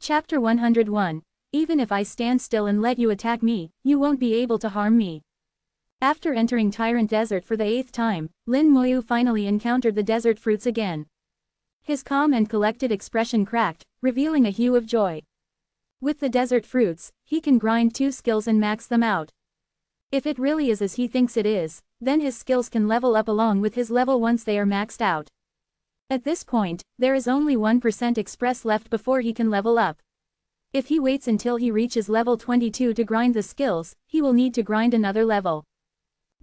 Chapter 101. Even if I stand still and let you attack me, you won't be able to harm me. After entering Tyrant Desert for the 8th time, Lin Moyu finally encountered the desert fruits again. His calm and collected expression cracked, revealing a hue of joy. With the desert fruits, he can grind 2 skills and max them out. If it really is as he thinks it is, then his skills can level up along with his level once they are maxed out. At this point, there is only 1% express left before he can level up. If he waits until he reaches level 22 to grind the skills, he will need to grind another level.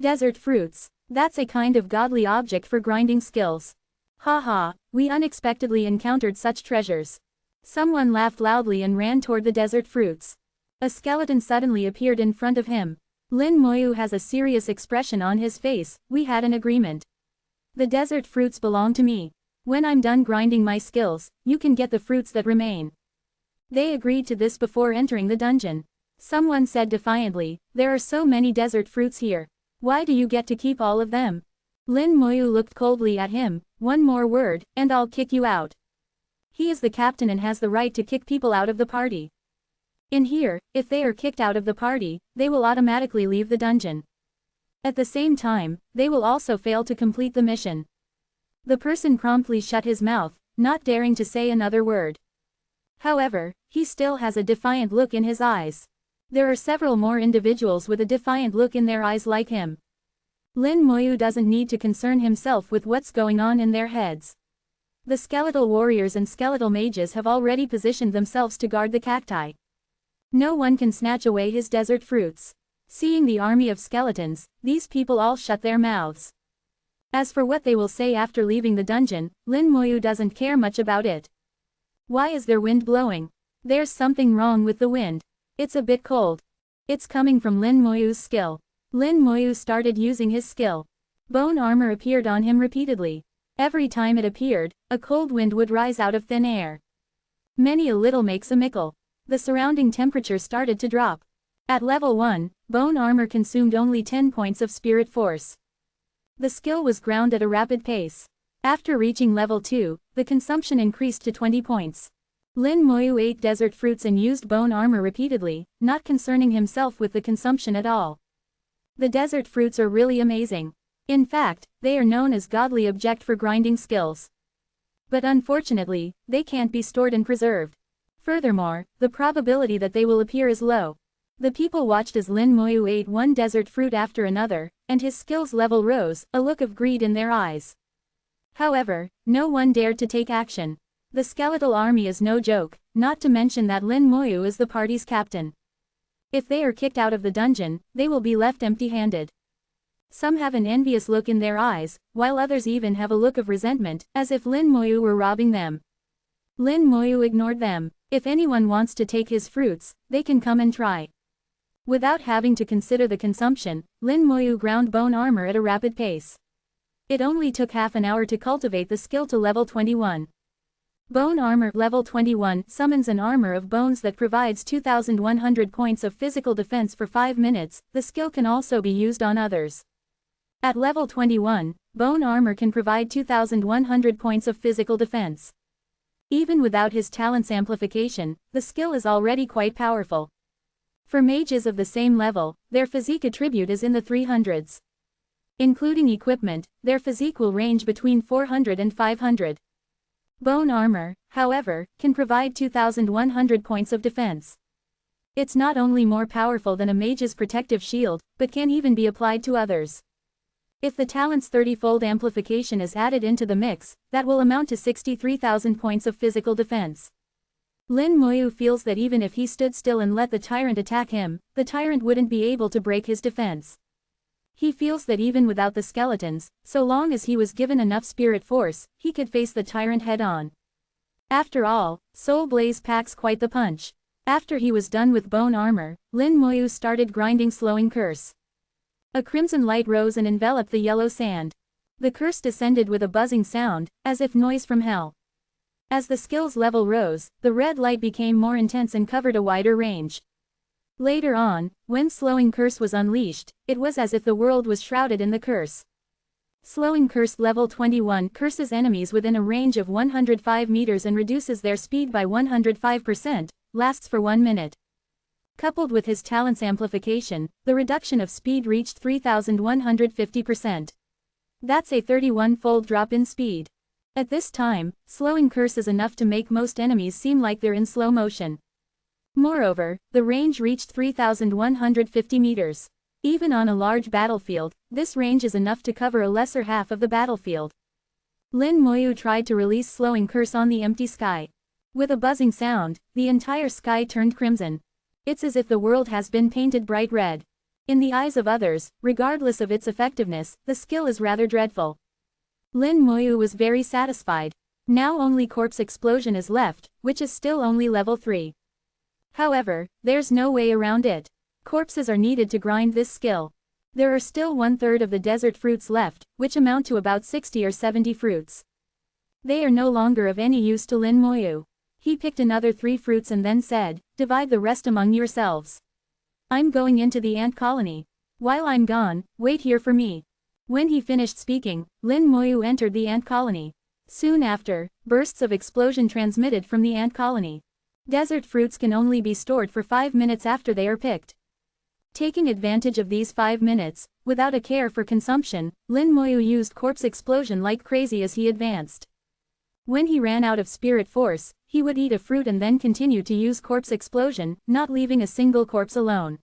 Desert fruits. That's a kind of godly object for grinding skills. Haha, we unexpectedly encountered such treasures. Someone laughed loudly and ran toward the desert fruits. A skeleton suddenly appeared in front of him. Lin Moyu has a serious expression on his face. We had an agreement. The desert fruits belong to me. When I'm done grinding my skills, you can get the fruits that remain. They agreed to this before entering the dungeon. Someone said defiantly, there are so many desert fruits here. Why do you get to keep all of them? Lin Moyu looked coldly at him. One more word, and I'll kick you out. He is the captain and has the right to kick people out of the party. In here, if they are kicked out of the party, they will automatically leave the dungeon. At the same time, they will also fail to complete the mission. The person promptly shut his mouth, not daring to say another word. However, he still has a defiant look in his eyes. There are several more individuals with a defiant look in their eyes like him. Lin Moyu doesn't need to concern himself with what's going on in their heads. The skeletal warriors and skeletal mages have already positioned themselves to guard the cacti. No one can snatch away his desert fruits. Seeing the army of skeletons, these people all shut their mouths. As for what they will say after leaving the dungeon, Lin Moyu doesn't care much about it. Why is there wind blowing? There's something wrong with the wind. It's a bit cold. It's coming from Lin Moyu's skill. Lin Moyu started using his skill. Bone armor appeared on him repeatedly. Every time it appeared, a cold wind would rise out of thin air. Many a little makes a mickle. The surrounding temperature started to drop. At level 1, bone armor consumed only 10 points of spirit force. The skill was ground at a rapid pace. After reaching level 2, the consumption increased to 20 points. Lin Moyu ate desert fruits and used bone armor repeatedly, not concerning himself with the consumption at all. The desert fruits are really amazing. In fact, they are known as godly object for grinding skills. But unfortunately, they can't be stored and preserved. Furthermore, the probability that they will appear is low. The people watched as Lin Moyu ate one desert fruit after another, and his skills level rose, a look of greed in their eyes. However, no one dared to take action. The skeletal army is no joke, not to mention that Lin Moyu is the party's captain. If they are kicked out of the dungeon, they will be left empty-handed. Some have an envious look in their eyes, while others even have a look of resentment, as if Lin Moyu were robbing them. Lin Moyu ignored them. If anyone wants to take his fruits, they can come and try. Without having to consider the consumption, Lin Moyu ground bone armor at a rapid pace. It only took half an hour to cultivate the skill to level 21. Bone armor level 21 summons an armor of bones that provides 2,100 points of physical defense for 5 minutes. The skill can also be used on others. At level 21, bone armor can provide 2,100 points of physical defense. Even without his talent's amplification, the skill is already quite powerful. For mages of the same level, their physique attribute is in the 300s. Including equipment, their physique will range between 400 and 500. Bone armor, however, can provide 2,100 points of defense. It's not only more powerful than a mage's protective shield, but can even be applied to others. If the talent's 30-fold amplification is added into the mix, that will amount to 63,000 points of physical defense. Lin Moyu feels that even if he stood still and let the tyrant attack him, the tyrant wouldn't be able to break his defense. He feels that even without the skeletons, so long as he was given enough spirit force, he could face the tyrant head-on. After all, Soul Blaze packs quite the punch. After he was done with bone armor, Lin Moyu started grinding Slowing Curse. A crimson light rose and enveloped the yellow sand. The curse descended with a buzzing sound, as if noise from hell. As the skill's level rose, the red light became more intense and covered a wider range. Later on, when Slowing Curse was unleashed, it was as if the world was shrouded in the curse. Slowing Curse Level 21 curses enemies within a range of 105 meters and reduces their speed by 105%, lasts for 1 minute. Coupled with his talent's amplification, the reduction of speed reached 3,150%. That's a 31-fold drop in speed. At this time, Slowing Curse is enough to make most enemies seem like they're in slow motion. Moreover, the range reached 3,150 meters. Even on a large battlefield, this range is enough to cover a lesser half of the battlefield. Lin Moyu tried to release Slowing Curse on the empty sky. With a buzzing sound, the entire sky turned crimson. It's as if the world has been painted bright red. In the eyes of others, regardless of its effectiveness, the skill is rather dreadful. Lin Moyu was very satisfied. Now only Corpse Explosion is left, which is still only level 3. However, there's no way around it. Corpses are needed to grind this skill. There are still 1/3 of the desert fruits left, which amount to about 60 or 70 fruits. They are no longer of any use to Lin Moyu. He picked another 3 fruits and then said, "Divide the rest among yourselves. I'm going into the ant colony. While I'm gone, wait here for me." When he finished speaking, Lin Moyu entered the ant colony. Soon after, bursts of explosion transmitted from the ant colony. Desert fruits can only be stored for 5 minutes after they are picked. Taking advantage of these 5 minutes, without a care for consumption, Lin Moyu used Corpse Explosion like crazy as he advanced. When he ran out of spirit force, he would eat a fruit and then continue to use Corpse Explosion, not leaving a single corpse alone.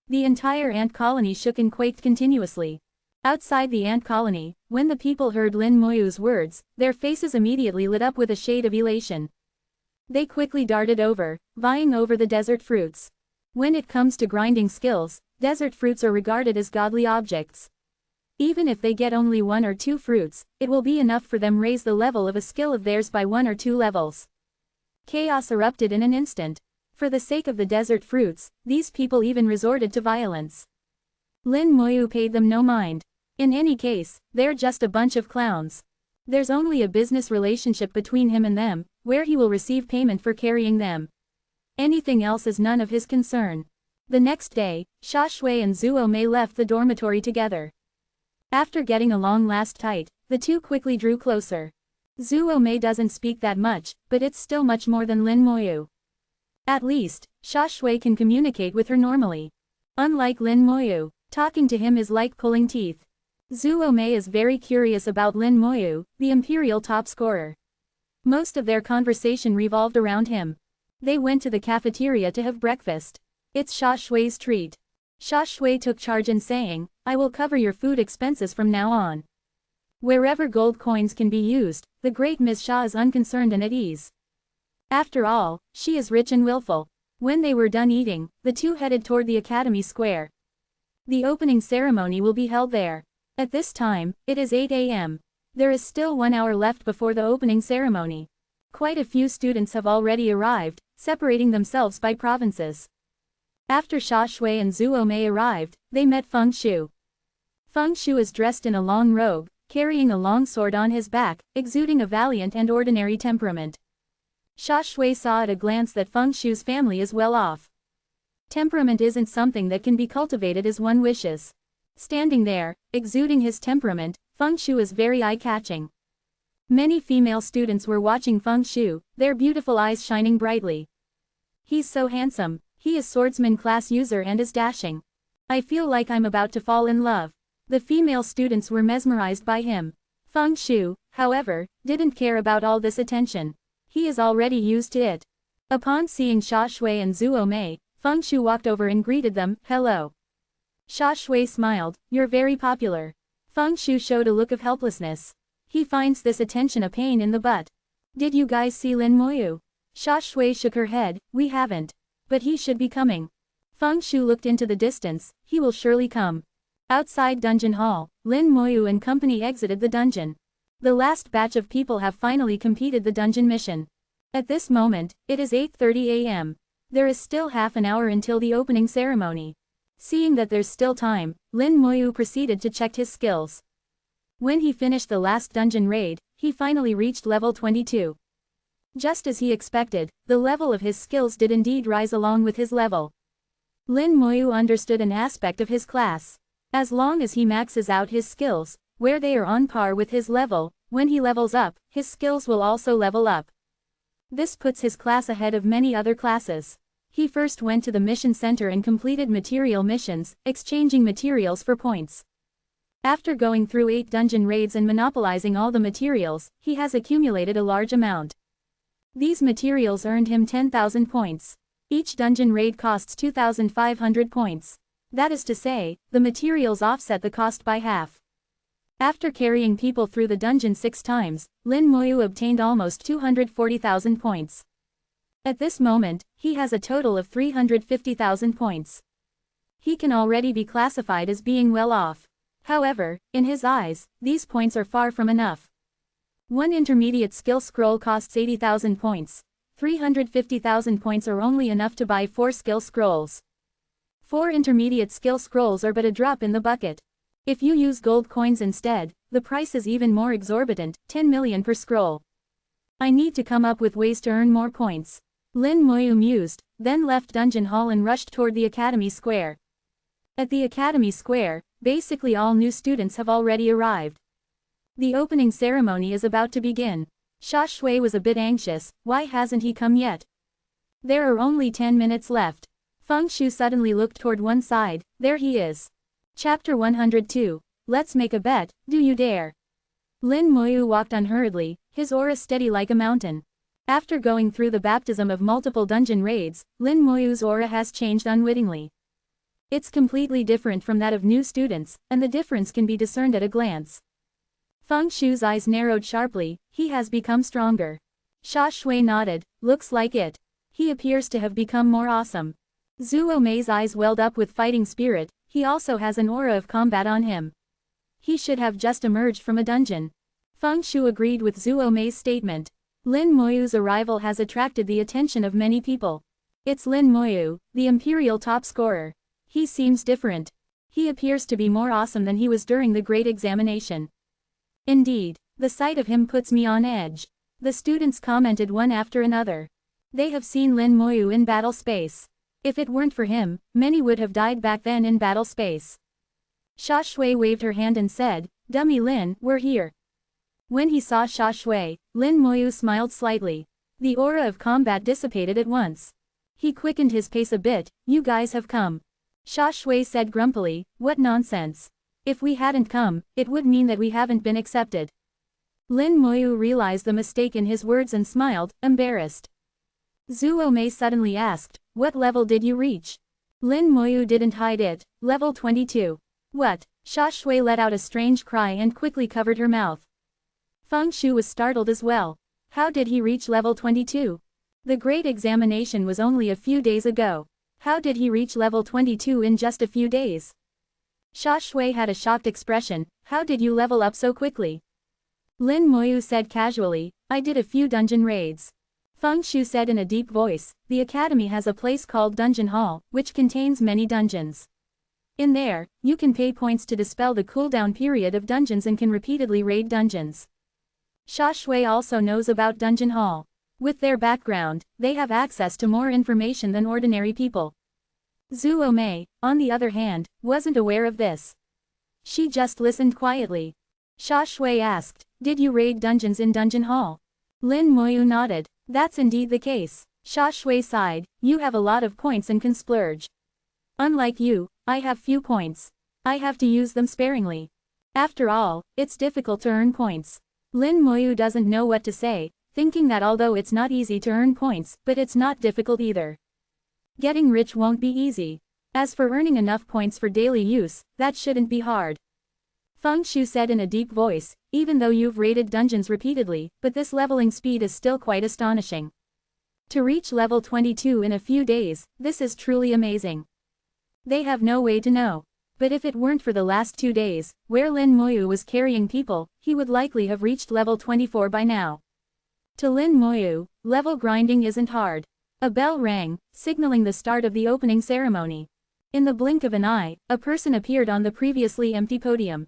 The entire ant colony shook and quaked continuously. Outside the ant colony, when the people heard Lin Moyu's words, their faces immediately lit up with a shade of elation. They quickly darted over, vying over the desert fruits. When it comes to grinding skills, desert fruits are regarded as godly objects. Even if they get only 1 or 2 fruits, it will be enough for them raise the level of a skill of theirs by 1 or 2 levels. Chaos erupted in an instant. For the sake of the desert fruits, these people even resorted to violence. Lin Moyu paid them no mind. In any case, they're just a bunch of clowns. There's only a business relationship between him and them, where he will receive payment for carrying them. Anything else is none of his concern. The next day, Xia Shui and Zuo Mei left the dormitory together. After getting along last tight, the two quickly drew closer. Zuo Mei doesn't speak that much, but it's still much more than Lin Moyu. At least, Xia Shui can communicate with her normally. Unlike Lin Moyu, talking to him is like pulling teeth. Zuo Mei is very curious about Lin Moyu, the imperial top scorer. Most of their conversation revolved around him. They went to the cafeteria to have breakfast. It's Xia Shui's treat. Xia Shui took charge in saying, "I will cover your food expenses from now on." Wherever gold coins can be used, the great Ms. Xia is unconcerned and at ease. After all, she is rich and willful. When they were done eating, the two headed toward the Academy Square. The opening ceremony will be held there. At this time, it is 8 a.m. There is still 1 hour left before the opening ceremony. Quite a few students have already arrived, separating themselves by provinces. After Xia Shui and Zuo Mei arrived, they met Feng Shu. Feng Shu is dressed in a long robe, carrying a long sword on his back, exuding a valiant and ordinary temperament. Xia Shui saw at a glance that Feng Shu's family is well off. Temperament isn't something that can be cultivated as one wishes. Standing there, exuding his temperament, Feng Shu is very eye-catching. Many female students were watching Feng Shu, their beautiful eyes shining brightly. "He's so handsome, he is swordsman class user and is dashing. I feel like I'm about to fall in love." The female students were mesmerized by him. Feng Shu, however, didn't care about all this attention. He is already used to it. Upon seeing Xia Shui and Zuo Mei, Feng Shu walked over and greeted them, "Hello." Xia Shui smiled, "You're very popular." Feng Shu showed a look of helplessness. He finds this attention a pain in the butt. "Did you guys see Lin Moyu?" Xia Shui shook her head, "We haven't. But he should be coming." Feng Shu looked into the distance, "He will surely come." Outside Dungeon Hall, Lin Moyu and company exited the dungeon. The last batch of people have finally completed the dungeon mission. At this moment, it is 8:30 a.m. There is still half an hour until the opening ceremony. Seeing that there's still time, Lin Moyu proceeded to check his skills. When he finished the last dungeon raid, he finally reached level 22. Just as he expected, the level of his skills did indeed rise along with his level. Lin Moyu understood an aspect of his class. As long as he maxes out his skills, where they are on par with his level. When he levels up, his skills will also level up. This puts his class ahead of many other classes. He first went to the mission center and completed material missions, exchanging materials for points. After going through 8 dungeon raids and monopolizing all the materials, he has accumulated a large amount. These materials earned him 10,000 points. Each dungeon raid costs 2,500 points. That is to say, the materials offset the cost by half. After carrying people through the dungeon 6 times, Lin Moyu obtained almost 240,000 points. At this moment, he has a total of 350,000 points. He can already be classified as being well off. However, in his eyes, these points are far from enough. One intermediate skill scroll costs 80,000 points. 350,000 points are only enough to buy 4 skill scrolls. 4 intermediate skill scrolls are but a drop in the bucket. If you use gold coins instead, the price is even more exorbitant, 10 million per scroll. I need to come up with ways to earn more points. Lin Moyu mused, then left Dungeon Hall and rushed toward the Academy Square. At the Academy Square, basically all new students have already arrived. The opening ceremony is about to begin. Sha Shui was a bit anxious. Why hasn't he come yet? There are only 10 minutes left. Feng Shu suddenly looked toward one side. There he is. Chapter 102. Let's make a bet, do you dare? Lin Moyu walked unhurriedly, his aura steady like a mountain. After going through the baptism of multiple dungeon raids, Lin Moyu's aura has changed unwittingly. It's completely different from that of new students, and the difference can be discerned at a glance. Feng Shu's eyes narrowed sharply. He has become stronger. Sha Shui nodded. Looks like it. He appears to have become more awesome. Zuo Mei's eyes welled up with fighting spirit. He also has an aura of combat on him. He should have just emerged from a dungeon. Feng Shu agreed with Zuo Mei's statement. Lin Moyu's arrival has attracted the attention of many people. It's Lin Moyu, the imperial top scorer. He seems different. He appears to be more awesome than he was during the great examination. Indeed, the sight of him puts me on edge. The students commented one after another. They have seen Lin Moyu in battle space. If it weren't for him, many would have died back then in battle space. Sha Shui waved her hand and said, "Dummy Lin, we're here." When he saw Sha Shui, Lin Moyu smiled slightly. The aura of combat dissipated at once. He quickened his pace a bit. "You guys have come." Sha Shui said grumpily, "What nonsense. If we hadn't come, it would mean that we haven't been accepted." Lin Moyu realized the mistake in his words and smiled, embarrassed. Zuo Mei suddenly asked, "What level did you reach?" Lin Moyu didn't hide it. Level 22. What? Sha Shui let out a strange cry and quickly covered her mouth. Feng Shu was startled as well. How did he reach level 22? The great examination was only a few days ago. How did he reach level 22 in just a few days? Sha Shui had a shocked expression. How did you level up so quickly? Lin Moyu said casually, "I did a few dungeon raids." Feng Shu said in a deep voice, "The academy has a place called Dungeon Hall, which contains many dungeons. In there, you can pay points to dispel the cooldown period of dungeons and can repeatedly raid dungeons." Sha Shui also knows about Dungeon Hall. With their background, they have access to more information than ordinary people. Zuo Mei, on the other hand, wasn't aware of this. She just listened quietly. Sha Shui asked, "Did you raid dungeons in Dungeon Hall?" Lin Moyu nodded. "That's indeed the case." Sha Shui sighed, "You have a lot of points and can splurge. Unlike you, I have few points. I have to use them sparingly. After all, it's difficult to earn points." Lin Moyu doesn't know what to say, thinking that although it's not easy to earn points, but it's not difficult either. Getting rich won't be easy. As for earning enough points for daily use, that shouldn't be hard. Feng Shu said in a deep voice, "Even though you've raided dungeons repeatedly, but this leveling speed is still quite astonishing. To reach level 22 in a few days, this is truly amazing." They have no way to know. But if it weren't for the last 2 days, where Lin Moyu was carrying people, he would likely have reached level 24 by now. To Lin Moyu, level grinding isn't hard. A bell rang, signaling the start of the opening ceremony. In the blink of an eye, a person appeared on the previously empty podium.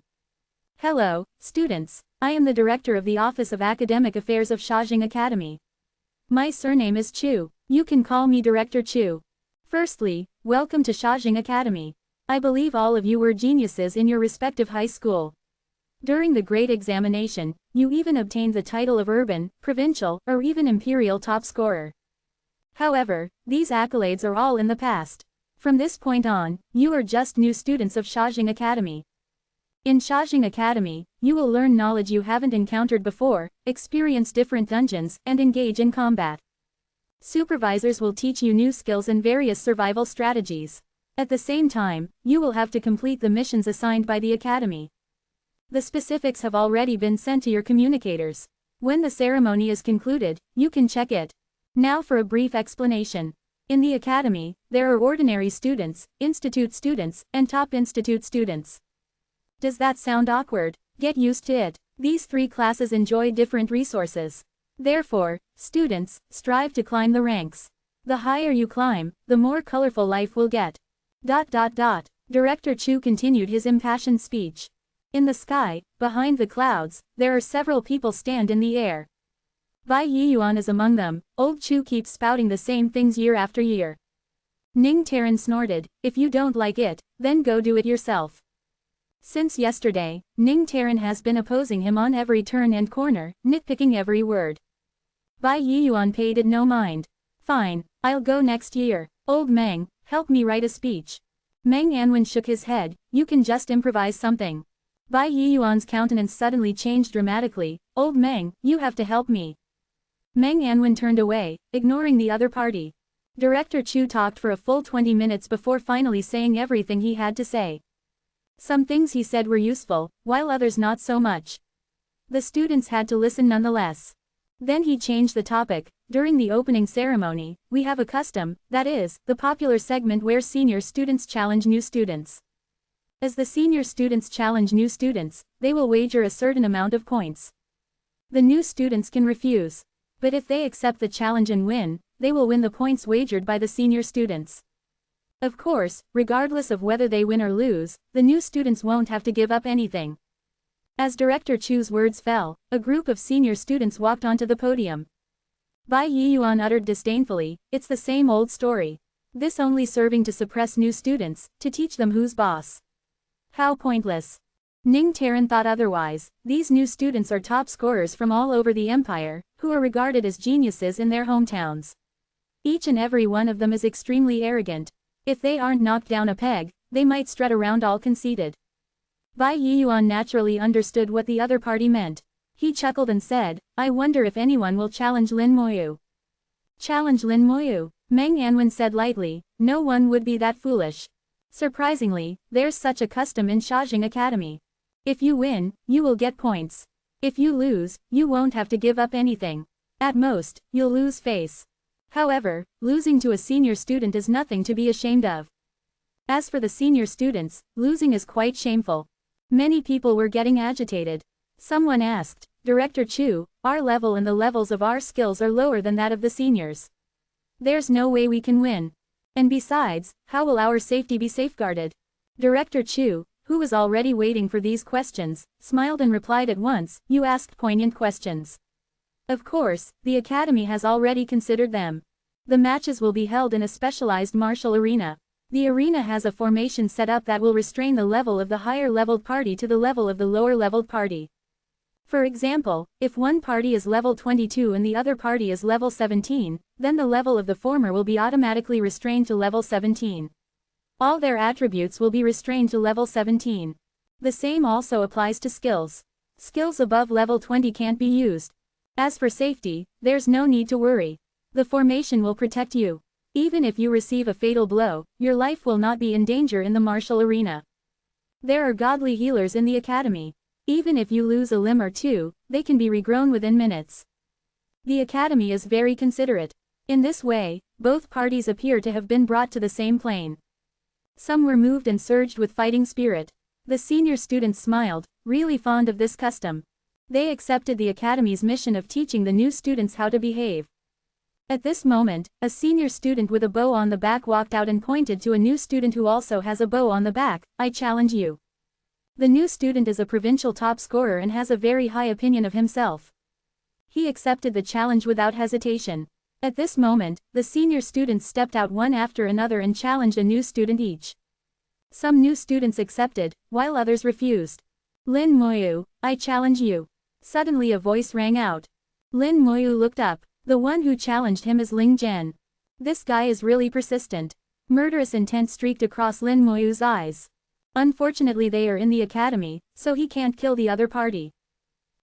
"Hello, students. I am the director of the Office of Academic Affairs of Shajing Academy. My surname is Chu. You can call me Director Chu. Firstly, welcome to Shajing Academy. I believe all of you were geniuses in your respective high school. During the great examination, you even obtained the title of urban, provincial, or even imperial top scorer. However, these accolades are all in the past. From this point on, you are just new students of Shajing Academy. In Shajing Academy, you will learn knowledge you haven't encountered before, experience different dungeons, and engage in combat. Supervisors will teach you new skills and various survival strategies. At the same time, you will have to complete the missions assigned by the Academy. The specifics have already been sent to your communicators. When the ceremony is concluded, you can check it. Now for a brief explanation. In the Academy, there are ordinary students, institute students, and top institute students. Does that sound awkward? Get used to it. These three classes enjoy different resources. Therefore, students, strive to climb the ranks. The higher you climb, the more colorful life will get. Director Chu continued his impassioned speech. In the sky, behind the clouds, there are several people stand in the air. Bai Yiyuan is among them. Old Chu keeps spouting the same things year after year. Ning Taran snorted, if you don't like it, then go do it yourself. Since yesterday, Ning Taran has been opposing him on every turn and corner, nitpicking every word. Bai Yiyuan paid it no mind. Fine, I'll go next year. Old Meng, help me write a speech. Meng Anwen shook his head, you can just improvise something. Bai Yiyuan's countenance suddenly changed dramatically. Old Meng, you have to help me. Meng Anwen turned away, ignoring the other party. Director Chu talked for a full 20 minutes before finally saying everything he had to say. Some things he said were useful, while others not so much. The students had to listen nonetheless. Then he changed the topic. During the opening ceremony, we have a custom, that is, the popular segment where senior students challenge new students. As the senior students challenge new students, they will wager a certain amount of points. The new students can refuse. But if they accept the challenge and win, they will win the points wagered by the senior students. Of course, regardless of whether they win or lose, the new students won't have to give up anything. As Director Chu's words fell, a group of senior students walked onto the podium. Bai Yiyuan uttered disdainfully, it's the same old story. This only serving to suppress new students, to teach them who's boss. How pointless. Ning Taran thought otherwise. These new students are top scorers from all over the empire, who are regarded as geniuses in their hometowns. Each and every one of them is extremely arrogant. If they aren't knocked down a peg, they might strut around all conceited. Bai Yiyuan naturally understood what the other party meant. He chuckled and said, I wonder if anyone will challenge Lin Moyu. Challenge Lin Moyu? Meng Anwen said lightly, no one would be that foolish. Surprisingly, there's such a custom in Shajing Academy. If you win, you will get points. If you lose, you won't have to give up anything. At most, you'll lose face. However, losing to a senior student is nothing to be ashamed of. As for the senior students, losing is quite shameful. Many people were getting agitated. Someone asked, Director Chu, our level and the levels of our skills are lower than that of the seniors. There's no way we can win. And besides, how will our safety be safeguarded? Director Chu, who was already waiting for these questions, smiled and replied at once, you asked poignant questions. Of course, the Academy has already considered them. The matches will be held in a specialized martial arena. The arena has a formation set up that will restrain the level of the higher-leveled party to the level of the lower-leveled party. For example, if one party is level 22 and the other party is level 17, then the level of the former will be automatically restrained to level 17. All their attributes will be restrained to level 17. The same also applies to skills. Skills above level 20 can't be used. As for safety, there's no need to worry. The formation will protect you. Even if you receive a fatal blow, your life will not be in danger in the martial arena. There are godly healers in the Academy. Even if you lose a limb or two, they can be regrown within minutes. The Academy is very considerate. In this way, both parties appear to have been brought to the same plane. Some were moved and surged with fighting spirit. The senior students smiled, really fond of this custom. They accepted the Academy's mission of teaching the new students how to behave. At this moment, a senior student with a bow on the back walked out and pointed to a new student who also has a bow on the back, I challenge you. The new student is a provincial top scorer and has a very high opinion of himself. He accepted the challenge without hesitation. At this moment, the senior students stepped out one after another and challenged a new student each. Some new students accepted, while others refused. Lin Moyu, I challenge you. Suddenly a voice rang out. Lin Moyu looked up. The one who challenged him is Ling Zhen. This guy is really persistent. Murderous intent streaked across Lin Moyu's eyes. Unfortunately they are in the academy, so he can't kill the other party.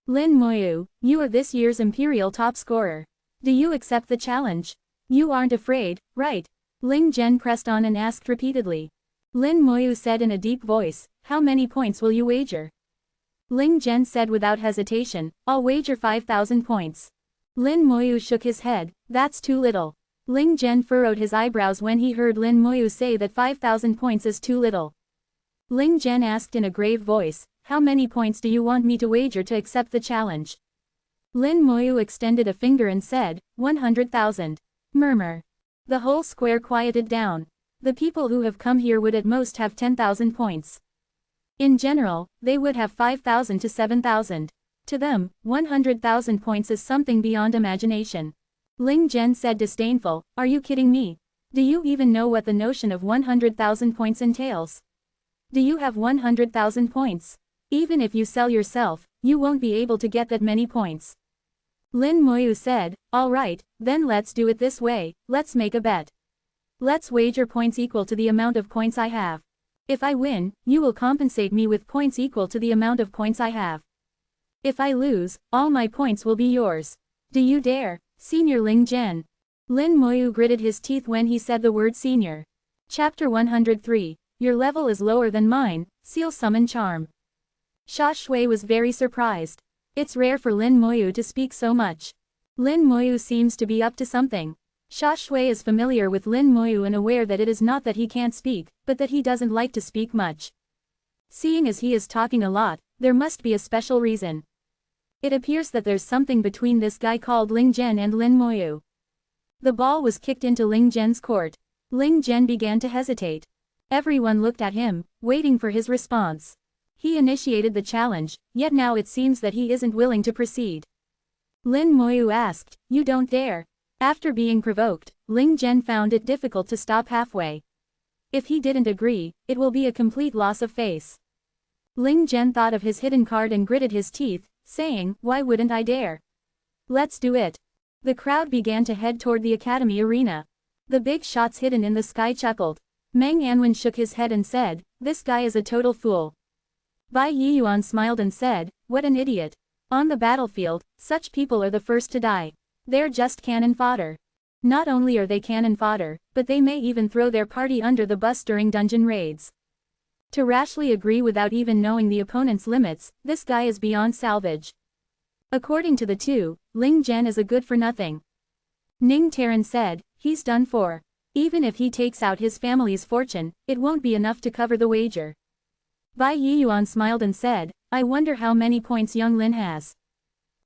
Lin Moyu, you are this year's Imperial top scorer. Do you accept the challenge? You aren't afraid, right? Ling Zhen pressed on and asked repeatedly. Lin Moyu said in a deep voice, how many points will you wager? Ling Zhen said without hesitation, I'll wager 5,000 points. Lin Moyu shook his head, that's too little. Ling Zhen furrowed his eyebrows when he heard Lin Moyu say that 5,000 points is too little. Ling Zhen asked in a grave voice, how many points do you want me to wager to accept the challenge? Lin Moyu extended a finger and said, 100,000. Murmur. The whole square quieted down. The people who have come here would at most have 10,000 points. In general, they would have 5,000 to 7,000. To them, 100,000 points is something beyond imagination. Ling Zhen said disdainful, are you kidding me? Do you even know what the notion of 100,000 points entails? Do you have 100,000 points? Even if you sell yourself, you won't be able to get that many points. Lin Moyu said, all right, then let's do it this way, let's make a bet. Let's wager points equal to the amount of points I have. If I win, you will compensate me with points equal to the amount of points I have. If I lose, all my points will be yours. Do you dare, Senior Ling Zhen? Lin Moyu gritted his teeth when he said the word senior. Chapter 103. Your level is lower than mine, seal summon charm. Sha Shui was very surprised. It's rare for Lin Moyu to speak so much. Lin Moyu seems to be up to something. Sha Shui is familiar with Lin Moyu and aware that it is not that he can't speak, but that he doesn't like to speak much. Seeing as he is talking a lot, there must be a special reason. It appears that there's something between this guy called Ling Zhen and Lin Moyu. The ball was kicked into Ling Zhen's court. Ling Zhen began to hesitate. Everyone looked at him, waiting for his response. He initiated the challenge, yet now it seems that he isn't willing to proceed. Lin Moyu asked, you don't dare? After being provoked, Ling Zhen found it difficult to stop halfway. If he didn't agree, it will be a complete loss of face. Ling Zhen thought of his hidden card and gritted his teeth, saying, why wouldn't I dare? Let's do it. The crowd began to head toward the academy arena. The big shots hidden in the sky chuckled. Meng Anwen shook his head and said, this guy is a total fool. Bai Yiyuan smiled and said, what an idiot. On the battlefield, such people are the first to die. They're just cannon fodder. Not only are they cannon fodder, but they may even throw their party under the bus during dungeon raids. To rashly agree without even knowing the opponent's limits, this guy is beyond salvage. According to the two, Ling Zhen is a good-for-nothing. Ning Taran said, he's done for. Even if he takes out his family's fortune, it won't be enough to cover the wager. Bai Yiyuan smiled and said, I wonder how many points young Lin has.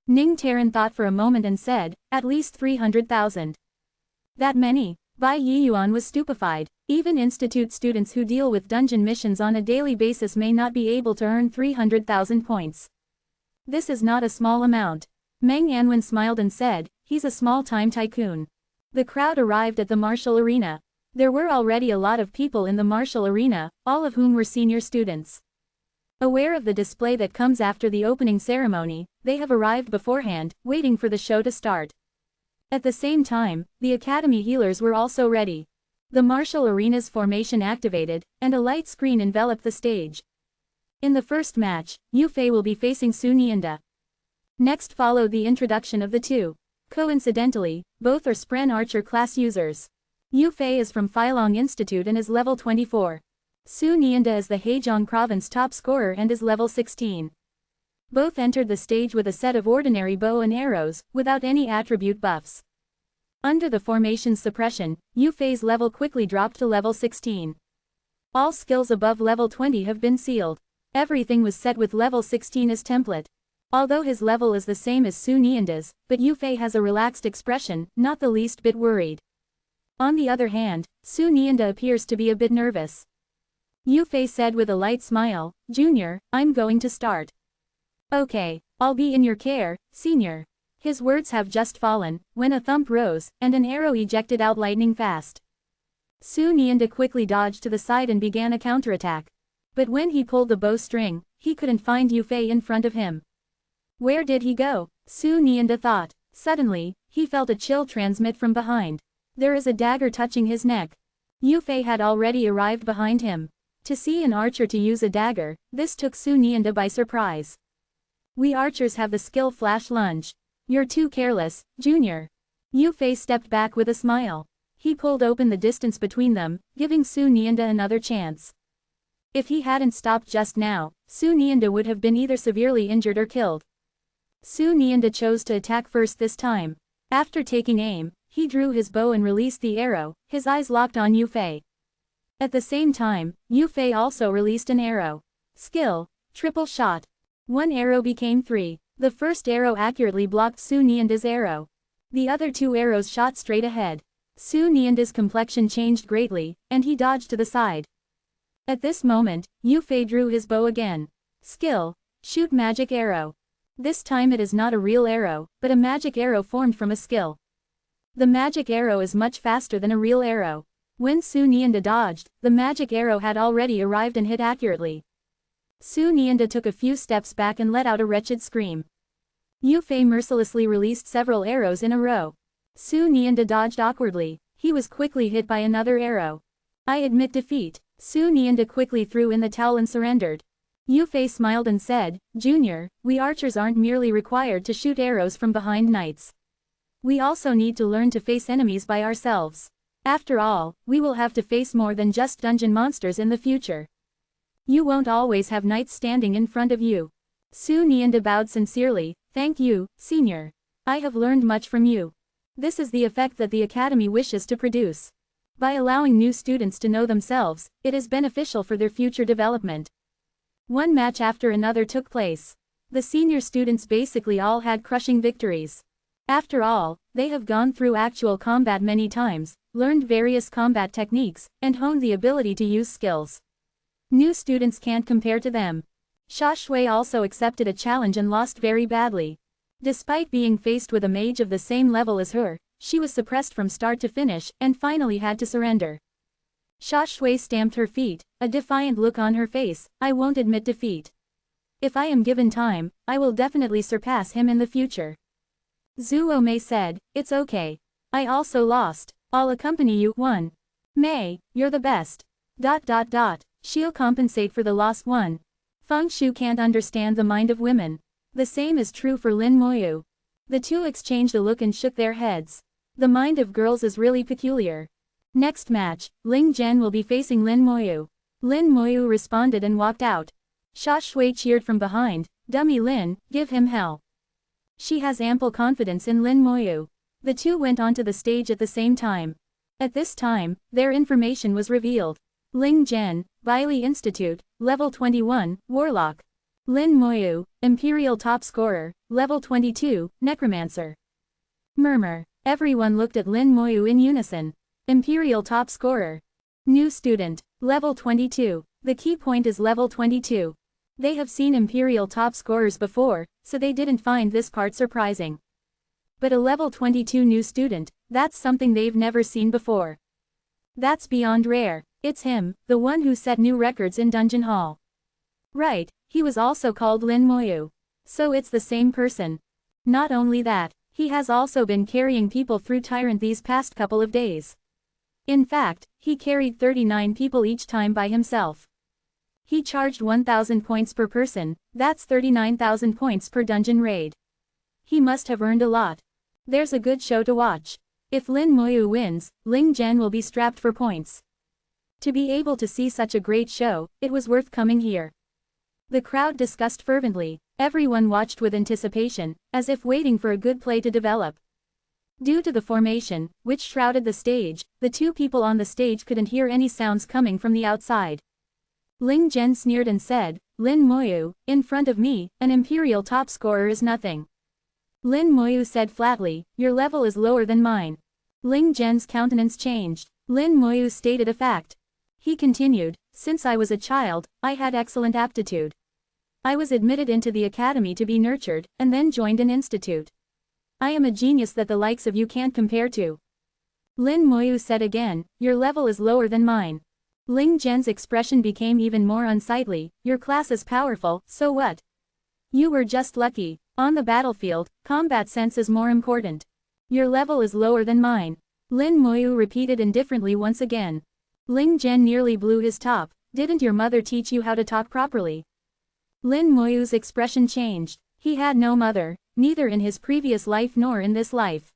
Ning Taran thought for a moment and said, at least 300,000. That many? Bai Yiyuan was stupefied. Even institute students who deal with dungeon missions on a daily basis may not be able to earn 300,000 points. This is not a small amount. Meng Anwen smiled and said, he's a small-time tycoon. The crowd arrived at the martial arena. There were already a lot of people in the martial arena, all of whom were senior students. Aware of the display that comes after the opening ceremony, they have arrived beforehand, waiting for the show to start. At the same time, the academy healers were also ready. The martial arena's formation activated, and a light screen enveloped the stage. In the first match, Yu Fei will be facing Su Nianda. Next followed the introduction of the two. Coincidentally, both are Spren Archer class users. Yu Fei is from Feilong Institute and is level 24. Su Nianda is the Hejiang province top scorer and is level 16. Both entered the stage with a set of ordinary bow and arrows, without any attribute buffs. Under the formation's suppression, Yu Fei's level quickly dropped to level 16. All skills above level 20 have been sealed. Everything was set with level 16 as template. Although his level is the same as Su Nianda's, but Yu Fei has a relaxed expression, not the least bit worried. On the other hand, Su Nianda appears to be a bit nervous. Yu Fei said with a light smile, Junior, I'm going to start. Okay, I'll be in your care, Senior. His words have just fallen, when a thump rose, and an arrow ejected out lightning fast. Su Nianda quickly dodged to the side and began a counterattack. But when he pulled the bowstring, he couldn't find Yufei in front of him. Where did he go? Su Nianda thought. Suddenly, he felt a chill transmit from behind. There is a dagger touching his neck. Yufei had already arrived behind him. To see an archer to use a dagger, this took Su Nianda by surprise. We archers have the skill flash lunge. You're too careless, Junior. Yufei stepped back with a smile. He pulled open the distance between them, giving Su Nianda another chance. If he hadn't stopped just now, Su Nianda would have been either severely injured or killed. Su Nianda chose to attack first this time. After taking aim, he drew his bow and released the arrow, his eyes locked on Yufei. At the same time, Yufei also released an arrow. Skill, triple shot. One arrow became 3. The first arrow accurately blocked Su Nianda's arrow. The other 2 arrows shot straight ahead. Su Nianda's complexion changed greatly, and he dodged to the side. At this moment, Yufei drew his bow again. Skill, shoot magic arrow. This time it is not a real arrow, but a magic arrow formed from a skill. The magic arrow is much faster than a real arrow. When Su Nianda dodged, the magic arrow had already arrived and hit accurately. Su Nianda took a few steps back and let out a wretched scream. Yufei mercilessly released several arrows in a row. Su Nianda dodged awkwardly. He was quickly hit by another arrow. I admit defeat. Su Nianda quickly threw in the towel and surrendered. Yufei smiled and said, Junior, we archers aren't merely required to shoot arrows from behind knights. We also need to learn to face enemies by ourselves. After all, we will have to face more than just dungeon monsters in the future. You won't always have knights standing in front of you. Su Nianda bowed sincerely. Thank you, Senior. I have learned much from you. This is the effect that the Academy wishes to produce. By allowing new students to know themselves, it is beneficial for their future development. One match after another took place. The senior students basically all had crushing victories. After all, they have gone through actual combat many times, learned various combat techniques, and honed the ability to use skills. New students can't compare to them. Xia Shui also accepted a challenge and lost very badly. Despite being faced with a mage of the same level as her, she was suppressed from start to finish and finally had to surrender. Xia Shui stamped her feet, a defiant look on her face. I won't admit defeat. If I am given time, I will definitely surpass him in the future. Zhuo Mei said, it's okay. I also lost. I'll accompany you. 1. Mei, you're the best. She'll compensate for the lost one. Feng Shu can't understand the mind of women. The same is true for Lin Moyu. The two exchanged a look and shook their heads. The mind of girls is really peculiar. Next match, Ling Zhen will be facing Lin Moyu. Lin Moyu responded and walked out. Xia Shui cheered from behind, dummy Lin, give him hell. She has ample confidence in Lin Moyu. The two went onto the stage at the same time. At this time, their information was revealed. Ling Zhen, Bailey Institute, level 21, Warlock. Lin Moyu, Imperial top scorer, level 22, Necromancer. Murmur. Everyone looked at Lin Moyu in unison. Imperial top scorer. New student, level 22. The key point is level 22. They have seen Imperial top scorers before, so they didn't find this part surprising. But a level 22 new student, that's something they've never seen before. That's beyond rare. It's him, the one who set new records in Dungeon Hall. Right, he was also called Lin Moyu. So it's the same person. Not only that, he has also been carrying people through Tyrant these past couple of days. In fact, he carried 39 people each time by himself. He charged 1,000 points per person, that's 39,000 points per dungeon raid. He must have earned a lot. There's a good show to watch. If Lin Moyu wins, Ling Zhen will be strapped for points. To be able to see such a great show, it was worth coming here. The crowd discussed fervently. Everyone watched with anticipation, as if waiting for a good play to develop. Due to the formation, which shrouded the stage, the two people on the stage couldn't hear any sounds coming from the outside. Ling Zhen sneered and said, Lin Moyu, in front of me, an Imperial top scorer is nothing. Lin Moyu said flatly, your level is lower than mine. Ling Zhen's countenance changed. Lin Moyu stated a fact. He continued, since I was a child, I had excellent aptitude. I was admitted into the academy to be nurtured, and then joined an institute. I am a genius that the likes of you can't compare to. Lin Moyu said again, your level is lower than mine. Ling Zhen's expression became even more unsightly. Your class is powerful, so what? You were just lucky. On the battlefield, combat sense is more important. Your level is lower than mine. Lin Moyu repeated indifferently once again. Ling Zhen nearly blew his top. Didn't your mother teach you how to talk properly? Lin Moyu's expression changed. He had no mother, neither in his previous life nor in this life.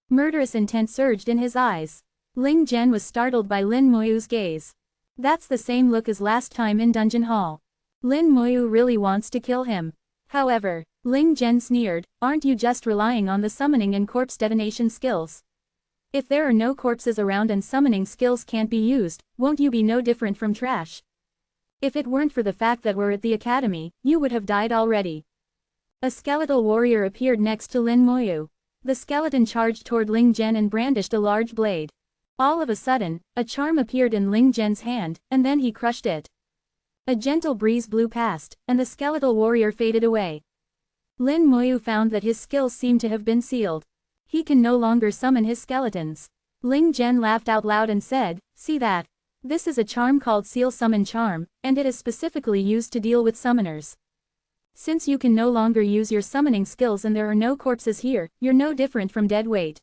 Murderous intent surged in his eyes. Ling Zhen was startled by Lin Moyu's gaze. That's the same look as last time in Dungeon Hall. Lin Moyu really wants to kill him. However, Ling Zhen sneered, aren't you just relying on the summoning and corpse detonation skills? If there are no corpses around and summoning skills can't be used, won't you be no different from trash? If it weren't for the fact that we're at the academy, you would have died already. A skeletal warrior appeared next to Lin Moyu. The skeleton charged toward Ling Zhen and brandished a large blade. All of a sudden, a charm appeared in Ling Zhen's hand, and then he crushed it. A gentle breeze blew past, and the skeletal warrior faded away. Lin Moyu found that his skills seemed to have been sealed. He can no longer summon his skeletons. Ling Zhen laughed out loud and said, see that? This is a charm called Seal Summon Charm, and it is specifically used to deal with summoners. Since you can no longer use your summoning skills and there are no corpses here, you're no different from dead weight.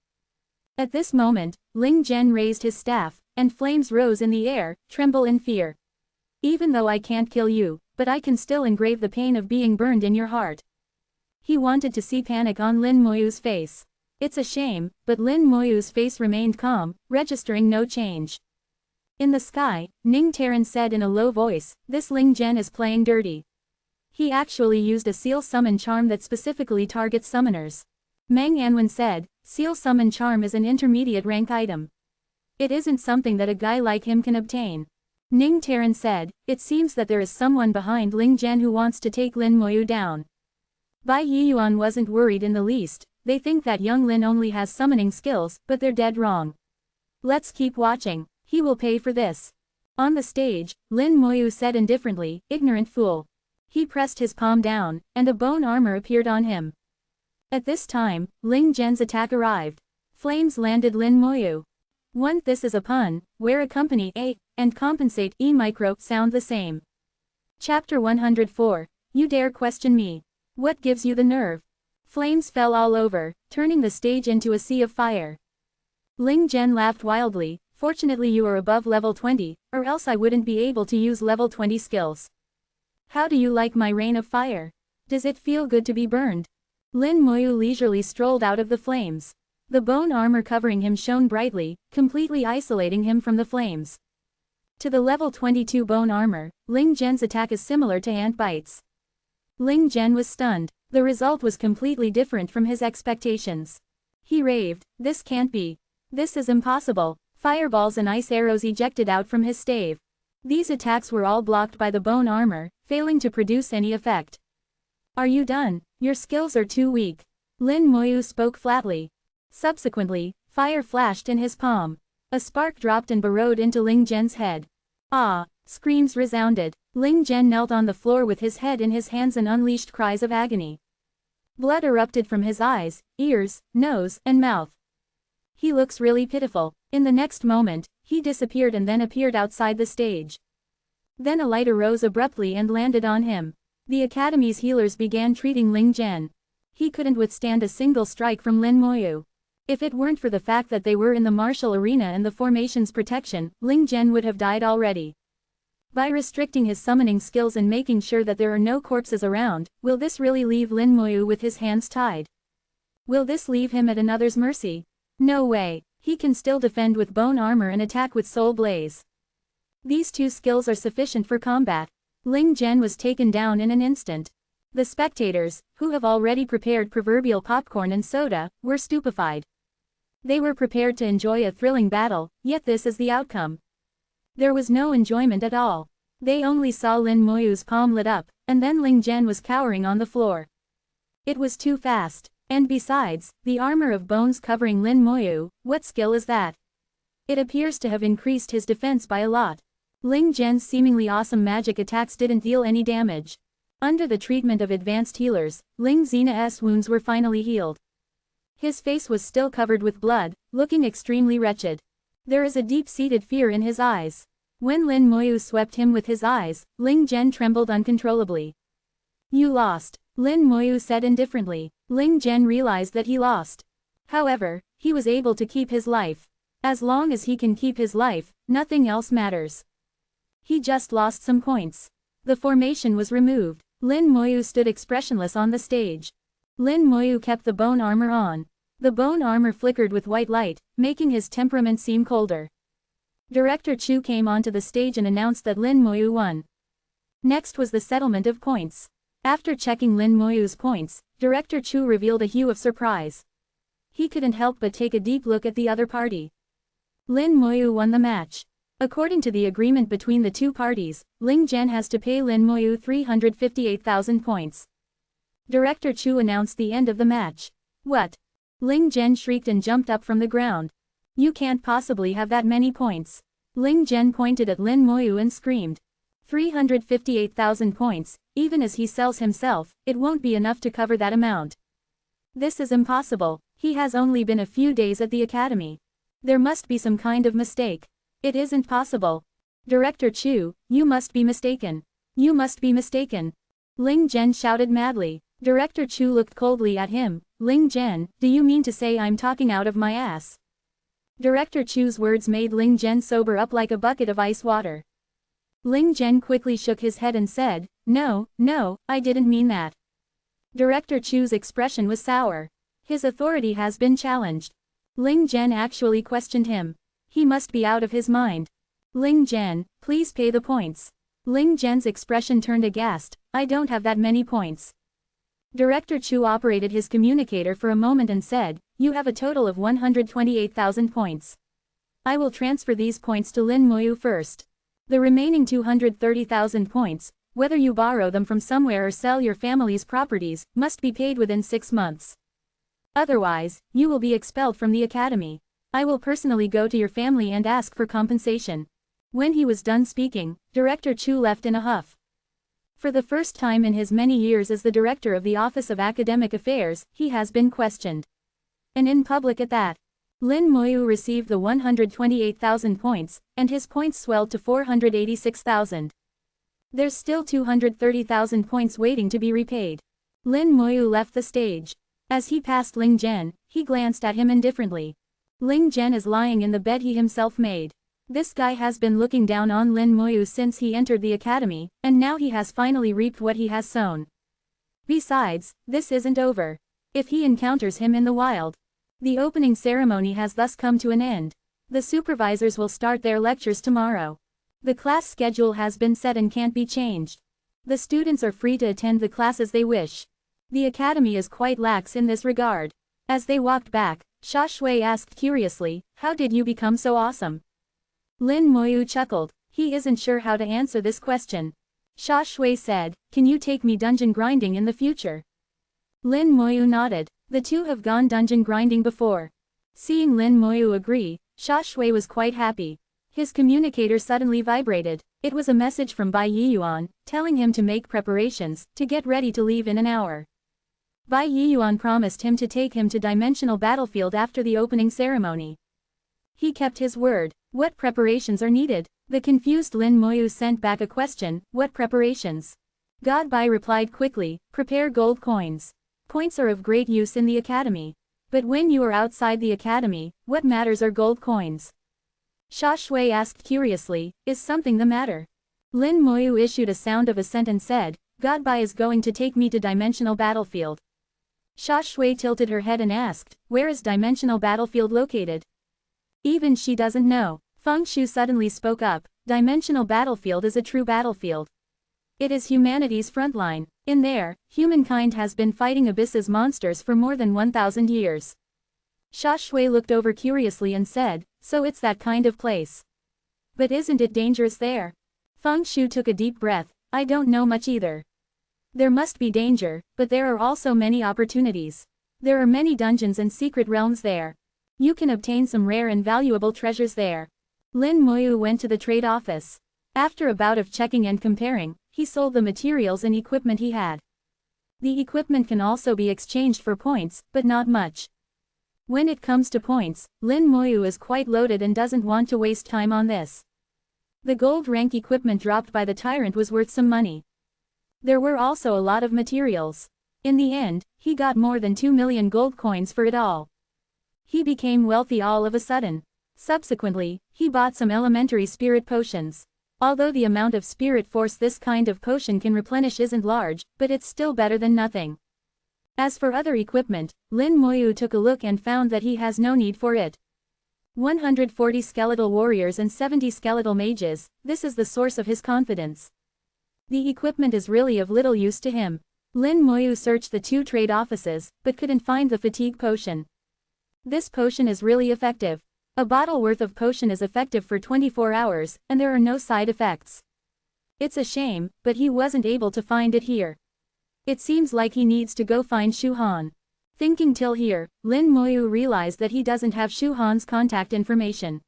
At this moment, Ling Zhen raised his staff, and flames rose in the air, tremble in fear. Even though I can't kill you, but I can still engrave the pain of being burned in your heart. He wanted to see panic on Lin Moyu's face. It's a shame, but Lin Moyu's face remained calm, registering no change. In the sky, Ning Taran said in a low voice, this Ling Zhen is playing dirty. He actually used a seal summon charm that specifically targets summoners. Meng Anwen said, seal summon charm is an intermediate rank item. It isn't something that a guy like him can obtain. Ning Taran said, it seems that there is someone behind Ling Zhen who wants to take Lin Moyu down. Bai Yiyuan wasn't worried in the least. They think that young Lin only has summoning skills, but they're dead wrong. Let's keep watching. He will pay for this. On the stage, Lin Moyu said indifferently, ignorant fool. He pressed his palm down, and a bone armor appeared on him. At this time, Ling Zhen's attack arrived. Flames landed Lin Moyu. This is a pun, where accompany a and compensate e micro sound the same. Chapter 104. You dare question me. What gives you the nerve? Flames fell all over, turning the stage into a sea of fire. Ling Zhen laughed wildly, fortunately you are above level 20, or else I wouldn't be able to use level 20 skills. How do you like my rain of fire? Does it feel good to be burned? Lin Moyu leisurely strolled out of the flames. The bone armor covering him shone brightly, completely isolating him from the flames. To the level 22 bone armor, Ling Zhen's attack is similar to ant bites. Ling Zhen was stunned. The result was completely different from his expectations. He raved, this can't be. This is impossible. Fireballs and ice arrows ejected out from his stave. These attacks were all blocked by the bone armor, failing to produce any effect. Are you done? Your skills are too weak. Lin Moyu spoke flatly. Subsequently, fire flashed in his palm. A spark dropped and burrowed into Ling Zhen's head. Ah! Screams resounded. Ling Zhen knelt on the floor with his head in his hands and unleashed cries of agony. Blood erupted from his eyes, ears, nose, and mouth. He looks really pitiful. In the next moment, he disappeared and then appeared outside the stage. Then a light arose abruptly and landed on him. The academy's healers began treating Ling Zhen. He couldn't withstand a single strike from Lin Moyu. If it weren't for the fact that they were in the martial arena and the formation's protection, Ling Zhen would have died already. By restricting his summoning skills and making sure that there are no corpses around, will this really leave Lin Moyu with his hands tied? Will this leave him at another's mercy? No way. He can still defend with bone armor and attack with soul blaze. These two skills are sufficient for combat. Ling Zhen was taken down in an instant. The spectators, who have already prepared proverbial popcorn and soda, were stupefied. They were prepared to enjoy a thrilling battle, yet this is the outcome. There was no enjoyment at all. They only saw Lin Moyu's palm lit up, and then Ling Zhen was cowering on the floor. It was too fast. And besides, the armor of bones covering Lin Moyu, what skill is that? It appears to have increased his defense by a lot. Ling Zhen's seemingly awesome magic attacks didn't deal any damage. Under the treatment of advanced healers, Ling Zena's wounds were finally healed. His face was still covered with blood, looking extremely wretched. There is a deep-seated fear in his eyes. When Lin Moyu swept him with his eyes, Ling Zhen trembled uncontrollably. You lost, Lin Moyu said indifferently. Ling Zhen realized that he lost. However, he was able to keep his life. As long as he can keep his life, nothing else matters. He just lost some points. The formation was removed. Lin Moyu stood expressionless on the stage. Lin Moyu kept the bone armor on. The bone armor flickered with white light, making his temperament seem colder. Director Chu came onto the stage and announced that Lin Moyu won. Next was the settlement of points. After checking Lin Moyu's points, Director Chu revealed a hue of surprise. He couldn't help but take a deep look at the other party. Lin Moyu won the match. According to the agreement between the two parties, Ling Zhen has to pay Lin Moyu 358,000 points. Director Chu announced the end of the match. What? Ling Zhen shrieked and jumped up from the ground. You can't possibly have that many points. Ling Zhen pointed at Lin Moyu and screamed. 358,000 points, even as he sells himself, it won't be enough to cover that amount. This is impossible, he has only been a few days at the academy. There must be some kind of mistake. It isn't possible. Director Chu, you must be mistaken. You must be mistaken. Ling Zhen shouted madly. Director Chu looked coldly at him. Ling Zhen, do you mean to say I'm talking out of my ass? Director Chu's words made Ling Zhen sober up like a bucket of ice water. Ling Zhen quickly shook his head and said, No, I didn't mean that. Director Chu's expression was sour. His authority has been challenged. Ling Zhen actually questioned him. He must be out of his mind. Ling Zhen, please pay the points. Ling Zhen's expression turned aghast. I don't have that many points. Director Chu operated his communicator for a moment and said, You have a total of 128,000 points. I will transfer these points to Lin Moyu first. The remaining 230,000 points, whether you borrow them from somewhere or sell your family's properties, must be paid within 6 months. Otherwise, you will be expelled from the academy. I will personally go to your family and ask for compensation. When he was done speaking, Director Chu left in a huff. For the first time in his many years as the director of the Office of Academic Affairs, he has been questioned. And in public at that. Lin Moyu received the 128,000 points, and his points swelled to 486,000. There's still 230,000 points waiting to be repaid. Lin Moyu left the stage. As he passed Ling Zhen, he glanced at him indifferently. Ling Zhen is lying in the bed he himself made. This guy has been looking down on Lin Moyu since he entered the academy, and now he has finally reaped what he has sown. Besides, this isn't over. If he encounters him in the wild. The opening ceremony has thus come to an end. The supervisors will start their lectures tomorrow. The class schedule has been set and can't be changed. The students are free to attend the classes they wish. The academy is quite lax in this regard. As they walked back, Sha Shui asked curiously, How did you become so awesome? Lin Moyu chuckled. He isn't sure how to answer this question. Sha Shui said, Can you take me dungeon grinding in the future? Lin Moyu nodded. The two have gone dungeon grinding before. Seeing Lin Moyu agree, Sha Shui was quite happy. His communicator suddenly vibrated. It was a message from Bai Yiyuan, telling him to make preparations, to get ready to leave in an hour. Bai Yiyuan promised him to take him to Dimensional Battlefield after the opening ceremony. He kept his word. What preparations are needed? The confused Lin Moyu sent back a question, What preparations? God Bai replied quickly, Prepare gold coins. Points are of great use in the academy. But when you are outside the academy, what matters are gold coins. Sha Shui asked curiously, Is something the matter? Lin Moyu issued a sound of assent and said, God Bai is going to take me to Dimensional Battlefield. Sha Shui tilted her head and asked, Where is Dimensional Battlefield located? Even she doesn't know. Feng Shu suddenly spoke up, Dimensional Battlefield is a true battlefield. It is humanity's frontline. In there, humankind has been fighting Abyss's monsters for more than 1,000 years. Sha Shui looked over curiously and said, So it's that kind of place. But isn't it dangerous there? Feng Shu took a deep breath, I don't know much either. There must be danger, but there are also many opportunities. There are many dungeons and secret realms there. You can obtain some rare and valuable treasures there. Lin Moyu went to the trade office. After a bout of checking and comparing, he sold the materials and equipment he had. The equipment can also be exchanged for points, but not much. When it comes to points, Lin Moyu is quite loaded and doesn't want to waste time on this. The gold rank equipment dropped by the tyrant was worth some money. There were also a lot of materials. In the end, he got more than 2 million gold coins for it all. He became wealthy all of a sudden. Subsequently, he bought some elementary spirit potions. Although the amount of spirit force this kind of potion can replenish isn't large, but it's still better than nothing. As for other equipment, Lin Moyu took a look and found that he has no need for it. 140 skeletal warriors and 70 skeletal mages, this is the source of his confidence. The equipment is really of little use to him. Lin Moyu searched the 2 trade offices, but couldn't find the fatigue potion. This potion is really effective. A bottle worth of potion is effective for 24 hours, and there are no side effects. It's a shame, but he wasn't able to find it here. It seems like he needs to go find Shu Han. Thinking till here, Lin Moyu realized that he doesn't have Shu Han's contact information.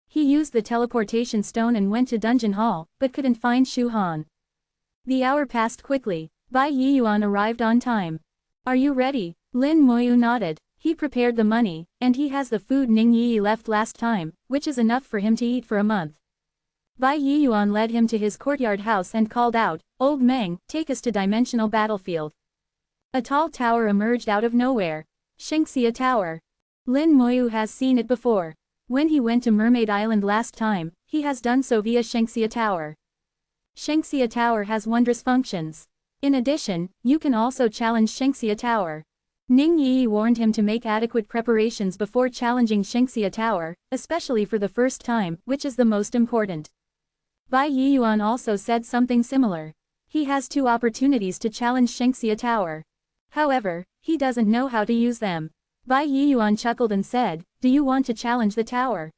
He used the teleportation stone and went to Dungeon Hall, but couldn't find Shu Han. The hour passed quickly. Bai Yiyuan arrived on time. Are you ready? Lin Moyu nodded. He prepared the money, and he has the food Ning Yi left last time, which is enough for him to eat for a month. Bai Yiyuan led him to his courtyard house and called out, "Old Meng, take us to Dimensional Battlefield." A tall tower emerged out of nowhere. Shengxia Tower. Lin Moyu has seen it before. When he went to Mermaid Island last time, he has done so via Shengxia Tower. Shengxia Tower has wondrous functions. In addition, you can also challenge Shengxia Tower. Ning Yi warned him to make adequate preparations before challenging Shengxia Tower, especially for the first time, which is the most important. Bai Yiyuan also said something similar. He has 2 opportunities to challenge Shengxia Tower. However, he doesn't know how to use them. Bai Yiyuan chuckled and said, "Do you want to challenge the tower?"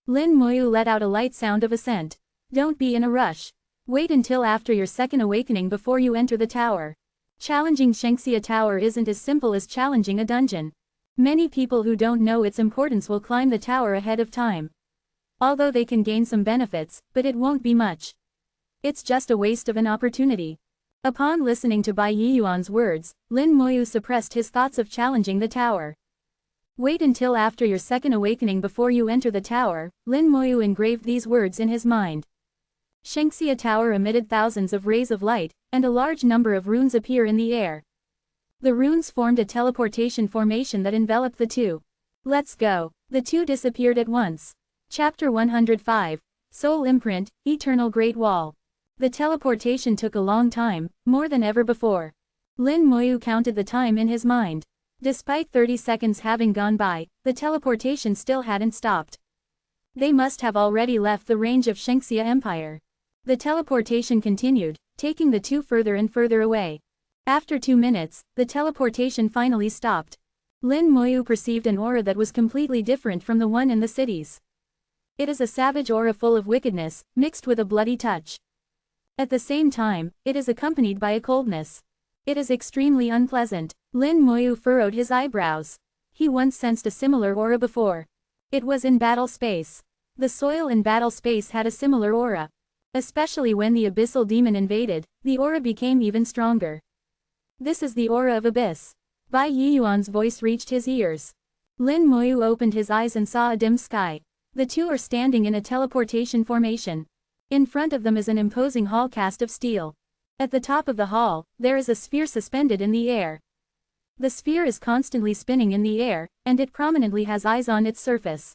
Lin Moyu let out a light sound of assent. Don't be in a rush. Wait until after your second awakening before you enter the tower. Challenging Shengxia Tower isn't as simple as challenging a dungeon. Many people who don't know its importance will climb the tower ahead of time. Although they can gain some benefits, but it won't be much. It's just a waste of an opportunity. Upon listening to Bai Yiyuan's words, Lin Moyu suppressed his thoughts of challenging the tower. Wait until after your second awakening before you enter the tower. Lin Moyu engraved these words in his mind. Shengxia Tower emitted thousands of rays of light, and a large number of runes appear in the air. The runes formed a teleportation formation that enveloped the 2. Let's go. The 2 disappeared at once. Chapter 105. Soul Imprint, Eternal Great Wall. The teleportation took a long time, more than ever before. Lin Moyu counted the time in his mind. Despite 30 seconds having gone by, the teleportation still hadn't stopped. They must have already left the range of Shengxia Empire. The teleportation continued, taking the 2 further and further away. After 2 minutes, the teleportation finally stopped. Lin Moyu perceived an aura that was completely different from the one in the cities. It is a savage aura full of wickedness, mixed with a bloody touch. At the same time, it is accompanied by a coldness. It is extremely unpleasant. Lin Moyu furrowed his eyebrows. He once sensed a similar aura before. It was in battle space. The soil in battle space had a similar aura. Especially when the abyssal demon invaded, the aura became even stronger. This is the aura of Abyss. Bai Yiyuan's voice reached his ears. Lin Moyu opened his eyes and saw a dim sky. The 2 are standing in a teleportation formation. In front of them is an imposing hall cast of steel. At the top of the hall, there is a sphere suspended in the air. The sphere is constantly spinning in the air, and it prominently has eyes on its surface.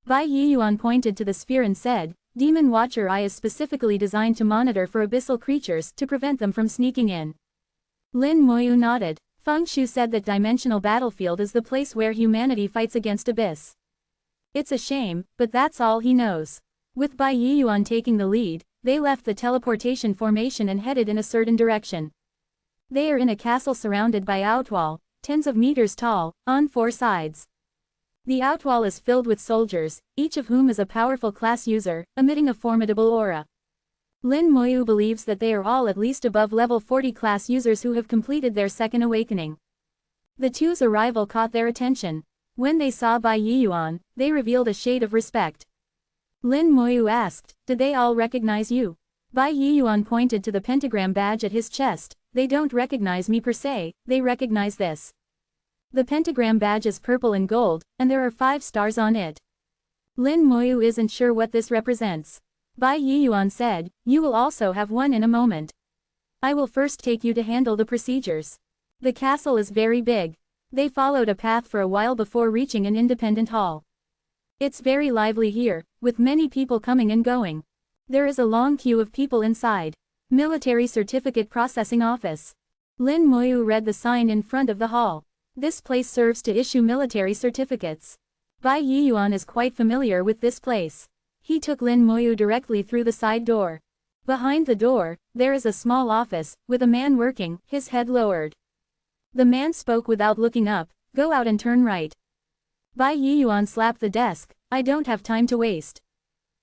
Bai Yiyuan pointed to the sphere and said, "Demon Watcher Eye is specifically designed to monitor for abyssal creatures to prevent them from sneaking in." Lin Moyu nodded. Feng Shu said that Dimensional Battlefield is the place where humanity fights against Abyss. It's a shame, but that's all he knows. With Bai Yiyuan taking the lead, they left the teleportation formation and headed in a certain direction. They are in a castle surrounded by outwall, tens of meters tall, on 4 sides. The outwall is filled with soldiers, each of whom is a powerful class user, emitting a formidable aura. Lin Moyu believes that they are all at least above level 40 class users who have completed their second awakening. The 2's arrival caught their attention. When they saw Bai Yiyuan, they revealed a shade of respect. Lin Moyu asked, "Did they all recognize you?" Bai Yiyuan pointed to the pentagram badge at his chest. "They don't recognize me per se, they recognize this." The pentagram badge is purple and gold, and there are 5 stars on it. Lin Moyu isn't sure what this represents. Bai Yiyuan said, you will also have one in a moment. I will first take you to handle the procedures. The castle is very big. They followed a path for a while before reaching an independent hall. It's very lively here, with many people coming and going. There is a long queue of people inside. Military Certificate Processing Office. Lin Moyu read the sign in front of the hall. This place serves to issue military certificates. Bai Yiyuan is quite familiar with this place. He took Lin Moyu directly through the side door. Behind the door, there is a small office, with a man working, his head lowered. The man spoke without looking up, go out and turn right. Bai Yiyuan slapped the desk, I don't have time to waste.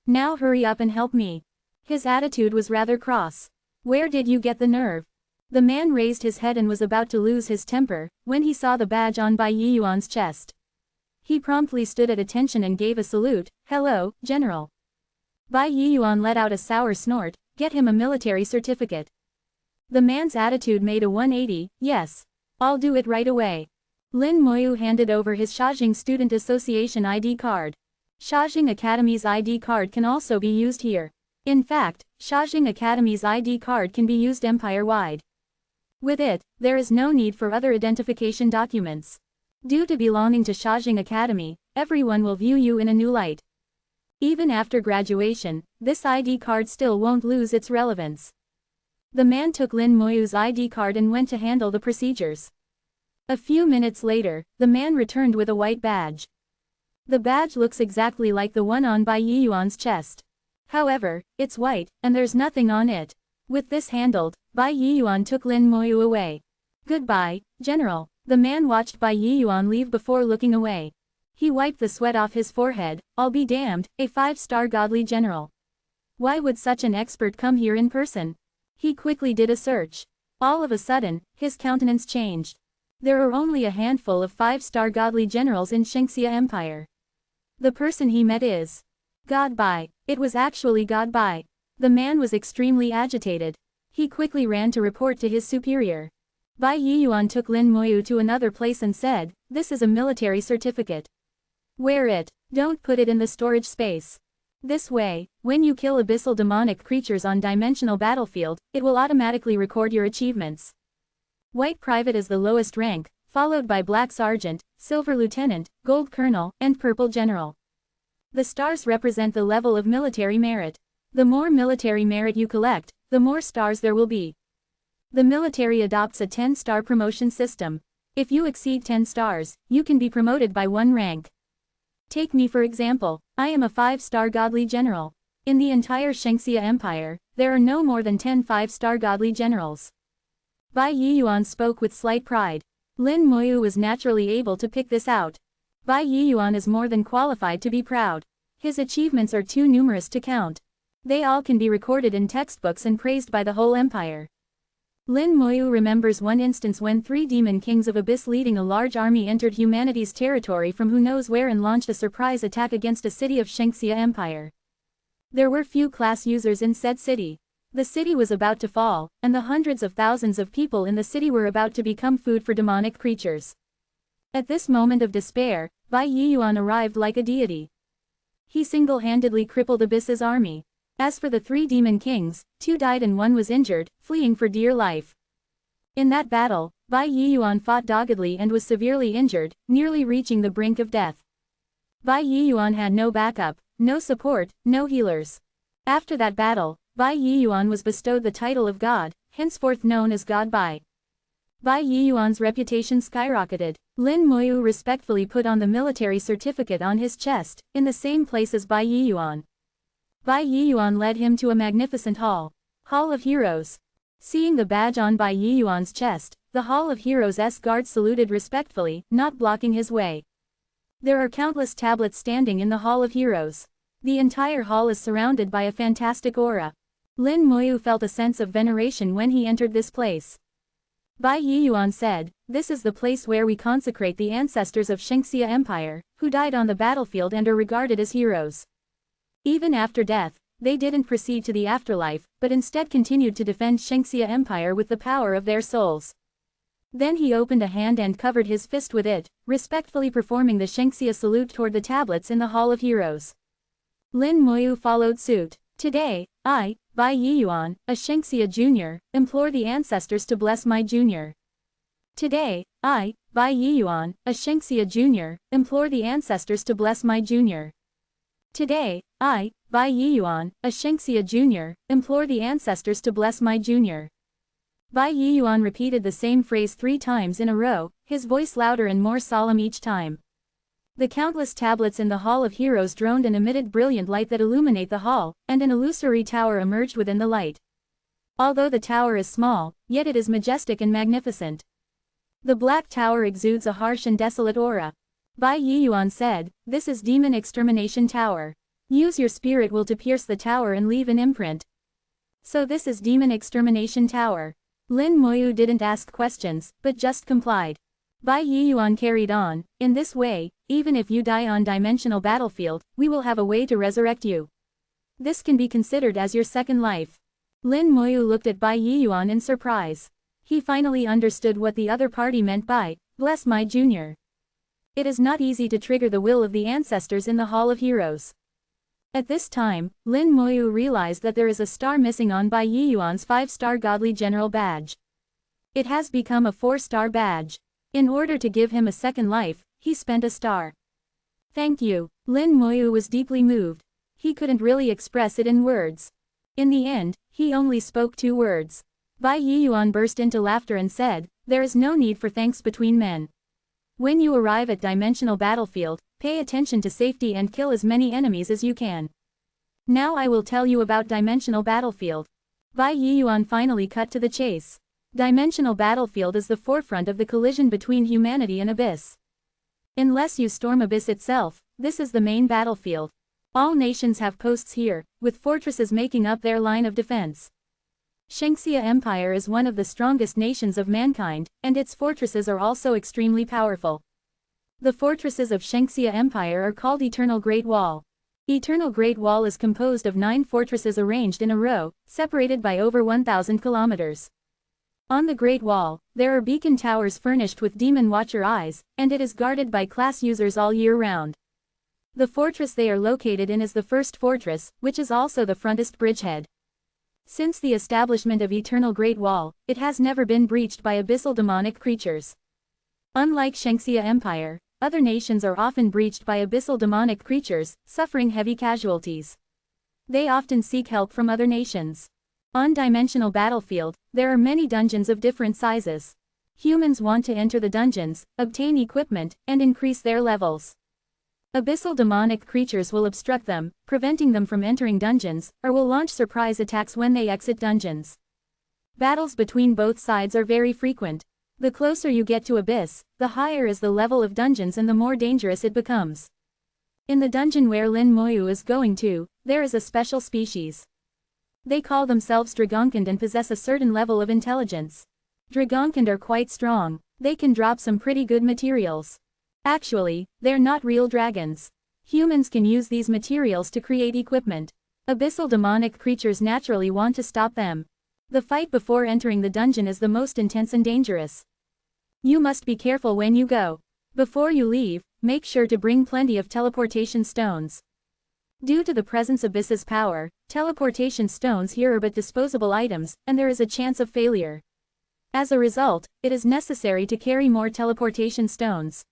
Now hurry up and help me. His attitude was rather cross. Where did you get the nerve? The man raised his head and was about to lose his temper, when he saw the badge on Bai Yiyuan's chest. He promptly stood at attention and gave a salute, hello, General. Bai Yiyuan let out a sour snort, get him a military certificate. The man's attitude made a 180, yes. I'll do it right away. Lin Moyu handed over his Shajing Student Association ID card. Shajing Academy's ID card can also be used here. In fact, Shajing Academy's ID card can be used empire-wide. With it, there is no need for other identification documents. Due to belonging to Shajing Academy, everyone will view you in a new light. Even after graduation, this ID card still won't lose its relevance. The man took Lin Moyu's ID card and went to handle the procedures. A few minutes later, the man returned with a white badge. The badge looks exactly like the one on Bai Yiyuan's chest. However, it's white, and there's nothing on it. With this handled, Bai Yiyuan took Lin Moyu away. Goodbye, General. The man watched Bai Yiyuan leave before looking away. He wiped the sweat off his forehead, I'll be damned, a 5-star godly general. Why would such an expert come here in person? He quickly did a search. All of a sudden, his countenance changed. There are only a handful of 5-star godly generals in Shengxia Empire. The person he met is God Bai. It was actually God Bai. The man was extremely agitated. He quickly ran to report to his superior. Bai Yiyuan took Lin Moyu to another place and said, this is a military certificate. Wear it, don't put it in the storage space. This way, when you kill abyssal demonic creatures on dimensional battlefield, it will automatically record your achievements. White Private is the lowest rank, followed by Black Sergeant, Silver Lieutenant, Gold Colonel, and Purple General. The stars represent the level of military merit. The more military merit you collect, the more stars there will be. The military adopts a 10-star promotion system. If you exceed 10 stars, you can be promoted by 1 rank. Take me for example, I am a 5-star godly general. In the entire Shengxia Empire, there are no more than 10 5-star godly generals. Bai Yiyuan spoke with slight pride. Lin Moyu was naturally able to pick this out. Bai Yiyuan is more than qualified to be proud. His achievements are too numerous to count. They all can be recorded in textbooks and praised by the whole empire. Lin Moyu remembers one instance when 3 demon kings of Abyss leading a large army entered humanity's territory from who knows where and launched a surprise attack against a city of Shengxia Empire. There were few class users in said city. The city was about to fall, and the hundreds of thousands of people in the city were about to become food for demonic creatures. At this moment of despair, Bai Yiyuan arrived like a deity. He single-handedly crippled Abyss's army. As for the 3 demon kings, 2 died and 1 was injured, fleeing for dear life. In that battle, Bai Yiyuan fought doggedly and was severely injured, nearly reaching the brink of death. Bai Yiyuan had no backup, no support, no healers. After that battle, Bai Yiyuan was bestowed the title of God, henceforth known as God Bai. Bai Yiyuan's reputation skyrocketed. Lin Moyu respectfully put on the military certificate on his chest, in the same place as Bai Yiyuan. Bai Yiyuan led him to a magnificent hall. Hall of Heroes. Seeing the badge on Bai Yiyuan's chest, the Hall of Heroes' guards saluted respectfully, not blocking his way. There are countless tablets standing in the Hall of Heroes. The entire hall is surrounded by a fantastic aura. Lin Moyu felt a sense of veneration when he entered this place. Bai Yiyuan said, this is the place where we consecrate the ancestors of Shengxia Empire, who died on the battlefield and are regarded as heroes. Even after death, they didn't proceed to the afterlife, but instead continued to defend Shengxia Empire with the power of their souls. Then he opened a hand and covered his fist with it, respectfully performing the Shengxia salute toward the tablets in the Hall of Heroes. Lin Moyu followed suit. Today, I, Bai Yiyuan, a Shengxia junior, implore the ancestors to bless my junior. Today, I, Bai Yiyuan, a Shengxia junior, implore the ancestors to bless my junior. Today, I, Bai Yiyuan, a Shengxia junior, implore the ancestors to bless my junior. Bai Yiyuan repeated the same phrase 3 times in a row, his voice louder and more solemn each time. The countless tablets in the Hall of Heroes droned and emitted brilliant light that illuminate the hall, and an illusory tower emerged within the light. Although the tower is small, yet it is majestic and magnificent. The black tower exudes a harsh and desolate aura. Bai Yiyuan said, "This is Demon Extermination Tower. Use your spirit will to pierce the tower and leave an imprint." So this is Demon Extermination Tower. Lin Moyu didn't ask questions, but just complied. Bai Yiyuan carried on, "In this way, even if you die on dimensional battlefield, we will have a way to resurrect you. This can be considered as your second life." Lin Moyu looked at Bai Yiyuan in surprise. He finally understood what the other party meant by, "Bless my junior." It is not easy to trigger the will of the ancestors in the Hall of Heroes. At this time, Lin Moyu realized that there is a star missing on Bai Yiyuan's 5-star Godly General badge. It has become a 4-star badge. In order to give him a second life, he spent a star. "Thank you." Lin Moyu was deeply moved. He couldn't really express it in words. In the end, he only spoke 2 words. Bai Yiyuan burst into laughter and said, "There is no need for thanks between men. When you arrive at dimensional battlefield, pay attention to safety and kill as many enemies as you can. Now I will tell you about dimensional battlefield." Bai Yiyuan finally cut to the chase. Dimensional battlefield is the forefront of the collision between humanity and Abyss. Unless you storm Abyss itself, this is the main battlefield. All nations have posts here, with fortresses making up their line of defense. Shengxia Empire is one of the strongest nations of mankind, and its fortresses are also extremely powerful. The fortresses of Shengxia Empire are called Eternal Great Wall. Eternal Great Wall is composed of 9 fortresses arranged in a row, separated by over 1,000 kilometers. On the Great Wall, there are beacon towers furnished with demon watcher eyes, and it is guarded by class users all year round. The fortress they are located in is the first fortress, which is also the frontest bridgehead. Since the establishment of Eternal Great Wall, it has never been breached by abyssal demonic creatures. Unlike Shengxia Empire, other nations are often breached by abyssal demonic creatures, suffering heavy casualties. They often seek help from other nations. On dimensional battlefield, there are many dungeons of different sizes. Humans want to enter the dungeons, obtain equipment, and increase their levels. Abyssal demonic creatures will obstruct them, preventing them from entering dungeons, or will launch surprise attacks when they exit dungeons. Battles between both sides are very frequent. The closer you get to Abyss, the higher is the level of dungeons and the more dangerous it becomes. In the dungeon where Lin Moyu is going to, there is a special species. They call themselves Dragonkind and possess a certain level of intelligence. Dragonkind are quite strong. They can drop some pretty good materials. Actually, they're not real dragons. Humans can use these materials to create equipment. Abyssal demonic creatures naturally want to stop them. The fight before entering the dungeon is the most intense and dangerous. You must be careful when you go. Before you leave, make sure to bring plenty of teleportation stones. Due to the presence of Abyss's power, teleportation stones here are but disposable items, and there is a chance of failure. As a result, it is necessary to carry more teleportation stones.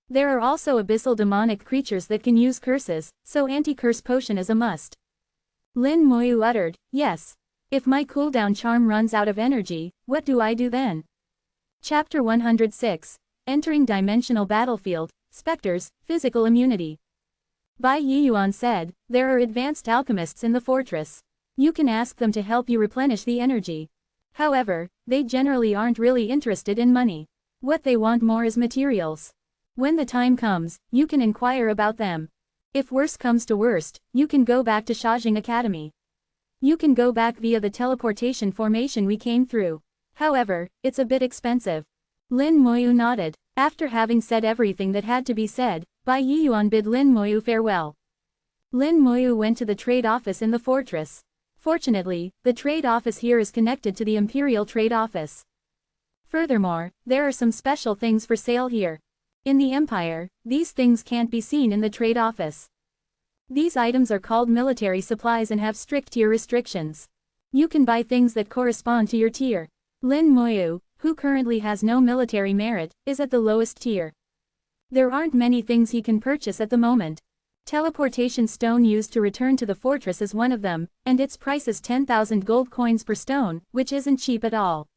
There are also abyssal demonic creatures that can use curses, so anti-curse potion is a must. Lin Moyu uttered, "Yes. If my cooldown charm runs out of energy, what do I do then?" Chapter 106. Entering Dimensional Battlefield, Spectres, Physical Immunity. Bai Yiyuan said, "There are advanced alchemists in the fortress. You can ask them to help you replenish the energy. However, they generally aren't really interested in money. What they want more is materials. When the time comes, you can inquire about them. If worse comes to worst, you can go back to Shajing Academy. You can go back via the teleportation formation we came through. However, it's a bit expensive." Lin Moyu nodded. After having said everything that had to be said, Bai Yiyuan bid Lin Moyu farewell. Lin Moyu went to the trade office in the fortress. Fortunately, the trade office here is connected to the Imperial Trade Office. Furthermore, there are some special things for sale here. In the Empire, these things can't be seen in the trade office. These items are called military supplies and have strict tier restrictions. You can buy things that correspond to your tier. Lin Moyu, who currently has no military merit, is at the lowest tier. There aren't many things he can purchase at the moment. Teleportation stone used to return to the fortress is one of them, and its price is 10,000 gold coins per stone, which isn't cheap at all.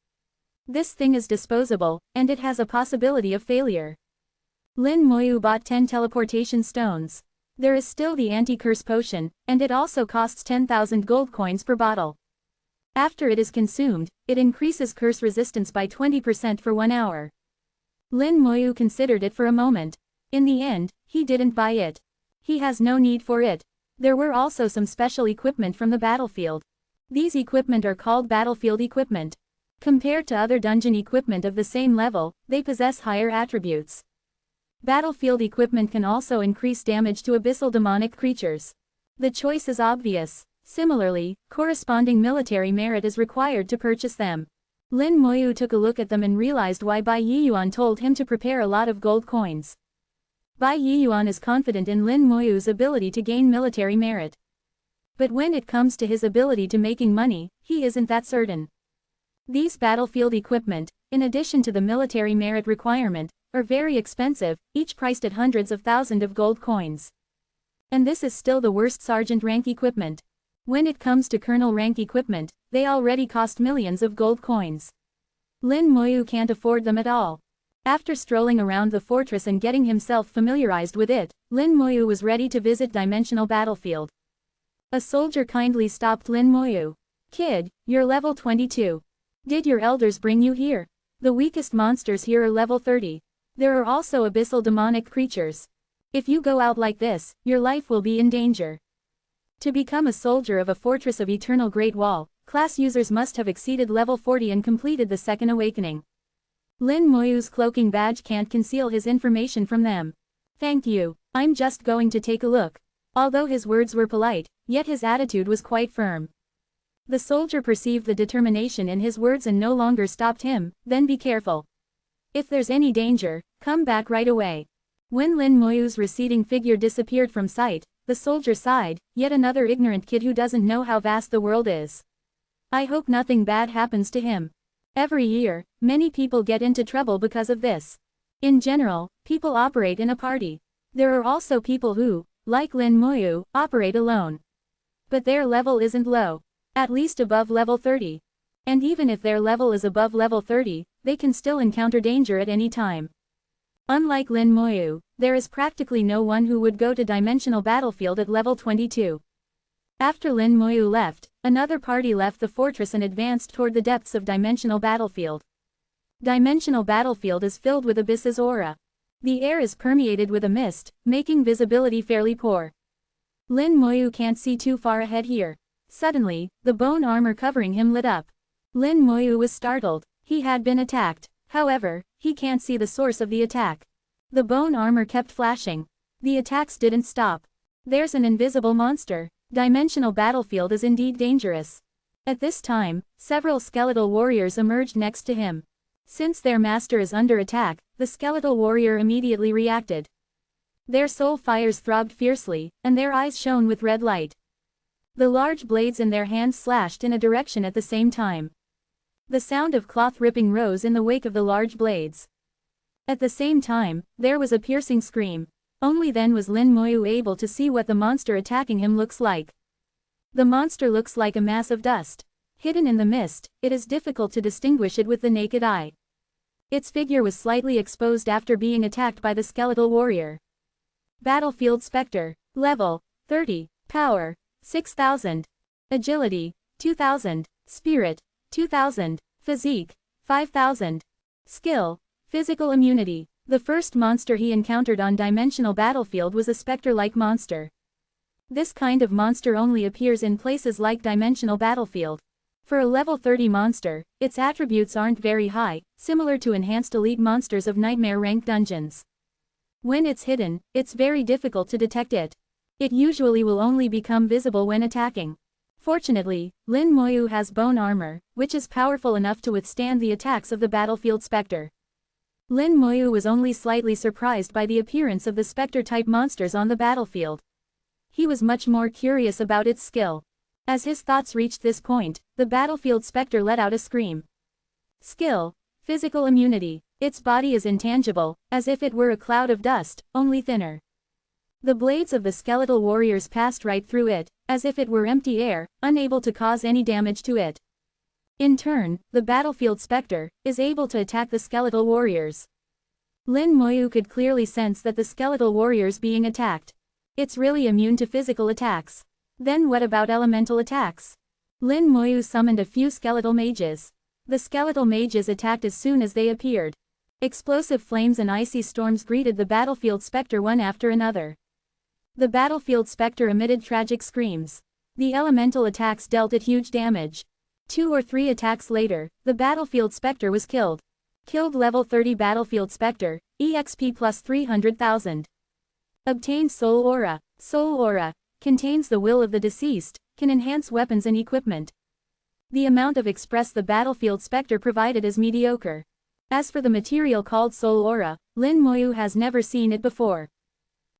This thing is disposable, and it has a possibility of failure. Lin Moyu bought 10 teleportation stones. There is still the anti-curse potion, and it also costs 10,000 gold coins per bottle. After it is consumed, it increases curse resistance by 20% for 1 hour. Lin Moyu considered it for a moment. In the end, he didn't buy it. He has no need for it. There were also some special equipment from the battlefield. These equipment are called battlefield equipment. Compared to other dungeon equipment of the same level, they possess higher attributes. Battlefield equipment can also increase damage to abyssal demonic creatures. The choice is obvious. Similarly, corresponding military merit is required to purchase them. Lin Moyu took a look at them and realized why Bai Yiyuan told him to prepare a lot of gold coins. Bai Yiyuan is confident in Lin Moyu's ability to gain military merit. But when it comes to his ability to making money, he isn't that certain. These battlefield equipment, in addition to the military merit requirement, are very expensive, each priced at hundreds of thousands of gold coins. And this is still the worst sergeant rank equipment. When it comes to colonel rank equipment, they already cost millions of gold coins. Lin Moyu can't afford them at all. After strolling around the fortress and getting himself familiarized with it, Lin Moyu was ready to visit Dimensional Battlefield. A soldier kindly stopped Lin Moyu. "Kid, you're level 22. Did your elders bring you here? The weakest monsters here are level 30. There are also abyssal demonic creatures. If you go out like this, your life will be in danger." To become a soldier of a Fortress of Eternal Great Wall, class users must have exceeded level 40 and completed the Second Awakening. Lin Moyu's cloaking badge can't conceal his information from them. "Thank you, I'm just going to take a look." Although his words were polite, yet his attitude was quite firm. The soldier perceived the determination in his words and no longer stopped him. "Then be careful. If there's any danger, come back right away." When Lin Moyu's receding figure disappeared from sight, the soldier sighed, "Yet another ignorant kid who doesn't know how vast the world is. I hope nothing bad happens to him." Every year, many people get into trouble because of this. In general, people operate in a party. There are also people who, like Lin Moyu, operate alone. But their level isn't low. At least above level 30. And even if their level is above level 30, they can still encounter danger at any time. Unlike Lin Moyu, there is practically no one who would go to Dimensional Battlefield at level 22. After Lin Moyu left, another party left the fortress and advanced toward the depths of Dimensional Battlefield. Dimensional Battlefield is filled with Abyss's aura. The air is permeated with a mist, making visibility fairly poor. Lin Moyu can't see too far ahead here. Suddenly, the bone armor covering him lit up. Lin Moyu was startled. He had been attacked. However, he can't see the source of the attack. The bone armor kept flashing. The attacks didn't stop. There's an invisible monster. Dimensional Battlefield is indeed dangerous. At this time, several skeletal warriors emerged next to him. Since their master is under attack, the skeletal warrior immediately reacted. Their soul fires throbbed fiercely, and their eyes shone with red light. The large blades in their hands slashed in a direction at the same time. The sound of cloth ripping rose in the wake of the large blades. At the same time, there was a piercing scream. Only then was Lin Moyu able to see what the monster attacking him looks like. The monster looks like a mass of dust. Hidden in the mist, it is difficult to distinguish it with the naked eye. Its figure was slightly exposed after being attacked by the skeletal warrior. Battlefield Spectre. Level 30. Power 6,000. Agility 2,000. Spirit 2,000. Physique 5,000. Skill Physical Immunity. The first monster he encountered on Dimensional Battlefield was a spectre-like monster. This kind of monster only appears in places like Dimensional Battlefield. For a level 30 monster, its attributes aren't very high, similar to enhanced elite monsters of nightmare rank dungeons. When it's hidden, it's very difficult to detect it. It usually will only become visible when attacking. Fortunately, Lin Moyu has bone armor, which is powerful enough to withstand the attacks of the Battlefield Spectre. Lin Moyu was only slightly surprised by the appearance of the Spectre-type monsters on the battlefield. He was much more curious about its skill. As his thoughts reached this point, the battlefield specter let out a scream. Skill. Physical immunity. Its body is intangible, as if it were a cloud of dust, only thinner. The blades of the skeletal warriors passed right through it, as if it were empty air, unable to cause any damage to it. In turn, the battlefield specter is able to attack the skeletal warriors. Lin Moyu could clearly sense that the skeletal warriors being attacked. It's really immune to physical attacks. Then what about elemental attacks? Lin Moyu summoned a few skeletal mages. The skeletal mages attacked as soon as they appeared. Explosive flames and icy storms greeted the battlefield specter one after another. The battlefield specter emitted tragic screams. The elemental attacks dealt it huge damage. 2 or 3 attacks later, the battlefield specter was killed. Killed level 30 battlefield specter, EXP plus 300,000. Obtained Soul Aura. Soul Aura contains the will of the deceased, can enhance weapons and equipment. The amount of express the battlefield specter provided is mediocre. As for the material called Soul Aura, Lin Moyu has never seen it before.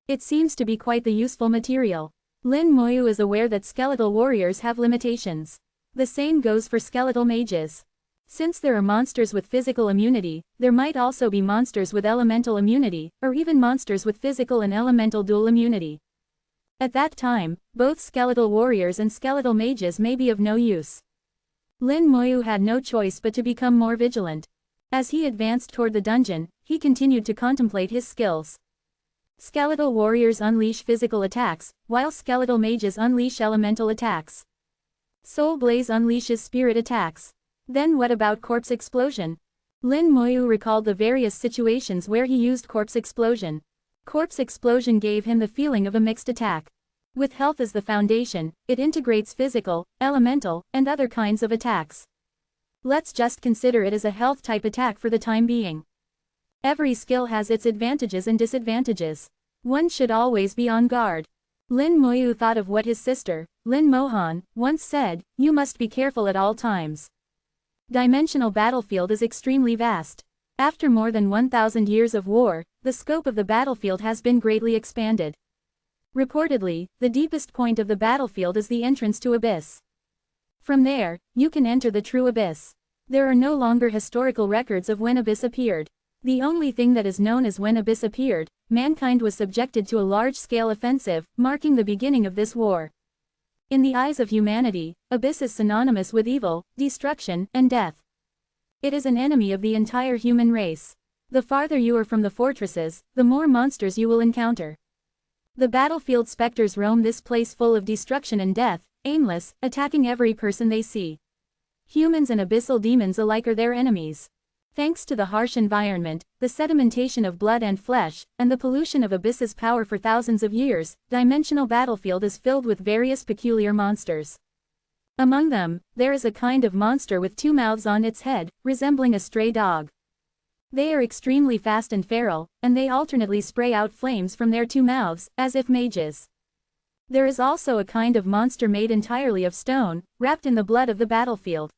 It seems to be quite the useful material. Lin Moyu is aware that skeletal warriors have limitations. The same goes for skeletal mages. Since there are monsters with physical immunity, there might also be monsters with elemental immunity, or even monsters with physical and elemental dual immunity. At that time, both skeletal warriors and skeletal mages may be of no use. Lin Moyu had no choice but to become more vigilant. As he advanced toward the dungeon, he continued to contemplate his skills. Skeletal warriors unleash physical attacks, while skeletal mages unleash elemental attacks. Soul Blaze unleashes spirit attacks. Then what about corpse explosion? Lin Moyu recalled the various situations where he used corpse explosion. Corpse explosion gave him the feeling of a mixed attack. With health as the foundation, it integrates physical, elemental, and other kinds of attacks. Let's just consider it as a health type attack for the time being. Every skill has its advantages and disadvantages. One should always be on guard. Lin Moyu thought of what his sister, Lin Mohan, once said, "You must be careful at all times." Dimensional battlefield is extremely vast. After more than 1,000 years of war, the scope of the battlefield has been greatly expanded. Reportedly, the deepest point of the battlefield is the entrance to Abyss. From there, you can enter the true Abyss. There are no longer historical records of when Abyss appeared. The only thing that is known is when Abyss appeared, mankind was subjected to a large-scale offensive, marking the beginning of this war. In the eyes of humanity, Abyss is synonymous with evil, destruction, and death. It is an enemy of the entire human race. The farther you are from the fortresses, the more monsters you will encounter. The battlefield specters roam this place full of destruction and death, aimless, attacking every person they see. Humans and abyssal demons alike are their enemies. Thanks to the harsh environment, the sedimentation of blood and flesh, and the pollution of Abyss's power for thousands of years, dimensional battlefield is filled with various peculiar monsters. Among them, there is a kind of monster with 2 mouths on its head, resembling a stray dog. They are extremely fast and feral, and they alternately spray out flames from their 2 mouths, as if mages. There is also a kind of monster made entirely of stone, wrapped in the blood of the battlefield.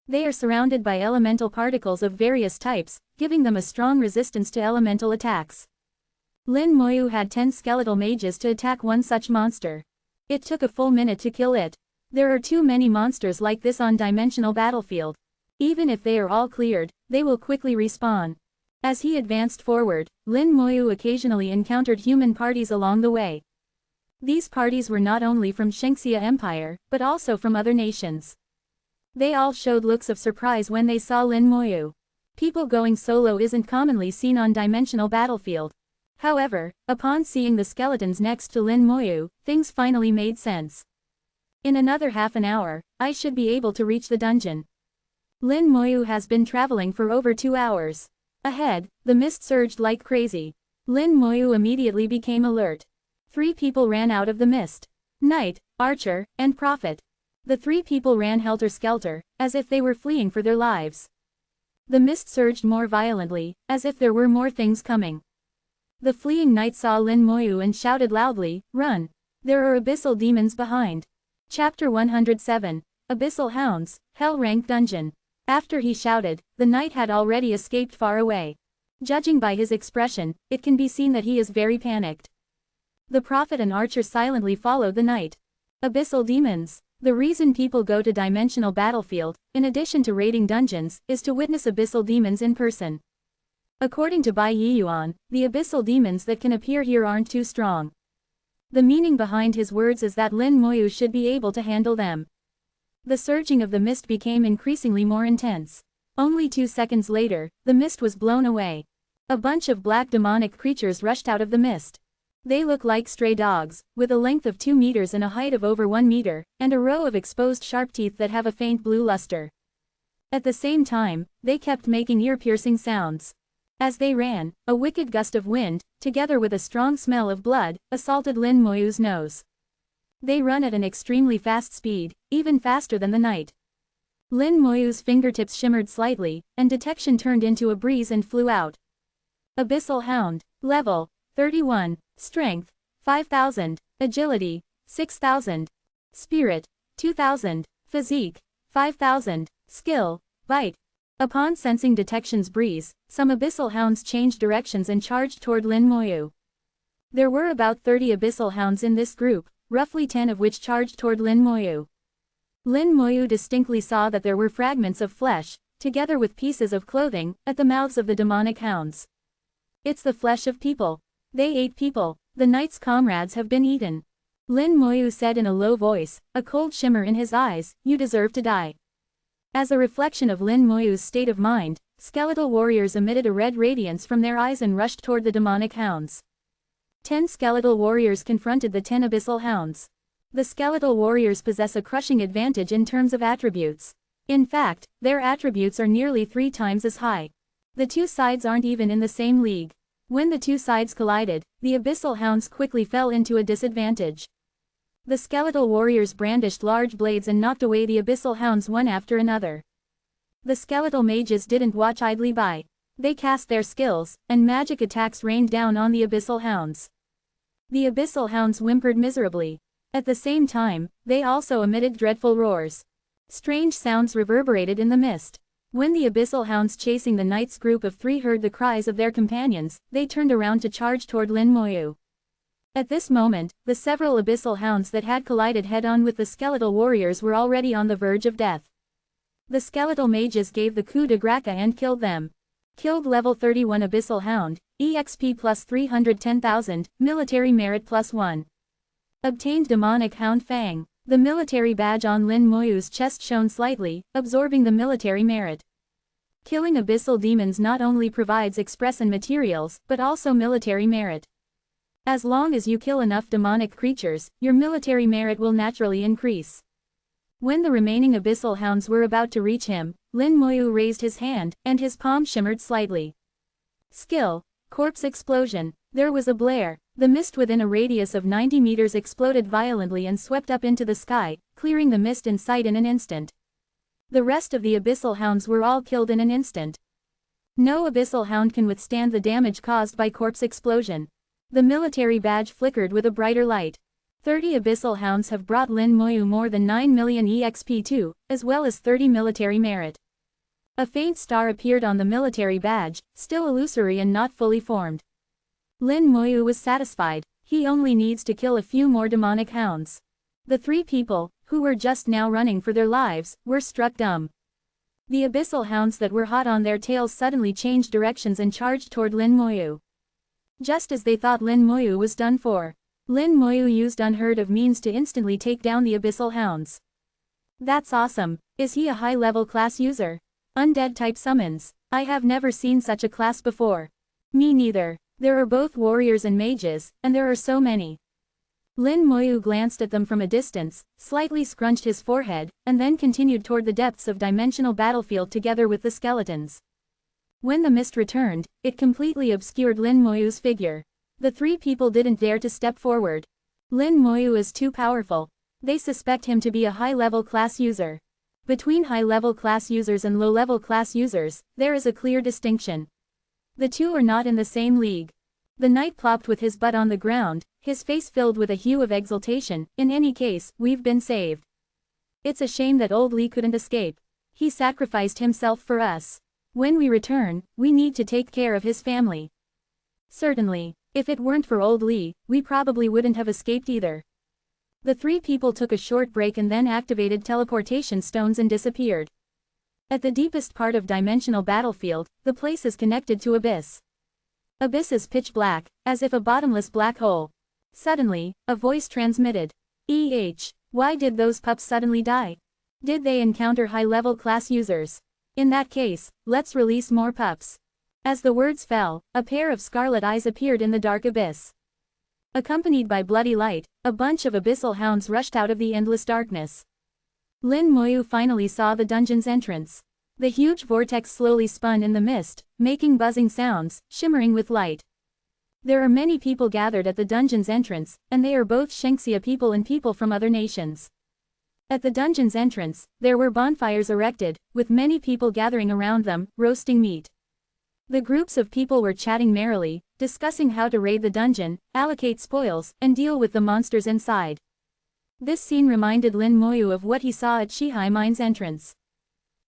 They are surrounded by elemental particles of various types, giving them a strong resistance to elemental attacks. Lin Moyu had 10 skeletal mages to attack one such monster. It took a full minute to kill it. There are too many monsters like this on dimensional battlefield. Even if they are all cleared, they will quickly respawn. As he advanced forward, Lin Moyu occasionally encountered human parties along the way. These parties were not only from Shengxia Empire, but also from other nations. They all showed looks of surprise when they saw Lin Moyu. People going solo isn't commonly seen on dimensional battlefield. However, upon seeing the skeletons next to Lin Moyu, things finally made sense. In another half an hour, I should be able to reach the dungeon. Lin Moyu has been traveling for over 2 hours. Ahead, the mist surged like crazy. Lin Moyu immediately became alert. 3 people ran out of the mist. Knight, Archer, and Prophet. The 3 people ran helter-skelter, as if they were fleeing for their lives. The mist surged more violently, as if there were more things coming. The fleeing knight saw Lin Moyu and shouted loudly, "Run! There are abyssal demons behind." Chapter 107. Abyssal Hounds, Hell-Rank Dungeon. After he shouted, the knight had already escaped far away. Judging by his expression, it can be seen that he is very panicked. The prophet and archer silently followed the knight. Abyssal demons. The reason people go to dimensional battlefield, in addition to raiding dungeons, is to witness abyssal demons in person. According to Bai Yiyuan, the abyssal demons that can appear here aren't too strong. The meaning behind his words is that Lin Moyu should be able to handle them. The surging of the mist became increasingly more intense. Only 2 seconds later, the mist was blown away. A bunch of black demonic creatures rushed out of the mist. They look like stray dogs, with a length of 2 meters and a height of over 1 meter, and a row of exposed sharp teeth that have a faint blue luster. At the same time, they kept making ear-piercing sounds. As they ran, a wicked gust of wind, together with a strong smell of blood, assaulted Lin Moyu's nose. They run at an extremely fast speed, even faster than the knight. Lin Moyu's fingertips shimmered slightly, and detection turned into a breeze and flew out. Abyssal Hound. Level 31. Strength 5000. Agility 6000. Spirit 2000. Physique 5000. Skill Bite. Upon sensing detection's breeze, some abyssal hounds changed directions and charged toward Lin Moyu. There were about 30 abyssal hounds in this group, roughly 10 of which charged toward Lin Moyu. Lin Moyu distinctly saw that there were fragments of flesh, together with pieces of clothing, at the mouths of the demonic hounds. It's the flesh of people. They ate people. The knight's comrades have been eaten. Lin Moyu said in a low voice, a cold shimmer in his eyes, you deserve to die. As a reflection of Lin Moyu's state of mind, skeletal warriors emitted a red radiance from their eyes and rushed toward the demonic hounds. 10 skeletal warriors confronted the 10 abyssal hounds. The skeletal warriors possess a crushing advantage in terms of attributes. In fact, their attributes are nearly 3 times as high. The two sides aren't even in the same league. When the two sides collided, the abyssal hounds quickly fell into a disadvantage. The skeletal warriors brandished large blades and knocked away the abyssal hounds one after another. The skeletal mages didn't watch idly by. They cast their skills, and magic attacks rained down on the abyssal hounds. The abyssal hounds whimpered miserably. At the same time, they also emitted dreadful roars. Strange sounds reverberated in the mist. When the abyssal hounds chasing the knight's group of 3 heard the cries of their companions, they turned around to charge toward Lin Moyu. At this moment, the several abyssal hounds that had collided head-on with the skeletal warriors were already on the verge of death. The skeletal mages gave the coup de grace and killed them. Killed level 31 abyssal hound, EXP plus 310,000, military merit plus 1. Obtained demonic hound fang. The military badge on Lin Moyu's chest shone slightly, absorbing the military merit. Killing abyssal demons not only provides express and materials, but also military merit. As long as you kill enough demonic creatures, your military merit will naturally increase. When the remaining abyssal hounds were about to reach him, Lin Moyu raised his hand, and his palm shimmered slightly. Skill. Corpse explosion. There was a blare. The mist within a radius of 90 meters exploded violently and swept up into the sky, clearing the mist in sight in an instant. The rest of the abyssal hounds were all killed in an instant. No abyssal hound can withstand the damage caused by corpse explosion. The military badge flickered with a brighter light. 30 abyssal hounds have brought Lin Moyu more than 9 million EXP too, as well as 30 military merit. A faint star appeared on the military badge, still illusory and not fully formed. Lin Moyu was satisfied. He only needs to kill a few more demonic hounds. The 3 people, who were just now running for their lives, were struck dumb. The abyssal hounds that were hot on their tails suddenly changed directions and charged toward Lin Moyu. Just as they thought Lin Moyu was done for, Lin Moyu used unheard of means to instantly take down the abyssal hounds. That's awesome. Is he a high-level class user? Undead-type summons. I have never seen such a class before. Me neither. There are both warriors and mages, and there are so many. Lin Moyu glanced at them from a distance, slightly scrunched his forehead, and then continued toward the depths of dimensional battlefield together with the skeletons. When the mist returned, it completely obscured Lin Moyu's figure. The 3 people didn't dare to step forward. Lin Moyu is too powerful. They suspect him to be a high-level class user. Between high-level class users and low-level class users, there is a clear distinction. The two are not in the same league. The knight plopped with his butt on the ground, his face filled with a hue of exultation. In any case, we've been saved. It's a shame that old Li couldn't escape. He sacrificed himself for us. When we return, we need to take care of his family. Certainly. If it weren't for old Lee, we probably wouldn't have escaped either. The three people took a short break and then activated teleportation stones and disappeared. At the deepest part of dimensional battlefield, the place is connected to Abyss. Abyss is pitch black, as if a bottomless black hole. Suddenly, a voice transmitted. Why did those pups suddenly die? Did they encounter high-level class users? In that case, let's release more pups. As the words fell, a pair of scarlet eyes appeared in the dark abyss. Accompanied by bloody light, a bunch of abyssal hounds rushed out of the endless darkness. Lin Moyu finally saw the dungeon's entrance. The huge vortex slowly spun in the mist, making buzzing sounds, shimmering with light. There are many people gathered at the dungeon's entrance, and they are both Shengxia people and people from other nations. At the dungeon's entrance, there were bonfires erected, with many people gathering around them, roasting meat. The groups of people were chatting merrily, discussing how to raid the dungeon, allocate spoils, and deal with the monsters inside. This scene reminded Lin Moyu of what he saw at Shihai Mine's entrance.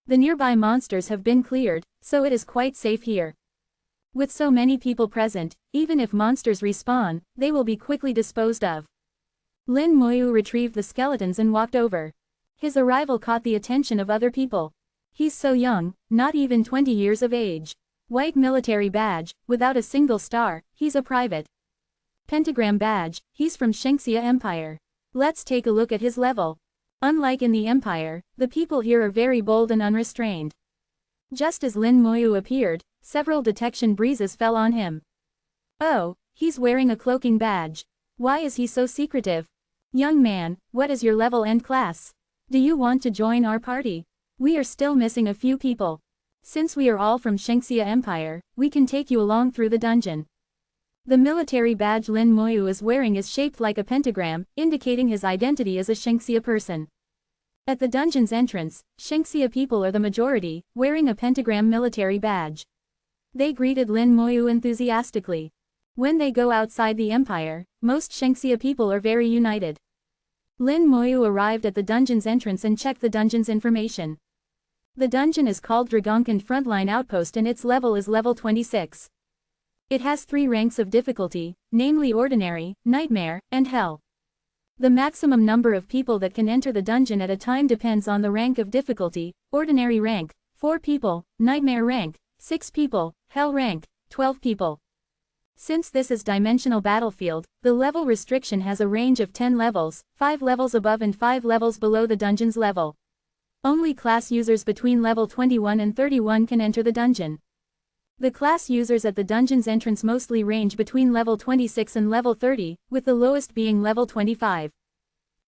The nearby monsters have been cleared, so it is quite safe here. With so many people present, even if monsters respawn, they will be quickly disposed of. Lin Moyu retrieved the skeletons and walked over. His arrival caught the attention of other people. He's so young, not even 20 years of age. White military badge, without a single star, he's a private. Pentagram badge, he's from Shengxia Empire. Let's take a look at his level. Unlike in the Empire, the people here are very bold and unrestrained. Just as Lin Moyu appeared, several detection breezes fell on him. Oh, he's wearing a cloaking badge. Why is he so secretive? Young man, what is your level and class? Do you want to join our party? We are still missing a few people. Since we are all from Shengxia Empire, we can take you along through the dungeon. The military badge Lin Moyu is wearing is shaped like a pentagram, indicating his identity as a Shengxia person. At the dungeon's entrance, Shengxia people are the majority, wearing a pentagram military badge. They greeted Lin Moyu enthusiastically. When they go outside the empire, most Shengxia people are very united. Lin Moyu arrived at the dungeon's entrance and checked the dungeon's information. The dungeon is called Dragonkan Frontline Outpost and its level is level 26. It has 3 ranks of difficulty, namely Ordinary, Nightmare, and Hell. The maximum number of people that can enter the dungeon at a time depends on the rank of difficulty: Ordinary rank, 4 people, Nightmare rank, 6 people, Hell rank, 12 people. Since this is dimensional battlefield, the level restriction has a range of 10 levels, 5 levels above and 5 levels below the dungeon's level. Only class users between level 21 and 31 can enter the dungeon. The class users at the dungeon's entrance mostly range between level 26 and level 30, with the lowest being level 25.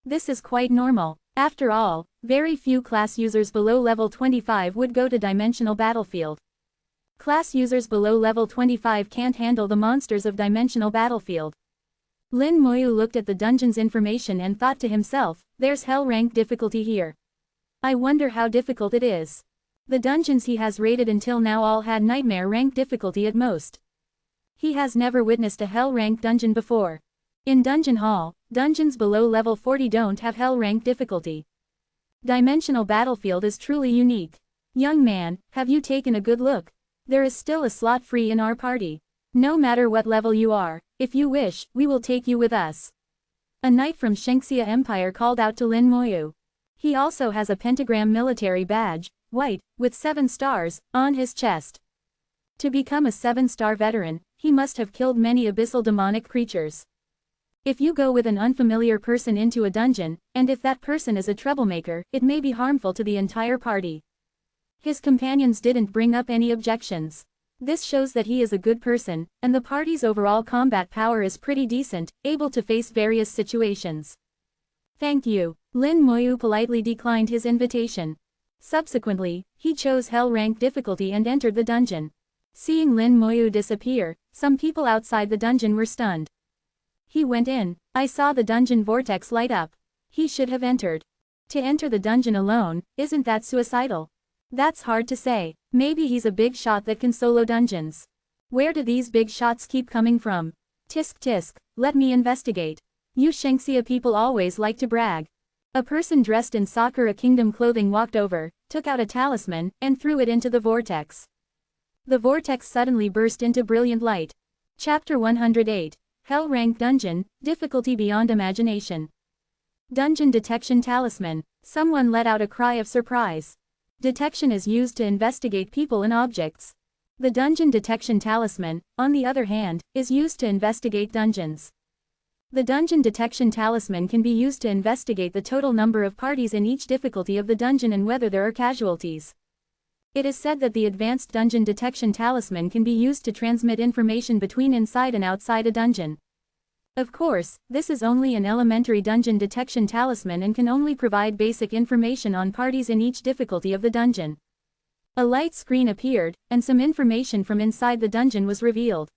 This is quite normal. After all, very few class users below level 25 would go to dimensional battlefield. Class users below level 25 can't handle the monsters of dimensional battlefield. Lin Moyu looked at the dungeon's information and thought to himself, there's Hell rank difficulty here. I wonder how difficult it is. The dungeons he has raided until now all had Nightmare rank difficulty at most. He has never witnessed a Hell rank dungeon before. In Dungeon Hall, dungeons below level 40 don't have Hell rank difficulty. Dimensional battlefield is truly unique. Young man, have you taken a good look? There is still a slot free in our party. No matter what level you are, if you wish, we will take you with us. A knight from Shengxia Empire called out to Lin Moyu. He also has a pentagram military badge, white, with 7 stars, on his chest. To become a 7-star veteran, he must have killed many abyssal demonic creatures. If you go with an unfamiliar person into a dungeon, and if that person is a troublemaker, it may be harmful to the entire party. His companions didn't bring up any objections. This shows that he is a good person, and the party's overall combat power is pretty decent, able to face various situations. Thank you. Lin Moyu politely declined his invitation. Subsequently, he chose Hell rank difficulty and entered the dungeon. Seeing Lin Moyu disappear, some people outside the dungeon were stunned. He went in. I saw the dungeon vortex light up. He should have entered. To enter the dungeon alone, isn't that suicidal? That's hard to say. Maybe he's a big shot that can solo dungeons. Where do these big shots keep coming from? Tisk tisk, let me investigate. You Shengxia people always like to brag. A person dressed in Sakura Kingdom clothing walked over, took out a talisman, and threw it into the vortex. The vortex suddenly burst into brilliant light. Chapter 108. Hell Rank Dungeon, Difficulty Beyond Imagination. Dungeon Detection Talisman. Someone let out a cry of surprise. Detection is used to investigate people and objects. The Dungeon Detection Talisman, on the other hand, is used to investigate dungeons. The Dungeon Detection Talisman can be used to investigate the total number of parties in each difficulty of the dungeon and whether there are casualties. It is said that the Advanced Dungeon Detection Talisman can be used to transmit information between inside and outside a dungeon. Of course, this is only an elementary Dungeon Detection Talisman and can only provide basic information on parties in each difficulty of the dungeon. A light screen appeared, and some information from inside the dungeon was revealed.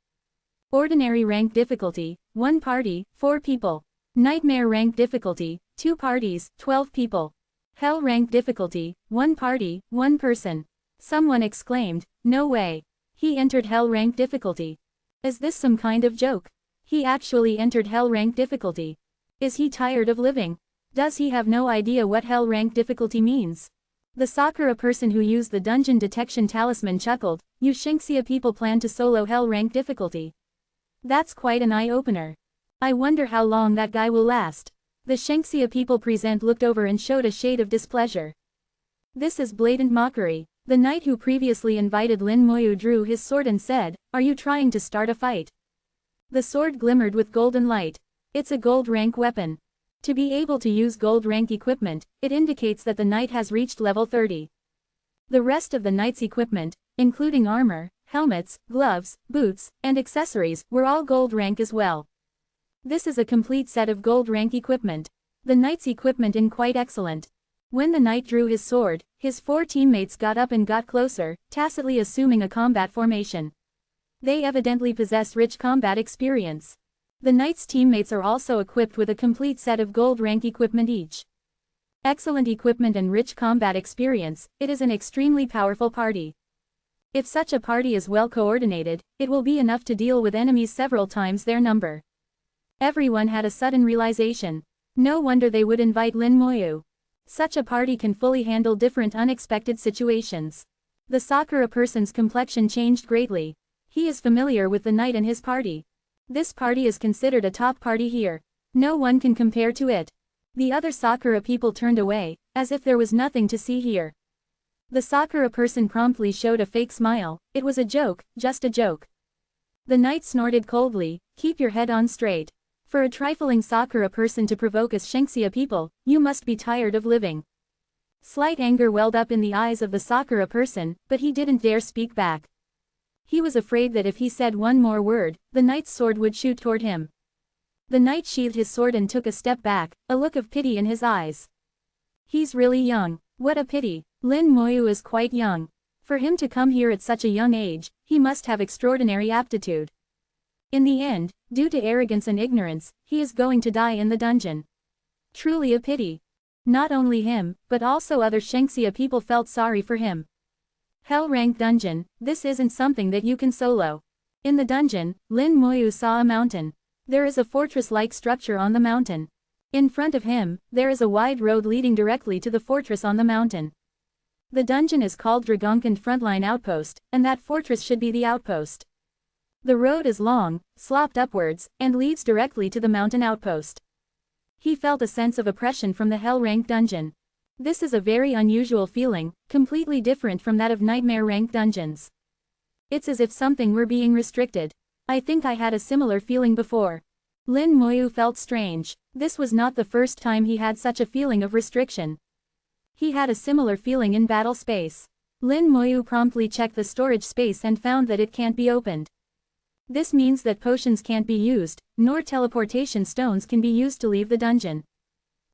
Ordinary Rank Difficulty, 1 party, 4 people. Nightmare Rank Difficulty, 2 parties, 12 people. Hell Rank Difficulty, 1 party, 1 person. Someone exclaimed, "No way. He entered Hell Rank Difficulty. Is this some kind of joke? He actually entered Hell Rank Difficulty. Is he tired of living? Does he have no idea what Hell Rank Difficulty means?" The Sakura person who used the Dungeon Detection Talisman chuckled, "You Shinxia people plan to solo Hell Rank Difficulty. That's quite an eye-opener. I wonder how long that guy will last." The Shinxia people present looked over and showed a shade of displeasure. This is blatant mockery. The knight who previously invited Lin Moyu drew his sword and said, "Are you trying to start a fight?" The sword glimmered with golden light. It's a gold rank weapon. To be able to use gold rank equipment, it indicates that the knight has reached level 30. The rest of the knight's equipment, including armor, helmets, gloves, boots, and accessories, were all gold rank as well. This is a complete set of gold rank equipment. The knight's equipment is quite excellent. When the knight drew his sword, his 4 teammates got up and got closer, tacitly assuming a combat formation. They evidently possess rich combat experience. The knight's teammates are also equipped with a complete set of gold rank equipment each. Excellent equipment and rich combat experience, it is an extremely powerful party. If such a party is well coordinated, it will be enough to deal with enemies several times their number. Everyone had a sudden realization. No wonder they would invite Lin Moyu. Such a party can fully handle different unexpected situations. The Sakura person's complexion changed greatly. He is familiar with the knight and his party. This party is considered a top party here. No one can compare to it. The other Sakura people turned away, as if there was nothing to see here. The Sakura person promptly showed a fake smile. It was a joke, just a joke. The knight snorted coldly, "Keep your head on straight. For a trifling Sakura person to provoke us Shinxia people, you must be tired of living." Slight anger welled up in the eyes of the Sakura person, but he didn't dare speak back. He was afraid that if he said one more word, the knight's sword would shoot toward him. The knight sheathed his sword and took a step back, a look of pity in his eyes. "He's really young. What a pity. Lin Moyu is quite young. For him to come here at such a young age, he must have extraordinary aptitude. In the end, due to arrogance and ignorance, he is going to die in the dungeon. Truly a pity." Not only him, but also other Shinxia people felt sorry for him. Hell Rank Dungeon, this isn't something that you can solo. In the dungeon, Lin Moyu saw a mountain. There is a fortress-like structure on the mountain. In front of him, there is a wide road leading directly to the fortress on the mountain. The dungeon is called Dragonkind Frontline Outpost, and that fortress should be the outpost. The road is long, sloped upwards, and leads directly to the mountain outpost. He felt a sense of oppression from the Hell Rank Dungeon. This is a very unusual feeling, completely different from that of Nightmare Rank Dungeons. It's as if something were being restricted. I think I had a similar feeling before. Lin Moyu felt strange. This was not the first time he had such a feeling of restriction. He had a similar feeling in battle space. Lin Moyu promptly checked the storage space and found that it can't be opened. This means that potions can't be used, nor teleportation stones can be used to leave the dungeon.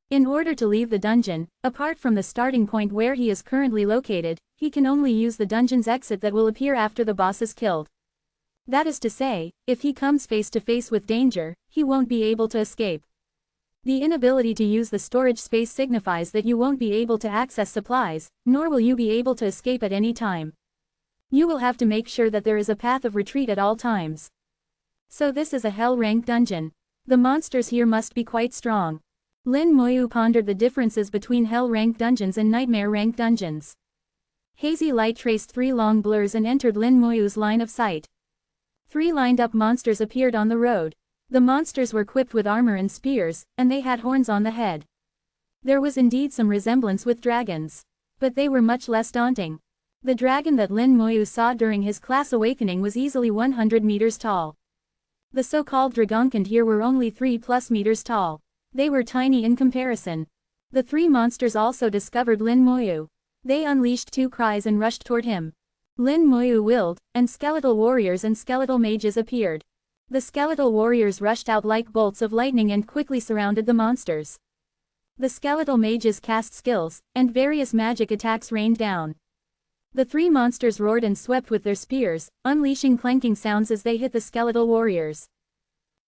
In order to leave the dungeon, apart from the starting point where he is currently located, he can only use the dungeon's exit that will appear after the boss is killed. That is to say, if he comes face to face with danger, he won't be able to escape. The inability to use the storage space signifies that you won't be able to access supplies, nor will you be able to escape at any time. You will have to make sure that there is a path of retreat at all times. So this is a Hell Rank Dungeon. The monsters here must be quite strong. Lin Moyu pondered the differences between Hell Rank Dungeons and Nightmare Rank Dungeons. Hazy light traced 3 long blurs and entered Lin Moyu's line of sight. 3 lined-up monsters appeared on the road. The monsters were equipped with armor and spears, and they had horns on the head. There was indeed some resemblance with dragons. But they were much less daunting. The dragon that Lin Moyu saw during his class awakening was easily 100 meters tall. The so-called Dragonkind here were only 3+ meters tall. They were tiny in comparison. The 3 monsters also discovered Lin Moyu. They unleashed 2 cries and rushed toward him. Lin Moyu willed, and skeletal warriors and skeletal mages appeared. The skeletal warriors rushed out like bolts of lightning and quickly surrounded the monsters. The skeletal mages cast skills, and various magic attacks rained down. The 3 monsters roared and swept with their spears, unleashing clanking sounds as they hit the skeletal warriors.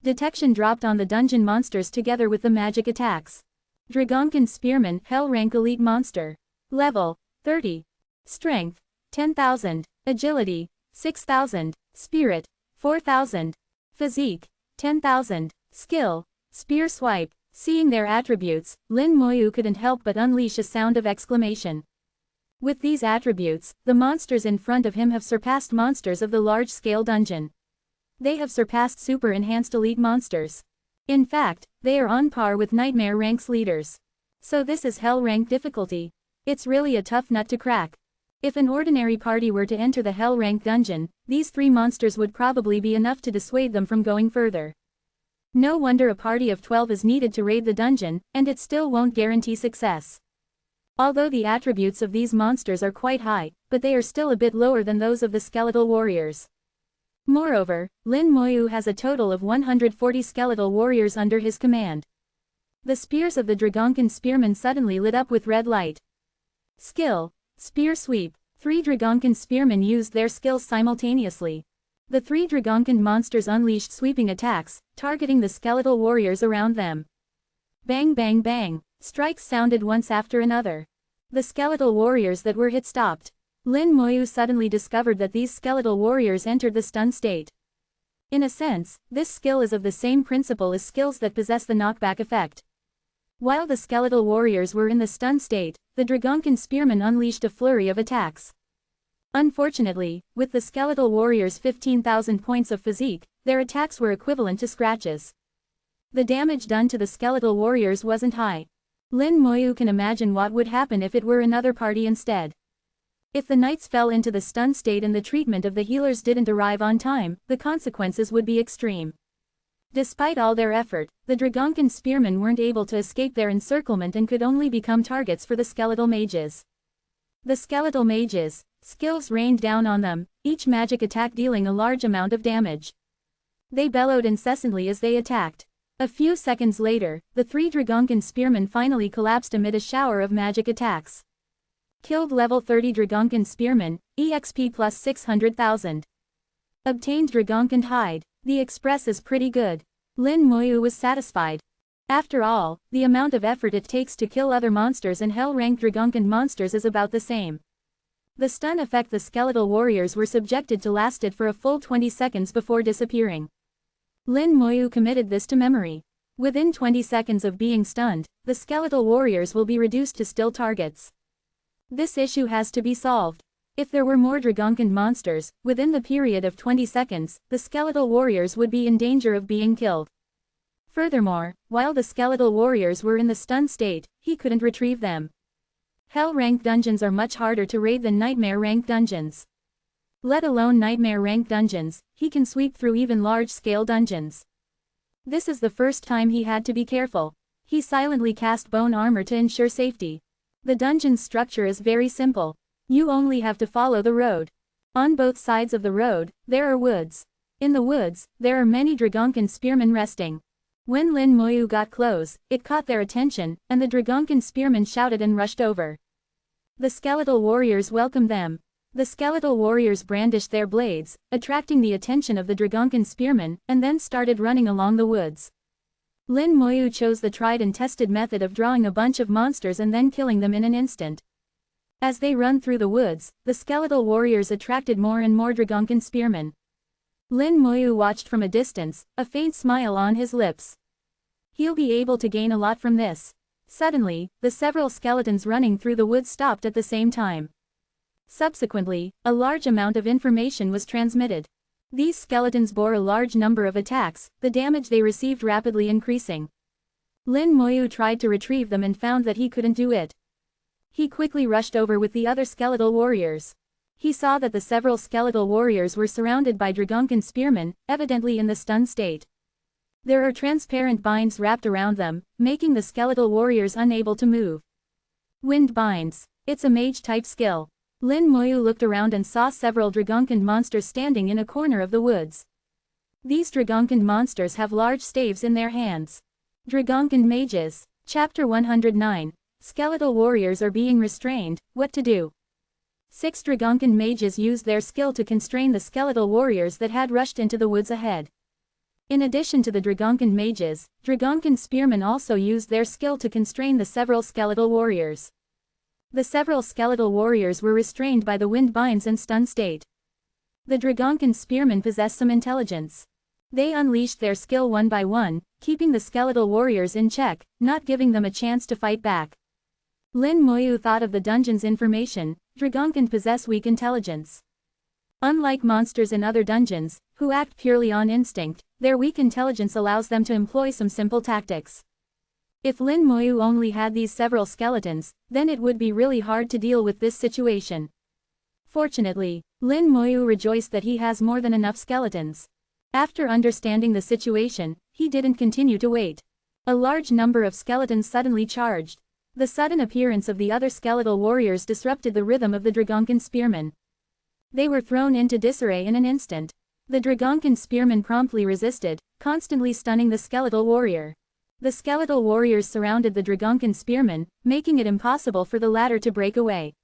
Detection dropped on the dungeon monsters together with the magic attacks. Dragonkind Spearman, Hell Rank Elite Monster. Level, 30. Strength, 10,000. Agility, 6,000. Spirit, 4,000. Physique, 10,000. Skill, Spear Swipe. Seeing their attributes, Lin Moyu couldn't help but unleash a sound of exclamation. With these attributes, the monsters in front of him have surpassed monsters of the large-scale dungeon. They have surpassed super-enhanced elite monsters. In fact, they are on par with Nightmare Rank's leaders. So this is Hell Rank difficulty. It's really a tough nut to crack. If an ordinary party were to enter the Hell Rank dungeon, these 3 monsters would probably be enough to dissuade them from going further. No wonder a party of 12 is needed to raid the dungeon, and it still won't guarantee success. Although the attributes of these monsters are quite high, but they are still a bit lower than those of the skeletal warriors. Moreover, Lin Moyu has a total of 140 skeletal warriors under his command. The spears of the Dragonkind Spearmen suddenly lit up with red light. Skill, Spear Sweep. 3 Dragonkind Spearmen used their skills simultaneously. The 3 Dragonkind monsters unleashed sweeping attacks, targeting the skeletal warriors around them. Bang bang bang. Strikes sounded once after another. The skeletal warriors that were hit stopped. Lin Moyu suddenly discovered that these skeletal warriors entered the stun state. In a sense, this skill is of the same principle as skills that possess the knockback effect. While the skeletal warriors were in the stun state, the Dragonkind Spearmen unleashed a flurry of attacks. Unfortunately, with the skeletal warriors' 15,000 points of physique, their attacks were equivalent to scratches. The damage done to the skeletal warriors wasn't high. Lin Moyu can imagine what would happen if it were another party instead. If the knights fell into the stun state and the treatment of the healers didn't arrive on time, the consequences would be extreme. Despite all their effort, the Dragonkind Spearmen weren't able to escape their encirclement and could only become targets for the skeletal mages. The skeletal mages' skills rained down on them, each magic attack dealing a large amount of damage. They bellowed incessantly as they attacked. A few seconds later, the 3 Dragonkind Spearmen finally collapsed amid a shower of magic attacks. Killed level 30 Dragonkind Spearmen, EXP plus 600,000. Obtained Dragonkind Hide. The express is pretty good. Lin Moyu was satisfied. After all, the amount of effort it takes to kill other monsters and hell-ranked Dragonkind monsters is about the same. The stun effect the skeletal warriors were subjected to lasted for a full 20 seconds before disappearing. Lin Moyu committed this to memory. Within 20 seconds of being stunned, the skeletal warriors will be reduced to still targets. This issue has to be solved. If there were more Dragonkind monsters, within the period of 20 seconds, the skeletal warriors would be in danger of being killed. Furthermore, while the skeletal warriors were in the stun state, he couldn't retrieve them. Hell-rank dungeons are much harder to raid than nightmare-rank dungeons. Let alone nightmare-rank dungeons, he can sweep through even large-scale dungeons. This is the first time he had to be careful. He silently cast bone armor to ensure safety. The dungeon's structure is very simple. You only have to follow the road. On both sides of the road, there are woods. In the woods, there are many Dragonkind Spearmen resting. When Lin Moyu got close, it caught their attention, and the Dragonkind Spearmen shouted and rushed over. The skeletal warriors welcomed them. The skeletal warriors brandished their blades, attracting the attention of the Dragonkind Spearmen, and then started running along the woods. Lin Moyu chose the tried and tested method of drawing a bunch of monsters and then killing them in an instant. As they run through the woods, the skeletal warriors attracted more and more Dragonkind Spearmen. Lin Moyu watched from a distance, a faint smile on his lips. He'll be able to gain a lot from this. Suddenly, the several skeletons running through the woods stopped at the same time. Subsequently, a large amount of information was transmitted. These skeletons bore a large number of attacks, the damage they received rapidly increasing. Lin Moyu tried to retrieve them and found that he couldn't do it. He quickly rushed over with the other skeletal warriors. He saw that the several skeletal warriors were surrounded by Dragonkin spearmen, evidently in the stunned state. There are transparent binds wrapped around them, making the skeletal warriors unable to move. Wind binds. It's a mage-type skill. Lin Moyu looked around and saw several Dragonkin monsters standing in a corner of the woods. These Dragonkin monsters have large staves in their hands. Dragonkin mages. Chapter 109. Skeletal warriors are being restrained, what to do? 6 Dragonkin mages used their skill to constrain the skeletal warriors that had rushed into the woods ahead. In addition to the Dragonkin mages, Dragonkin spearmen also used their skill to constrain the several skeletal warriors. The several skeletal warriors were restrained by the wind binds and stun state. The Dragonkin spearmen possessed some intelligence. They unleashed their skill one by one, keeping the skeletal warriors in check, not giving them a chance to fight back. Lin Moyu thought of the dungeon's information. Dragonkin possess weak intelligence. Unlike monsters in other dungeons, who act purely on instinct, their weak intelligence allows them to employ some simple tactics. If Lin Moyu only had these several skeletons, then it would be really hard to deal with this situation. Fortunately, Lin Moyu rejoiced that he has more than enough skeletons. After understanding the situation, he didn't continue to wait. A large number of skeletons suddenly charged. The sudden appearance of the other skeletal warriors disrupted the rhythm of the Dragonkin spearmen. They were thrown into disarray in an instant. The Dragonkin spearmen promptly resisted, constantly stunning the skeletal warrior. The skeletal warriors surrounded the Dragonkin spearmen, making it impossible for the latter to break away.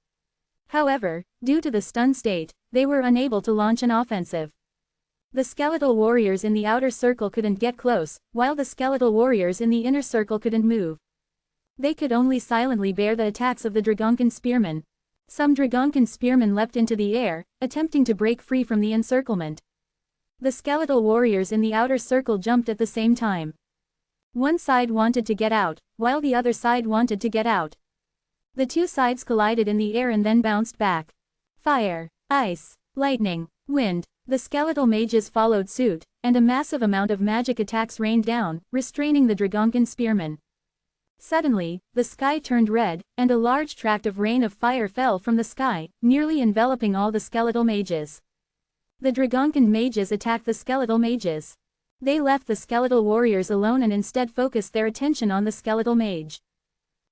However, due to the stun state, they were unable to launch an offensive. The skeletal warriors in the outer circle couldn't get close, while the skeletal warriors in the inner circle couldn't move. They could only silently bear the attacks of the Dragonkin spearmen. Some Dragonkin spearmen leapt into the air, attempting to break free from the encirclement. The skeletal warriors in the outer circle jumped at the same time. One side wanted to get out, while the other side wanted to get out. The two sides collided in the air and then bounced back. Fire, ice, lightning, wind. The skeletal mages followed suit, and a massive amount of magic attacks rained down, restraining the Dragonkin spearmen. Suddenly, the sky turned red, and a large tract of rain of fire fell from the sky, nearly enveloping all the skeletal mages. The Dragonkin mages attacked the skeletal mages. They left the skeletal warriors alone and instead focused their attention on the skeletal mage.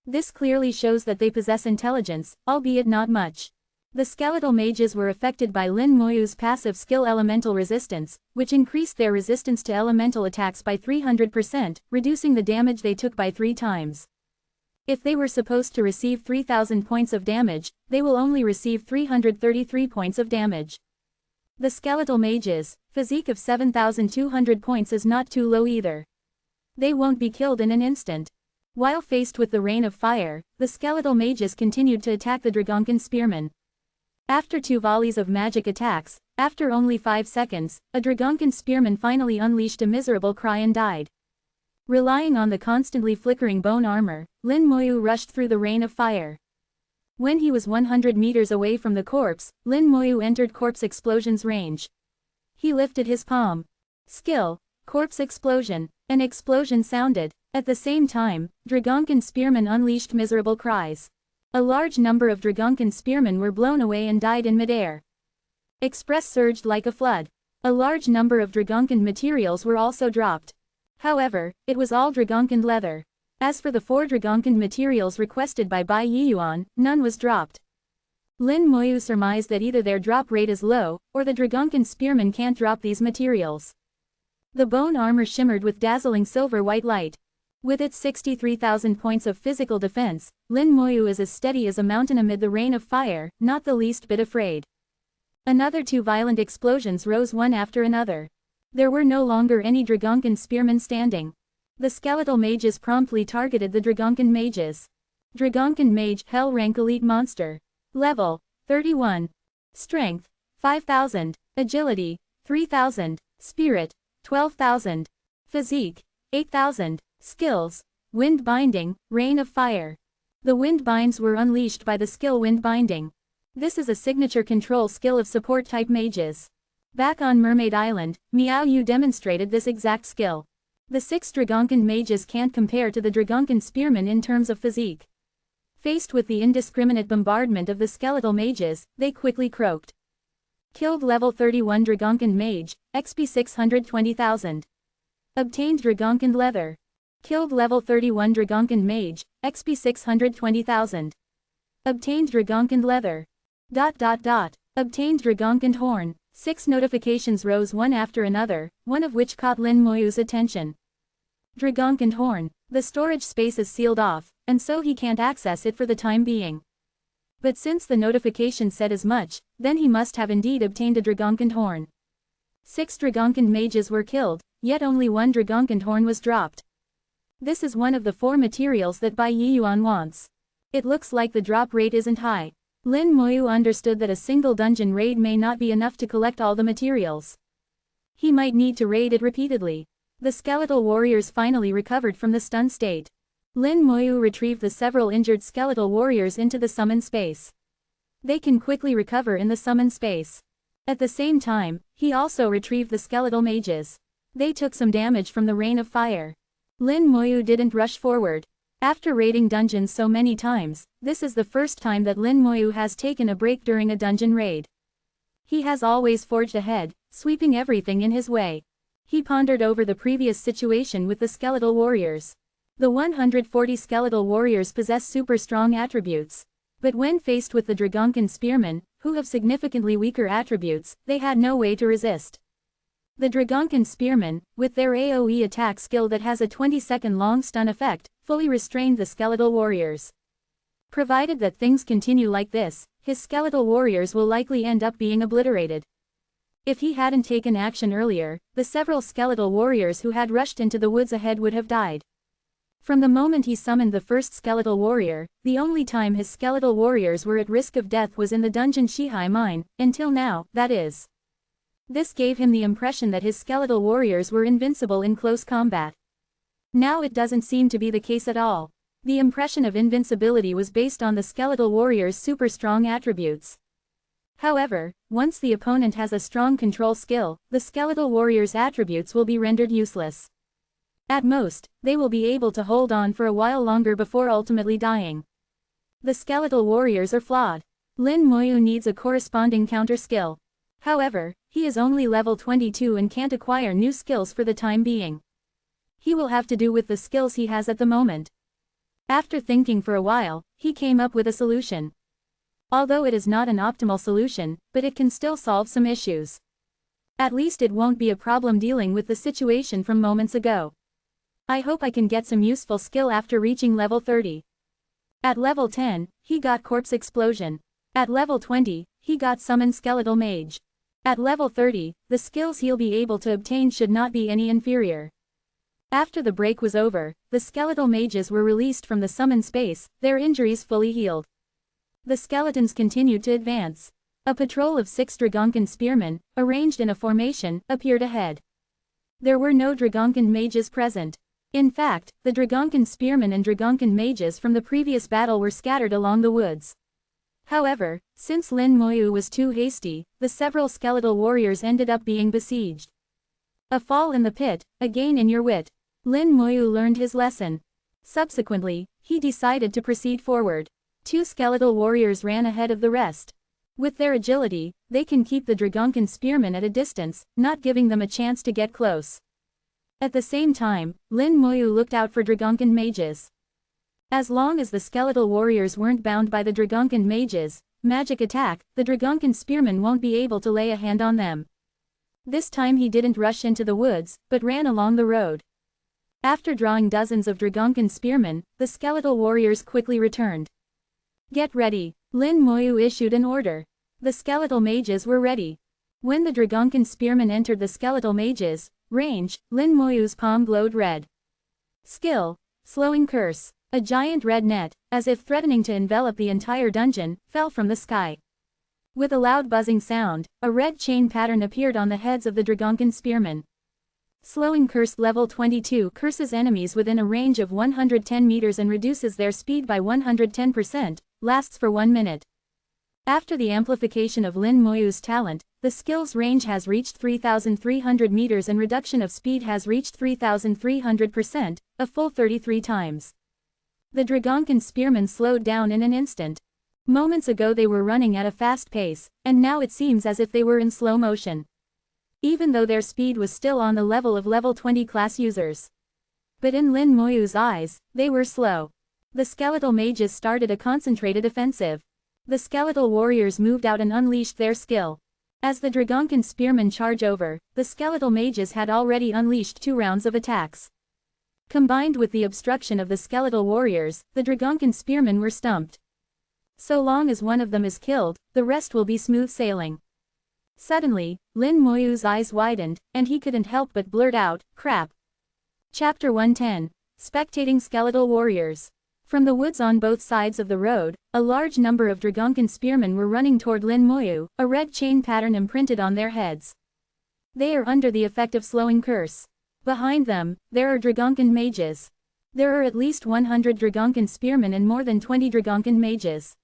This clearly shows that they possess intelligence, albeit not much. The skeletal mages were affected by Lin Moyu's passive skill Elemental Resistance, which increased their resistance to elemental attacks by 300%, reducing the damage they took by 3 times. If they were supposed to receive 3,000 points of damage, they will only receive 333 points of damage. The skeletal mages, physique of 7,200 points is not too low either. They won't be killed in an instant. While faced with the rain of fire, the skeletal mages continued to attack the Dragonkin spearmen. After 2 volleys of magic attacks, after only 5 seconds, a Dragonkin spearman finally unleashed a miserable cry and died. Relying on the constantly flickering bone armor, Lin Moyu rushed through the rain of fire. When he was 100 meters away from the corpse, Lin Moyu entered corpse explosion's range. He lifted his palm. Skill, corpse explosion. An explosion sounded. At the same time, Dragonkin spearmen unleashed miserable cries. A large number of Dragonkin spearmen were blown away and died in midair. Express surged like a flood. A large number of Dragonkin materials were also dropped. However, it was all Dragonkin leather. As for the 4 Dragonkin materials requested by Bai Yiyuan, none was dropped. Lin Moyu surmised that either their drop rate is low, or the Dragonkin spearmen can't drop these materials. The bone armor shimmered with dazzling silver-white light. With its 63,000 points of physical defense, Lin Moyu is as steady as a mountain amid the rain of fire, not the least bit afraid. Another 2 violent explosions rose one after another. There were no longer any Dragonkin spearmen standing. The skeletal mages promptly targeted the Dragonkin mages. Dragonkin mage, Hell rank elite monster. Level, 31. Strength, 5,000. Agility, 3,000. Spirit, 12,000. Physique, 8,000. Skills, wind binding, rain of fire. The wind binds were unleashed by the skill wind binding. This is a signature control skill of support type mages. Back on Mermaid Island, Miao Yu demonstrated this exact skill. The 6 Dragonkin mages can't compare to the Dragonkin spearmen in terms of physique. Faced with the indiscriminate bombardment of the skeletal mages, they quickly croaked. Killed level 31 Dragonkin mage, XP 620,000. Obtained Dragonkin leather. Killed level 31 Dragonkin mage, XP 620,000. Obtained Dragonkin leather. Obtained Dragonkin horn. 6 notifications rose one after another, one of which caught Lin Moyu's attention. Dragonkin horn. The storage space is sealed off, and so he can't access it for the time being. But since the notification said as much, then he must have indeed obtained a Dragonkin horn. 6 Dragonkin mages were killed, yet only 1 Dragonkin horn was dropped. This is one of the 4 materials that Bai Yiyuan wants. It looks like the drop rate isn't high. Lin Moyu understood that a single dungeon raid may not be enough to collect all the materials. He might need to raid it repeatedly. The skeletal warriors finally recovered from the stun state. Lin Moyu retrieved the several injured skeletal warriors into the summon space. They can quickly recover in the summon space. At the same time, he also retrieved the skeletal mages. They took some damage from the rain of fire. Lin Moyu didn't rush forward. After raiding dungeons so many times, this is the first time that Lin Moyu has taken a break during a dungeon raid. He has always forged ahead, sweeping everything in his way. He pondered over the previous situation with the skeletal warriors. The 140 skeletal warriors possess super strong attributes. But when faced with the Dragonkin spearmen, who have significantly weaker attributes, they had no way to resist. The Dragonkin spearmen, with their AoE attack skill that has a 20-second long stun effect, fully restrained the skeletal warriors. Provided that things continue like this, his skeletal warriors will likely end up being obliterated. If he hadn't taken action earlier, the several skeletal warriors who had rushed into the woods ahead would have died. From the moment he summoned the first skeletal warrior, the only time his skeletal warriors were at risk of death was in the dungeon Shihai mine, until now, that is. This gave him the impression that his skeletal warriors were invincible in close combat. Now it doesn't seem to be the case at all. The impression of invincibility was based on the skeletal warrior's super strong attributes. However, once the opponent has a strong control skill, the skeletal warrior's attributes will be rendered useless. At most, they will be able to hold on for a while longer before ultimately dying. The skeletal warriors are flawed. Lin Moyu needs a corresponding counter skill. However, he is only level 22 and can't acquire new skills for the time being. He will have to do with the skills he has at the moment. After thinking for a while, he came up with a solution. Although it is not an optimal solution, but it can still solve some issues. At least it won't be a problem dealing with the situation from moments ago. I hope I can get some useful skill after reaching level 30. At level 10, he got Corpse Explosion. At level 20, he got Summon Skeletal Mage. At level 30, the skills he'll be able to obtain should not be any inferior. After the break was over, the skeletal mages were released from the summon space, their injuries fully healed. The skeletons continued to advance. A patrol of 6 Dragonkin spearmen, arranged in a formation, appeared ahead. There were no Dragonkin mages present. In fact, the Dragonkin spearmen and Dragonkin mages from the previous battle were scattered along the woods. However, since Lin Moyu was too hasty, the several skeletal warriors ended up being besieged. A fall in the pit, a gain in your wit. Lin Moyu learned his lesson. Subsequently, he decided to proceed forward. 2 skeletal warriors ran ahead of the rest. With their agility, they can keep the Dragonkin spearmen at a distance, not giving them a chance to get close. At the same time, Lin Moyu looked out for Dragonkin mages. As long as the skeletal warriors weren't bound by the Dragonkin mages' magic attack, the Dragonkin spearmen won't be able to lay a hand on them. This time he didn't rush into the woods, but ran along the road. After drawing dozens of Dragonkin spearmen, the skeletal warriors quickly returned. Get ready. Lin Moyu issued an order. The skeletal mages were ready. When the Dragonkin spearmen entered the skeletal mages' range, Lin Moyu's palm glowed red. Skill: Slowing Curse. A giant red net, as if threatening to envelop the entire dungeon, fell from the sky. With a loud buzzing sound, a red chain pattern appeared on the heads of the Dragonkin spearmen. Slowing Curse level 22 curses enemies within a range of 110 meters and reduces their speed by 110%, lasts for 1 minute. After the amplification of Lin Moyu's talent, the skill's range has reached 3,300 meters and reduction of speed has reached 3,300%, a full 33 times. The Dragonkin spearmen slowed down in an instant. Moments ago they were running at a fast pace, and now it seems as if they were in slow motion. Even though their speed was still on the level of level 20 class users. But in Lin Moyu's eyes, they were slow. The skeletal mages started a concentrated offensive. The skeletal warriors moved out and unleashed their skill. As the Dragonkin spearmen charge over, the skeletal mages had already unleashed 2 rounds of attacks. Combined with the obstruction of the skeletal warriors, the Dragonkin spearmen were stumped. So long as one of them is killed, the rest will be smooth sailing. Suddenly, Lin Moyu's eyes widened, and he couldn't help but blurt out, "Crap." Chapter 110. Spectating Skeletal Warriors. From the woods on both sides of the road, a large number of Dragonkin spearmen were running toward Lin Moyu, a red chain pattern imprinted on their heads. They are under the effect of slowing curse. Behind them, there are Dragonkin mages. There are at least 100 Dragonkin spearmen and more than 20 Dragonkin mages.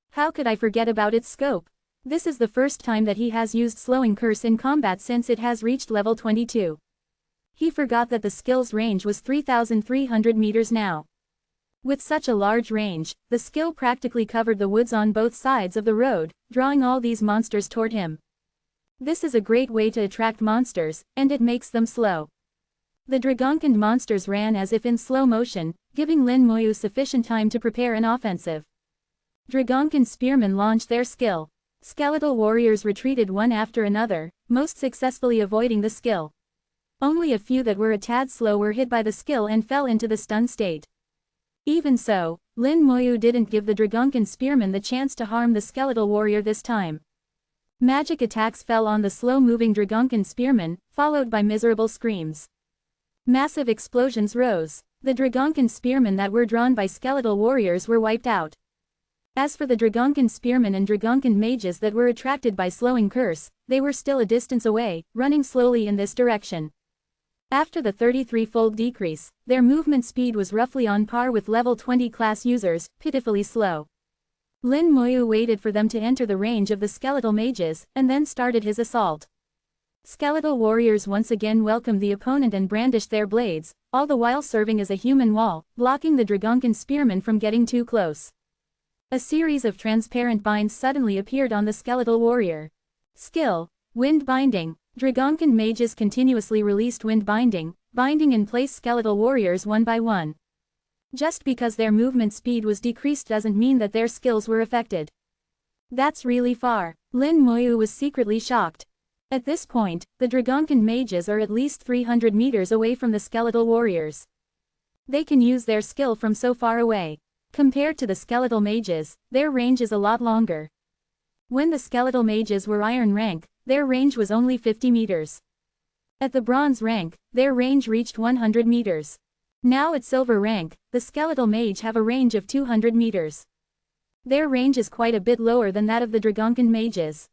How could I forget about its scope? This is the first time that he has used slowing curse in combat since it has reached level 22. He forgot that the skill's range was 3,300 meters now. With such a large range, the skill practically covered the woods on both sides of the road, drawing all these monsters toward him. This is a great way to attract monsters, and it makes them slow. The Dragonkin monsters ran as if in slow motion, giving Lin Moyu sufficient time to prepare an offensive. Dragonkin spearmen launched their skill. Skeletal warriors retreated one after another, most successfully avoiding the skill. Only a few that were a tad slow were hit by the skill and fell into the stun state. Even so, Lin Moyu didn't give the Dragonkin spearmen the chance to harm the skeletal warrior this time. Magic attacks fell on the slow-moving Dragonkin spearmen, followed by miserable screams. Massive explosions rose. The Dragonkin spearmen that were drawn by skeletal warriors were wiped out. As for the Dragonkin spearmen and Dragonkin mages that were attracted by slowing curse, they were still a distance away, running slowly in this direction. After the 33-fold decrease, their movement speed was roughly on par with level 20 class users, pitifully slow. Lin Moyu waited for them to enter the range of the skeletal mages, and then started his assault. Skeletal warriors once again welcomed the opponent and brandished their blades, all the while serving as a human wall, blocking the Dragonkin spearmen from getting too close. A series of transparent binds suddenly appeared on the skeletal warrior. Skill: Wind Binding. Dragonkin mages continuously released wind binding, binding in place skeletal warriors one by one. Just because their movement speed was decreased doesn't mean that their skills were affected. That's really far. Lin Moyu was secretly shocked. At this point, the Dragonkin mages are at least 300 meters away from the skeletal warriors. They can use their skill from so far away. Compared to the skeletal mages, their range is a lot longer. When the skeletal mages were iron rank, their range was only 50 meters. At the bronze rank, their range reached 100 meters. Now at silver rank, the skeletal mage have a range of 200 meters. Their range is quite a bit lower than that of the Dragonkin mages.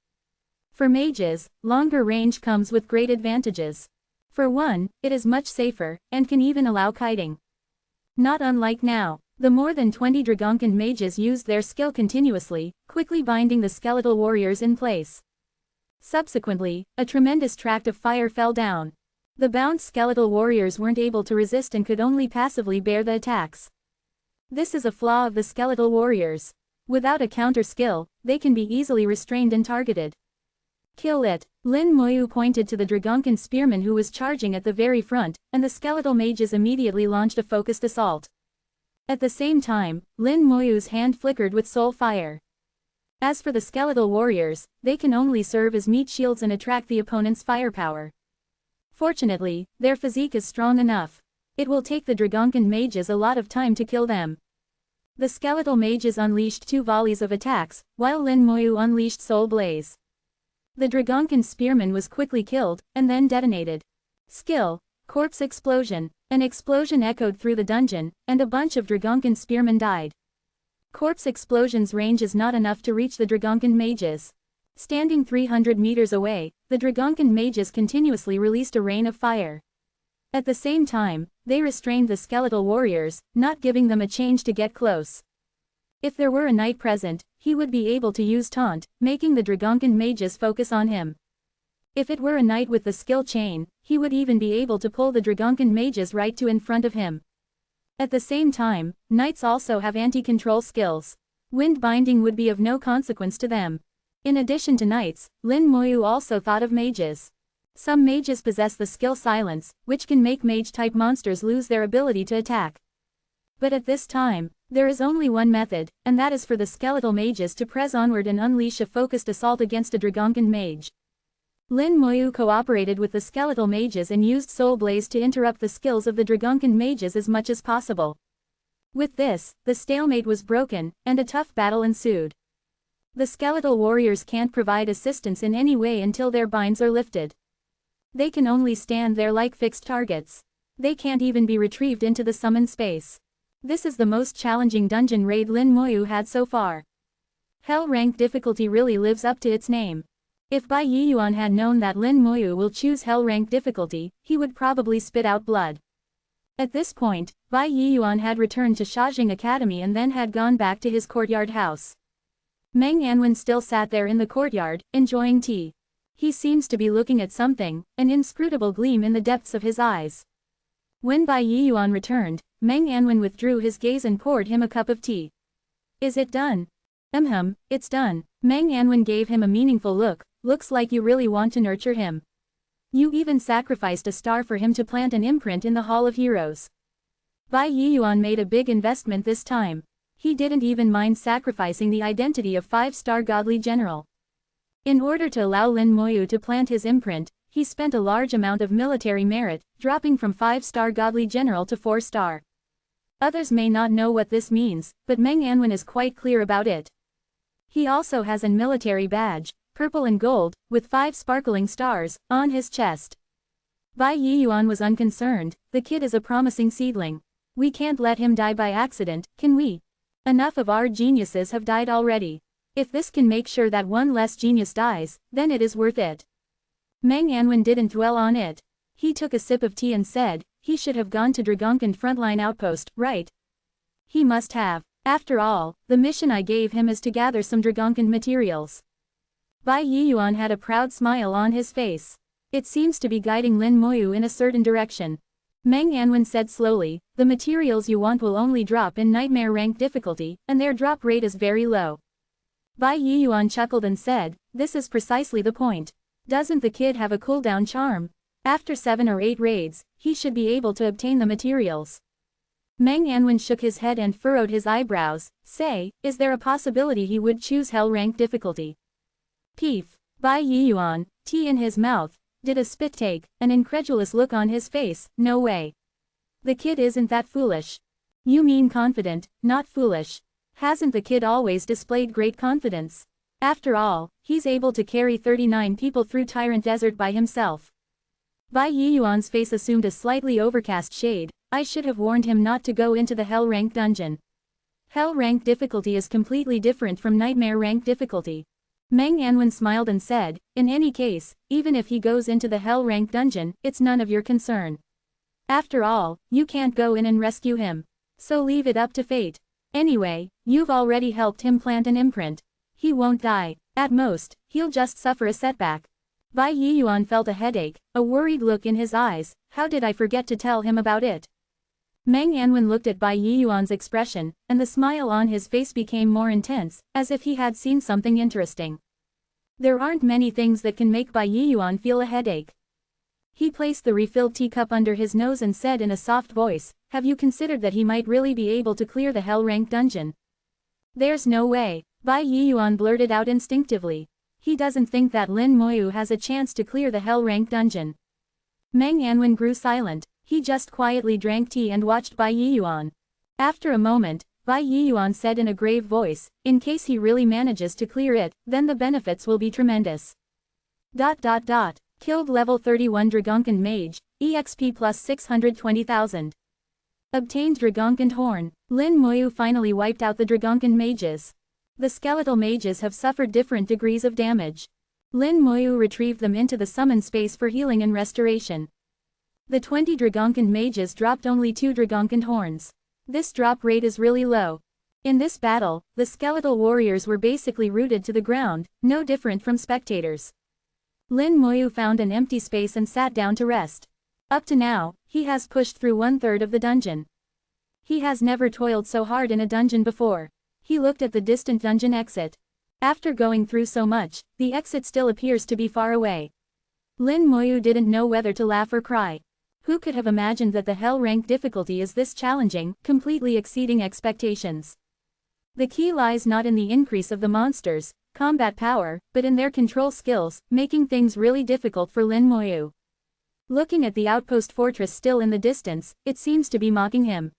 For mages, longer range comes with great advantages. For one, it is much safer, and can even allow kiting. Not unlike now. The more than 20 Dragonkin mages used their skill continuously, quickly binding the skeletal warriors in place. Subsequently, a tremendous tract of fire fell down. The bound skeletal warriors weren't able to resist and could only passively bear the attacks. This is a flaw of the skeletal warriors. Without a counter skill, they can be easily restrained and targeted. Kill it. Lin Moyu pointed to the Dragonkin spearman who was charging at the very front, and the skeletal mages immediately launched a focused assault. At the same time, Lin Moyu's hand flickered with soul fire. As for the skeletal warriors, they can only serve as meat shields and attract the opponent's firepower. Fortunately, their physique is strong enough. It will take the Dragonkin mages a lot of time to kill them. The skeletal mages unleashed 2 volleys of attacks, while Lin Moyu unleashed Soul Blaze. The Dragonkin spearman was quickly killed, and then detonated. Skill: Corpse Explosion. An explosion echoed through the dungeon, and a bunch of Dragonkin spearmen died. Corpse Explosion's range is not enough to reach the Dragonkin mages. Standing 300 meters away, the Dragonkin mages continuously released a rain of fire. At the same time, they restrained the skeletal warriors, not giving them a chance to get close. If there were a knight present, he would be able to use taunt, making the Dragonkin mages focus on him. If it were a knight with the skill chain, he would even be able to pull the Dragonkin mages right to in front of him. At the same time, knights also have anti-control skills. Wind binding would be of no consequence to them. In addition to knights, Lin Moyu also thought of mages. Some mages possess the skill silence, which can make mage-type monsters lose their ability to attack. But at this time, there is only one method, and that is for the skeletal mages to press onward and unleash a focused assault against a Dragonkin mage. Lin Moyu cooperated with the skeletal mages and used Soul Blaze to interrupt the skills of the Dragonkin mages as much as possible. With this, the stalemate was broken, and a tough battle ensued. The skeletal warriors can't provide assistance in any way until their binds are lifted. They can only stand there like fixed targets. They can't even be retrieved into the summon space. This is the most challenging dungeon raid Lin Moyu had so far. Hell rank difficulty really lives up to its name. If Bai Yiyuan had known that Lin Moyu will choose hell rank difficulty, he would probably spit out blood. At this point, Bai Yiyuan had returned to Shajing Academy and then had gone back to his courtyard house. Meng Anwen still sat there in the courtyard, enjoying tea. He seems to be looking at something, an inscrutable gleam in the depths of his eyes. When Bai Yiyuan returned, Meng Anwen withdrew his gaze and poured him a cup of tea. Is it done? It's done. Meng Anwen gave him a meaningful look. Looks like you really want to nurture him. You even sacrificed a star for him to plant an imprint in the Hall of Heroes. Bai Yiyuan made a big investment this time. He didn't even mind sacrificing the identity of 5-star godly general. In order to allow Lin Moyu to plant his imprint, he spent a large amount of military merit, dropping from 5-star godly general to 4-star. Others may not know what this means, but Meng Anwen is quite clear about it. He also has an military badge, purple and gold, with 5 sparkling stars, on his chest. Bai Yiyuan was unconcerned. The kid is a promising seedling. We can't let him die by accident, can we? Enough of our geniuses have died already. If this can make sure that one less genius dies, then it is worth it. Meng Anwen didn't dwell on it. He took a sip of tea and said, he should have gone to Dragonkin frontline outpost, right? He must have. After all, the mission I gave him is to gather some Dragonkin materials. Bai Yiyuan had a proud smile on his face. It seems to be guiding Lin Moyu in a certain direction. Meng Anwen said slowly, the materials you want will only drop in nightmare rank difficulty, and their drop rate is very low. Bai Yiyuan chuckled and said, this is precisely the point. Doesn't the kid have a cooldown charm? After 7 or 8 raids, he should be able to obtain the materials. Meng Anwen shook his head and furrowed his eyebrows. Say, is there a possibility he would choose hell rank difficulty? Peef. Bai Yiyuan, tea in his mouth, did a spit take, an incredulous look on his face. No way. The kid isn't that foolish. You mean confident, not foolish. Hasn't the kid always displayed great confidence? After all, he's able to carry 39 people through Tyrant Desert by himself. Bai Yiyuan's face assumed a slightly overcast shade. I should have warned him not to go into the Hell rank dungeon. Hell rank difficulty is completely different from Nightmare rank difficulty. Meng Anwen smiled and said, in any case, even if he goes into the Hell rank dungeon, it's none of your concern. After all, you can't go in and rescue him. So leave it up to fate. Anyway, you've already helped him plant an imprint. He won't die. At most, he'll just suffer a setback. Bai Yiyuan felt a headache, a worried look in his eyes. How did I forget to tell him about it? Meng Anwen looked at Bai Yiyuan's expression, and the smile on his face became more intense, as if he had seen something interesting. There aren't many things that can make Bai Yiyuan feel a headache. He placed the refilled teacup under his nose and said in a soft voice, have you considered that he might really be able to clear the Hell rank dungeon? There's no way. Bai Yiyuan blurted out instinctively. He doesn't think that Lin Moyu has a chance to clear the Hell rank dungeon. Meng Anwen grew silent. He just quietly drank tea and watched Bai Yiyuan. After a moment, Bai Yiyuan said in a grave voice, in case he really manages to clear it, then the benefits will be tremendous. Killed level 31 Dragonkin Mage, EXP plus 620,000. Obtained Dragonkin Horn. Lin Moyu finally wiped out the Dragonkin Mages. The skeletal mages have suffered different degrees of damage. Lin Moyu retrieved them into the summon space for healing and restoration. The 20 Dragonkin Mages dropped only 2 Dragonkin Horns. This drop rate is really low. In this battle, the skeletal warriors were basically rooted to the ground, no different from spectators. Lin Moyu found an empty space and sat down to rest. Up to now, he has pushed through 1/3 of the dungeon. He has never toiled so hard in a dungeon before. He looked at the distant dungeon exit. After going through so much, the exit still appears to be far away. Lin Moyu didn't know whether to laugh or cry. Who could have imagined that the hell rank difficulty is this challenging, completely exceeding expectations? The key lies not in the increase of the monsters' combat power, but in their control skills, making things really difficult for Lin Moyu. Looking at the outpost fortress still in the distance, it seems to be mocking him.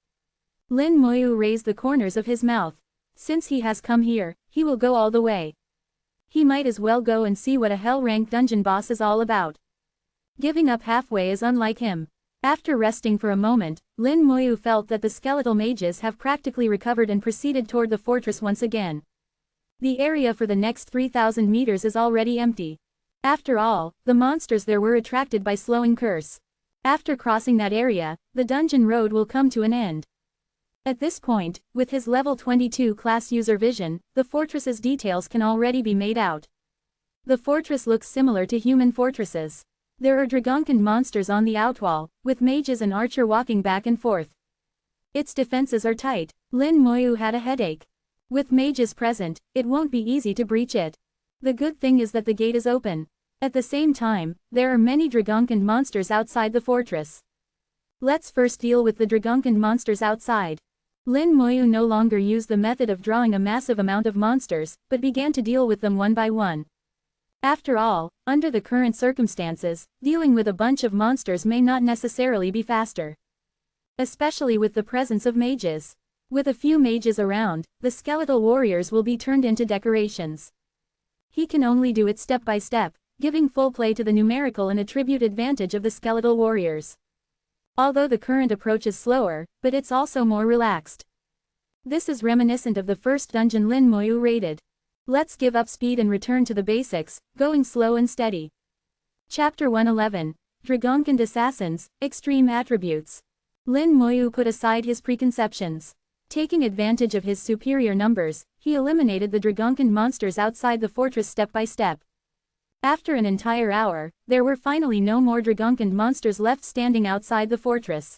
Lin Moyu raised the corners of his mouth. Since he has come here, he will go all the way. He might as well go and see what a hell-rank dungeon boss is all about. Giving up halfway is unlike him. After resting for a moment, Lin Moyu felt that the skeletal mages have practically recovered and proceeded toward the fortress once again. The area for the next 3,000 meters is already empty. After all, the monsters there were attracted by slowing curse. After crossing that area, the dungeon road will come to an end. At this point, with his level 22 class user vision, the fortress's details can already be made out. The fortress looks similar to human fortresses. There are dragonkin monsters on the outwall, with mages and archer walking back and forth. Its defenses are tight. Lin Moyu had a headache. With mages present, it won't be easy to breach it. The good thing is that the gate is open. At the same time, there are many dragonkin monsters outside the fortress. Let's first deal with the dragonkin monsters outside. Lin Moyu no longer used the method of drawing a massive amount of monsters, but began to deal with them one by one. After all, under the current circumstances, dealing with a bunch of monsters may not necessarily be faster. Especially with the presence of mages. With a few mages around, the skeletal warriors will be turned into decorations. He can only do it step by step, giving full play to the numerical and attribute advantage of the skeletal warriors. Although the current approach is slower, but it's also more relaxed. This is reminiscent of the first dungeon Lin Moyu raided. Let's give up speed and return to the basics, going slow and steady. Chapter 111. Dragonkin Assassins, Extreme Attributes. Lin Moyu put aside his preconceptions. Taking advantage of his superior numbers, he eliminated the dragonkin monsters outside the fortress step by step. After an entire hour, there were finally no more dragonkin monsters left standing outside the fortress.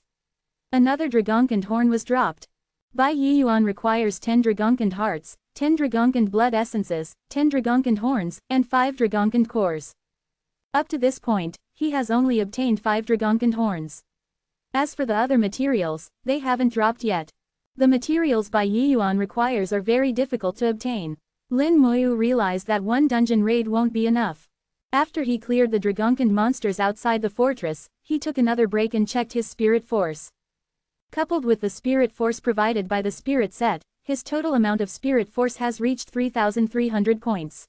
Another dragonkin horn was dropped. Bai Yiyuan requires 10 dragonkin hearts, 10 dragonkin blood essences, 10 dragonkin horns, and 5 dragonkin cores. Up to this point, he has only obtained 5 dragonkin horns. As for the other materials, they haven't dropped yet. The materials Bai Yiyuan requires are very difficult to obtain. Lin Moyu realized that one dungeon raid won't be enough. After he cleared the dragonkin monsters outside the fortress, he took another break and checked his spirit force. Coupled with the spirit force provided by the spirit set, his total amount of spirit force has reached 3,300 points.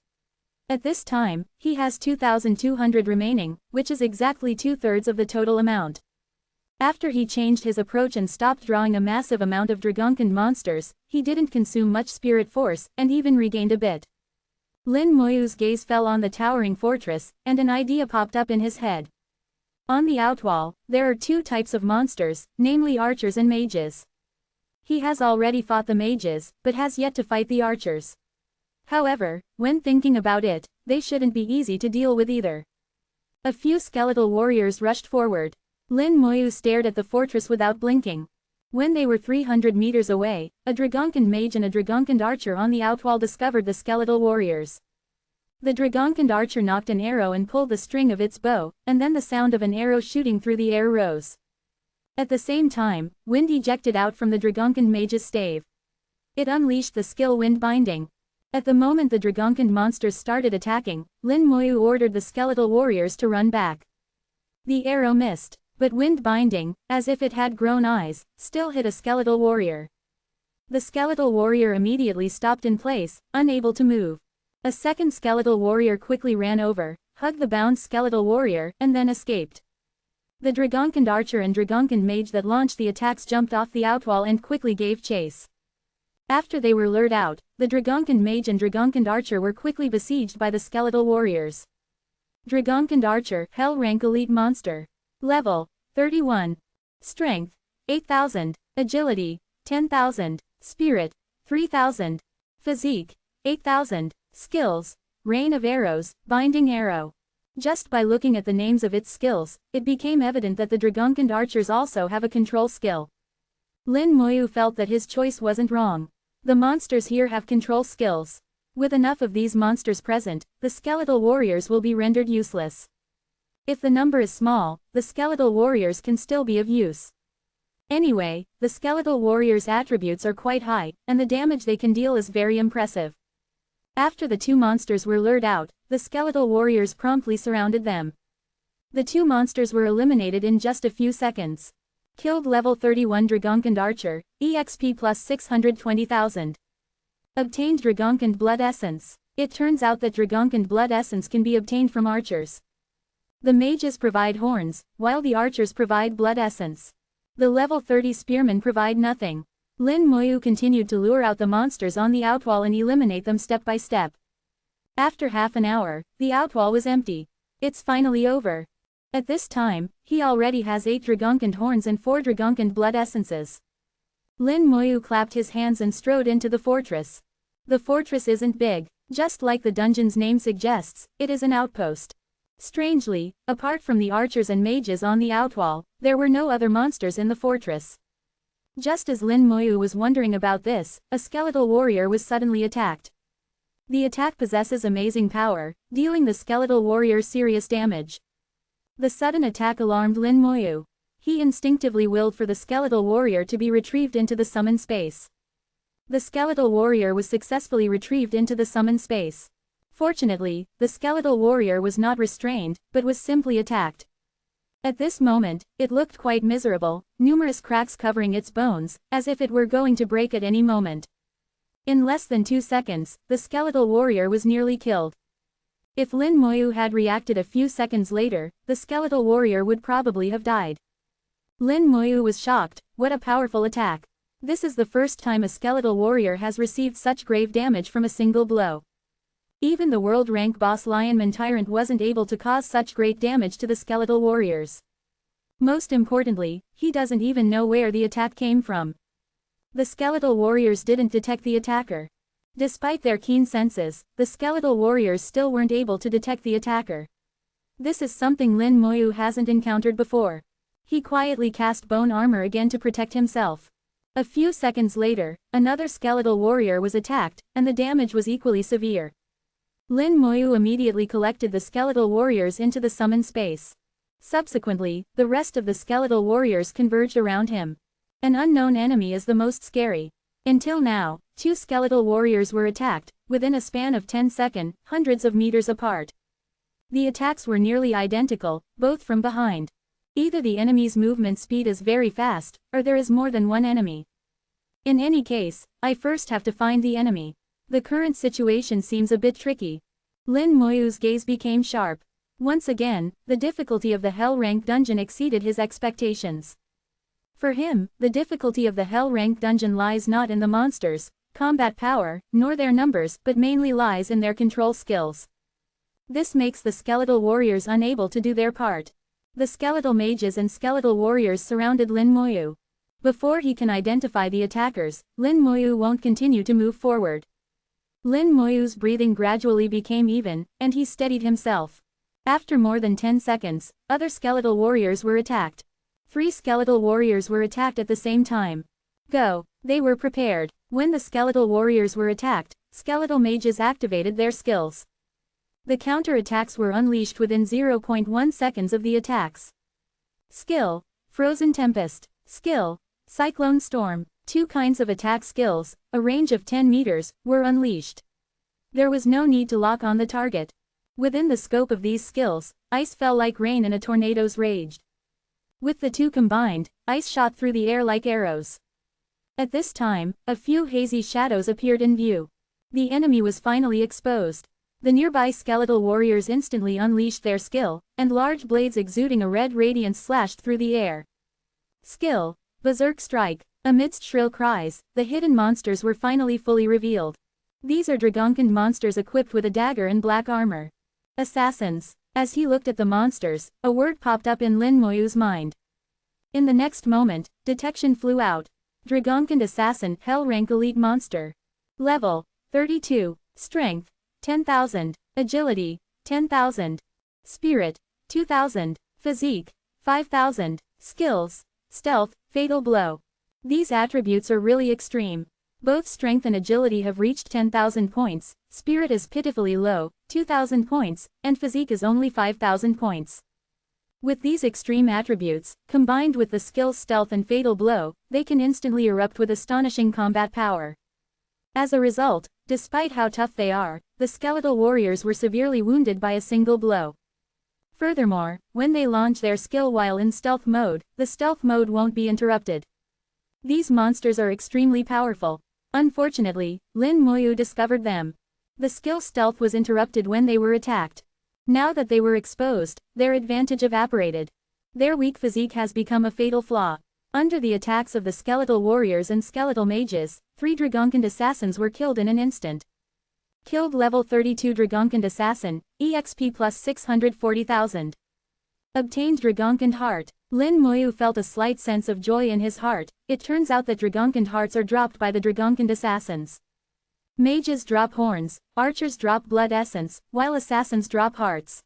At this time, he has 2,200 remaining, which is exactly 2/3 of the total amount. After he changed his approach and stopped drawing a massive amount of dragonkin monsters, he didn't consume much spirit force, and even regained a bit. Lin Moyu's gaze fell on the towering fortress, and an idea popped up in his head. On the outwall, there are 2 types of monsters, namely archers and mages. He has already fought the mages, but has yet to fight the archers. However, when thinking about it, they shouldn't be easy to deal with either. A few skeletal warriors rushed forward. Lin Moyu stared at the fortress without blinking. When they were 300 meters away, a dragonkin mage and a dragonkin archer on the outwall discovered the skeletal warriors. The dragonkin archer knocked an arrow and pulled the string of its bow, and then the sound of an arrow shooting through the air rose. At the same time, wind ejected out from the dragonkin mage's stave. It unleashed the skill wind binding. At the moment the dragonkin monsters started attacking, Lin Moyu ordered the skeletal warriors to run back. The arrow missed, but wind binding, as if it had grown eyes, still hit a skeletal warrior. The skeletal warrior immediately stopped in place, unable to move. A second skeletal warrior quickly ran over, hugged the bound skeletal warrior, and then escaped. The dragonkin archer and dragonkin mage that launched the attacks jumped off the outwall and quickly gave chase. After they were lured out, the dragonkin mage and dragonkin archer were quickly besieged by the skeletal warriors. Dragonkin archer, Hell rank elite monster. Level 31. Strength 8,000. Agility 10,000. Spirit 3,000. Physique, 8,000. Skills, Rain of Arrows, Binding Arrow. Just by looking at the names of its skills, it became evident that the Dragonkind archers also have a control skill. Lin Moyu felt that his choice wasn't wrong. The monsters here have control skills. With enough of these monsters present, the skeletal warriors will be rendered useless. If the number is small, the skeletal warriors can still be of use. Anyway, the skeletal warriors' attributes are quite high, and the damage they can deal is very impressive. After the two monsters were lured out, the skeletal warriors promptly surrounded them. The two monsters were eliminated in just a few seconds. Killed level 31 Dragonkind Archer, EXP plus 620,000. Obtained Dragonkind Blood Essence. It turns out that Dragonkind Blood Essence can be obtained from archers. The mages provide horns, while the archers provide blood essence. The level 30 spearmen provide nothing. Lin Moyu continued to lure out the monsters on the outwall and eliminate them step by step. After half an hour, the outwall was empty. It's finally over. At this time, he already has 8 Dragonkind horns and 4 Dragonkind blood essences. Lin Moyu clapped his hands and strode into the fortress. The fortress isn't big. Just like the dungeon's name suggests, it is an outpost. Strangely, apart from the archers and mages on the outwall, there were no other monsters in the fortress. Just as Lin Moyu was wondering about this, a skeletal warrior was suddenly attacked. The attack possesses amazing power, dealing the skeletal warrior serious damage. The sudden attack alarmed Lin Moyu. He instinctively willed for the skeletal warrior to be retrieved into the summon space. The skeletal warrior was successfully retrieved into the summon space. Fortunately, the skeletal warrior was not restrained, but was simply attacked. At this moment, it looked quite miserable, numerous cracks covering its bones, as if it were going to break at any moment. In less than 2 seconds, the skeletal warrior was nearly killed. If Lin Moyu had reacted a few seconds later, the skeletal warrior would probably have died. Lin Moyu was shocked. What a powerful attack. This is the first time a skeletal warrior has received such grave damage from a single blow. Even the world rank boss Lionman Tyrant wasn't able to cause such great damage to the skeletal warriors. Most importantly, he doesn't even know where the attack came from. The skeletal warriors didn't detect the attacker. Despite their keen senses, the skeletal warriors still weren't able to detect the attacker. This is something Lin Moyu hasn't encountered before. He quietly cast bone armor again to protect himself. A few seconds later, another skeletal warrior was attacked, and the damage was equally severe. Lin Moyu immediately collected the skeletal warriors into the summon space. Subsequently, the rest of the skeletal warriors converged around him. An unknown enemy is the most scary. Until now, 2 skeletal warriors were attacked, within a span of 10 seconds, hundreds of meters apart. The attacks were nearly identical, both from behind. Either the enemy's movement speed is very fast, or there is more than one enemy. In any case, I first have to find the enemy. The current situation seems a bit tricky. Lin Moyu's gaze became sharp. Once again, the difficulty of the Hell Rank dungeon exceeded his expectations. For him, the difficulty of the Hell Rank dungeon lies not in the monsters, combat power, nor their numbers, but mainly lies in their control skills. This makes the skeletal warriors unable to do their part. The skeletal mages and skeletal warriors surrounded Lin Moyu. Before he can identify the attackers, Lin Moyu won't continue to move forward. Lin Moyu's breathing gradually became even, and he steadied himself. After more than 10 seconds, other skeletal warriors were attacked. 3 skeletal warriors were attacked at the same time. Go! They were prepared. When the skeletal warriors were attacked, skeletal mages activated their skills. The counter-attacks were unleashed within 0.1 seconds of the attacks. Skill: Frozen Tempest. Skill: Cyclone Storm. 2 kinds of attack skills, a range of 10 meters, were unleashed. There was no need to lock on the target. Within the scope of these skills, ice fell like rain and a tornado's raged. With the 2 combined, ice shot through the air like arrows. At this time, a few hazy shadows appeared in view. The enemy was finally exposed. The nearby skeletal warriors instantly unleashed their skill, and large blades exuding a red radiance slashed through the air. Skill: Berserk Strike. Amidst shrill cries, the hidden monsters were finally fully revealed. These are Dragonkind monsters equipped with a dagger and black armor. Assassins. As he looked at the monsters, a word popped up in Lin Moyu's mind. In the next moment, detection flew out. Dragonkind Assassin, Hell Rank Elite Monster. Level 32. Strength 10,000. Agility 10,000. Spirit 2,000. Physique 5,000. Skills: Stealth, Fatal Blow. These attributes are really extreme. Both strength and agility have reached 10,000 points, spirit is pitifully low, 2,000 points, and physique is only 5,000 points. With these extreme attributes, combined with the skills Stealth and Fatal Blow, they can instantly erupt with astonishing combat power. As a result, despite how tough they are, the skeletal warriors were severely wounded by a single blow. Furthermore, when they launch their skill while in stealth mode, the stealth mode won't be interrupted. These monsters are extremely powerful. Unfortunately, Lin Moyu discovered them. The skill Stealth was interrupted when they were attacked. Now that they were exposed, their advantage evaporated. Their weak physique has become a fatal flaw. Under the attacks of the skeletal warriors and skeletal mages, 3 Dragonkind assassins were killed in an instant. Killed level 32 Dragonkind assassin, EXP plus 640,000. Obtained Dragonkind heart. Lin Moyu felt a slight sense of joy in his heart. It turns out that Dragonkind hearts are dropped by the Dragonkind assassins. Mages drop horns, archers drop blood essence, while assassins drop hearts.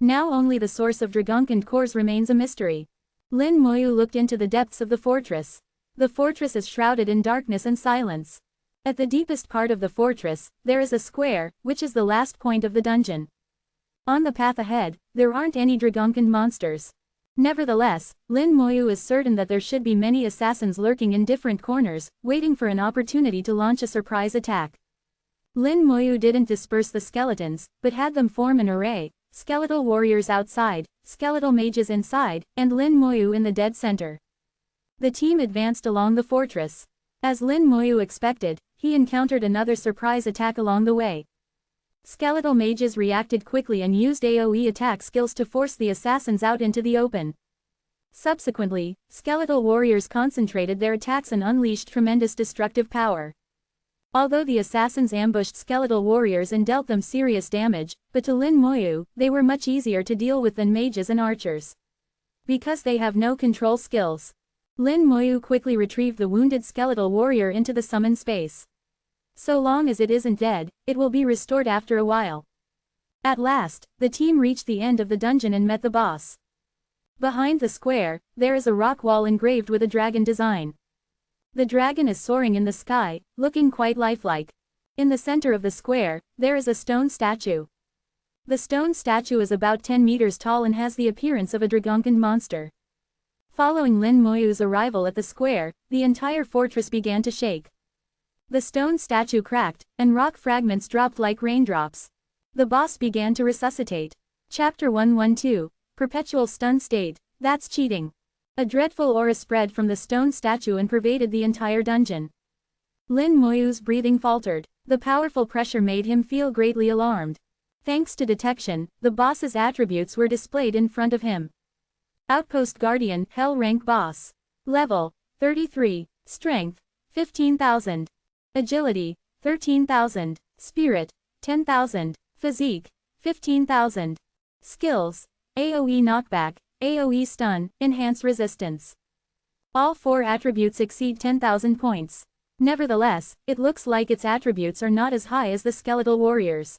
Now only the source of Dragonkind cores remains a mystery. Lin Moyu looked into the depths of the fortress. The fortress is shrouded in darkness and silence. At the deepest part of the fortress, there is a square, which is the last point of the dungeon. On the path ahead, there aren't any Dragonkind monsters. Nevertheless, Lin Moyu is certain that there should be many assassins lurking in different corners, waiting for an opportunity to launch a surprise attack. Lin Moyu didn't disperse the skeletons, but had them form an array, skeletal warriors outside, skeletal mages inside, and Lin Moyu in the dead center. The team advanced along the fortress. As Lin Moyu expected, he encountered another surprise attack along the way. Skeletal mages reacted quickly and used AoE attack skills to force the assassins out into the open. Subsequently, skeletal warriors concentrated their attacks and unleashed tremendous destructive power. Although the assassins ambushed skeletal warriors and dealt them serious damage, but to Lin Moyu, they were much easier to deal with than mages and archers. Because they have no control skills. Lin Moyu quickly retrieved the wounded skeletal warrior into the summon space. So long as it isn't dead, it will be restored after a while. At last, the team reached the end of the dungeon and met the boss. Behind the square, there is a rock wall engraved with a dragon design. The dragon is soaring in the sky, looking quite lifelike. In the center of the square, there is a stone statue. The stone statue is about 10 meters tall and has the appearance of a Dragonkind monster. Following Lin Moyu's arrival at the square, the entire fortress began to shake. The stone statue cracked, and rock fragments dropped like raindrops. The boss began to resuscitate. Chapter 112. Perpetual stun state. That's cheating. A dreadful aura spread from the stone statue and pervaded the entire dungeon. Lin Moyu's breathing faltered. The powerful pressure made him feel greatly alarmed. Thanks to detection, the boss's attributes were displayed in front of him. Outpost Guardian, Hell Rank Boss. Level 33. Strength 15,000. Agility 13,000. Spirit 10,000. Physique 15,000. Skills: AoE knockback, AoE stun, enhance resistance. All 4 attributes exceed 10,000 points. Nevertheless, it looks like its attributes are not as high as the skeletal warriors.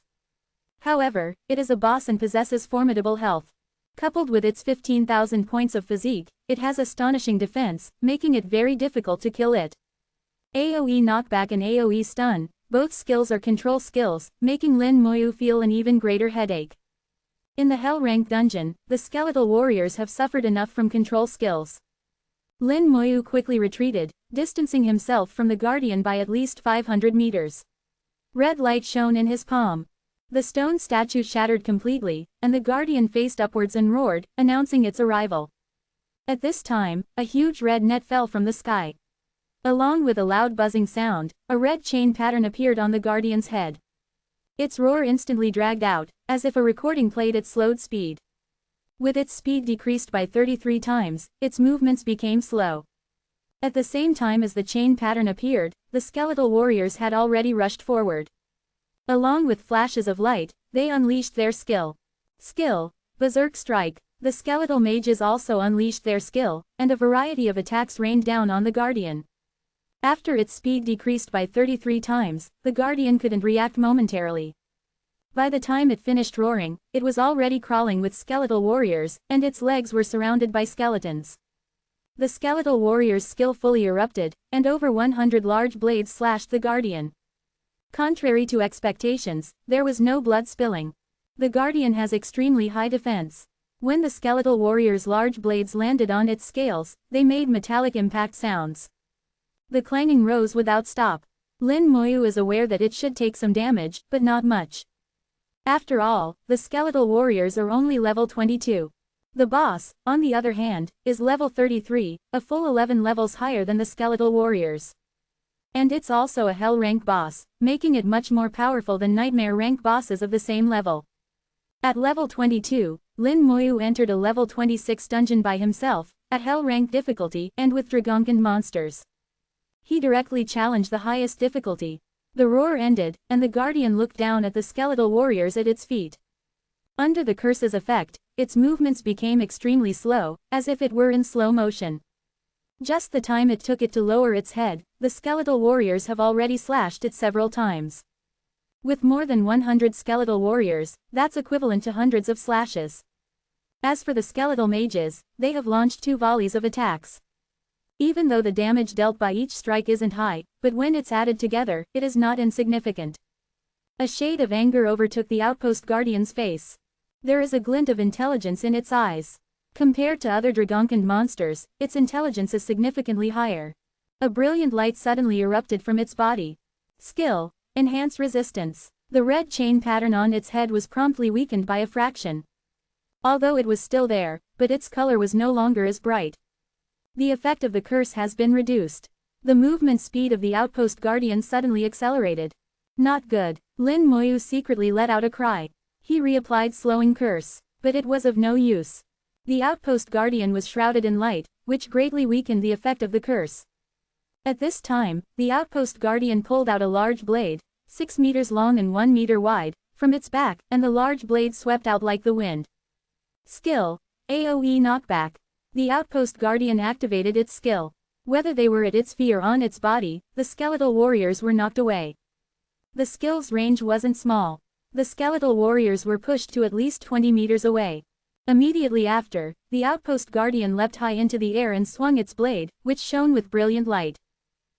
However, it is a boss and possesses formidable health. Coupled with its 15,000 points of physique, it has astonishing defense, making it very difficult to kill it. AoE knockback and AoE stun, both skills are control skills, making Lin Moyu feel an even greater headache. In the Hell Rank dungeon, the skeletal warriors have suffered enough from control skills. Lin Moyu quickly retreated, distancing himself from the Guardian by at least 500 meters. Red light shone in his palm. The stone statue shattered completely, and the Guardian faced upwards and roared, announcing its arrival. At this time, a huge red net fell from the sky. Along with a loud buzzing sound, a red chain pattern appeared on the Guardian's head. Its roar instantly dragged out, as if a recording played at slowed speed. With its speed decreased by 33 times, its movements became slow. At the same time as the chain pattern appeared, the skeletal warriors had already rushed forward. Along with flashes of light, they unleashed their skill. Berserk Strike. The skeletal mages also unleashed their skill, and a variety of attacks rained down on the Guardian. After its speed decreased by 33 times, the Guardian couldn't react momentarily. By the time it finished roaring, it was already crawling with skeletal warriors, and its legs were surrounded by skeletons. The skeletal warriors' skill fully erupted, and over 100 large blades slashed the Guardian. Contrary to expectations, there was no blood spilling. The Guardian has extremely high defense. When the skeletal warrior's large blades landed on its scales, they made metallic impact sounds. The clanging rose without stop. Lin Moyu is aware that it should take some damage, but not much. After all, the skeletal warriors are only level 22. The boss, on the other hand, is level 33, a full 11 levels higher than the skeletal warriors. And it's also a hell rank boss, making it much more powerful than nightmare rank bosses of the same level. At level 22, Lin Moyu entered a level 26 dungeon by himself, at hell rank difficulty and with dragonkin monsters. He directly challenged the highest difficulty. The roar ended, and the Guardian looked down at the skeletal warriors at its feet. Under the curse's effect, its movements became extremely slow, as if it were in slow motion. Just the time it took it to lower its head, the skeletal warriors have already slashed it several times. With more than 100 skeletal warriors, that's equivalent to hundreds of slashes. As for the skeletal mages, they have launched 2 volleys of attacks. Even though the damage dealt by each strike isn't high, but when it's added together, it is not insignificant. A shade of anger overtook the outpost guardian's face. There is a glint of intelligence in its eyes. Compared to other dragonkin monsters, its intelligence is significantly higher. A brilliant light suddenly erupted from its body. Skill: enhance resistance. The red chain pattern on its head was promptly weakened by a fraction. Although it was still there, but its color was no longer as bright. The effect of the curse has been reduced. The movement speed of the outpost guardian suddenly accelerated. Not good. Lin Moyu secretly let out a cry. He reapplied slowing curse, but it was of no use. The outpost guardian was shrouded in light, which greatly weakened the effect of the curse. At this time, the outpost guardian pulled out a large blade, 6 meters long and 1 meter wide, from its back, and the large blade swept out like the wind. Skill: AoE knockback. The outpost guardian activated its skill. Whether they were at its feet or on its body, the skeletal warriors were knocked away. The skill's range wasn't small. The skeletal warriors were pushed to at least 20 meters away. Immediately after, the outpost guardian leapt high into the air and swung its blade, which shone with brilliant light.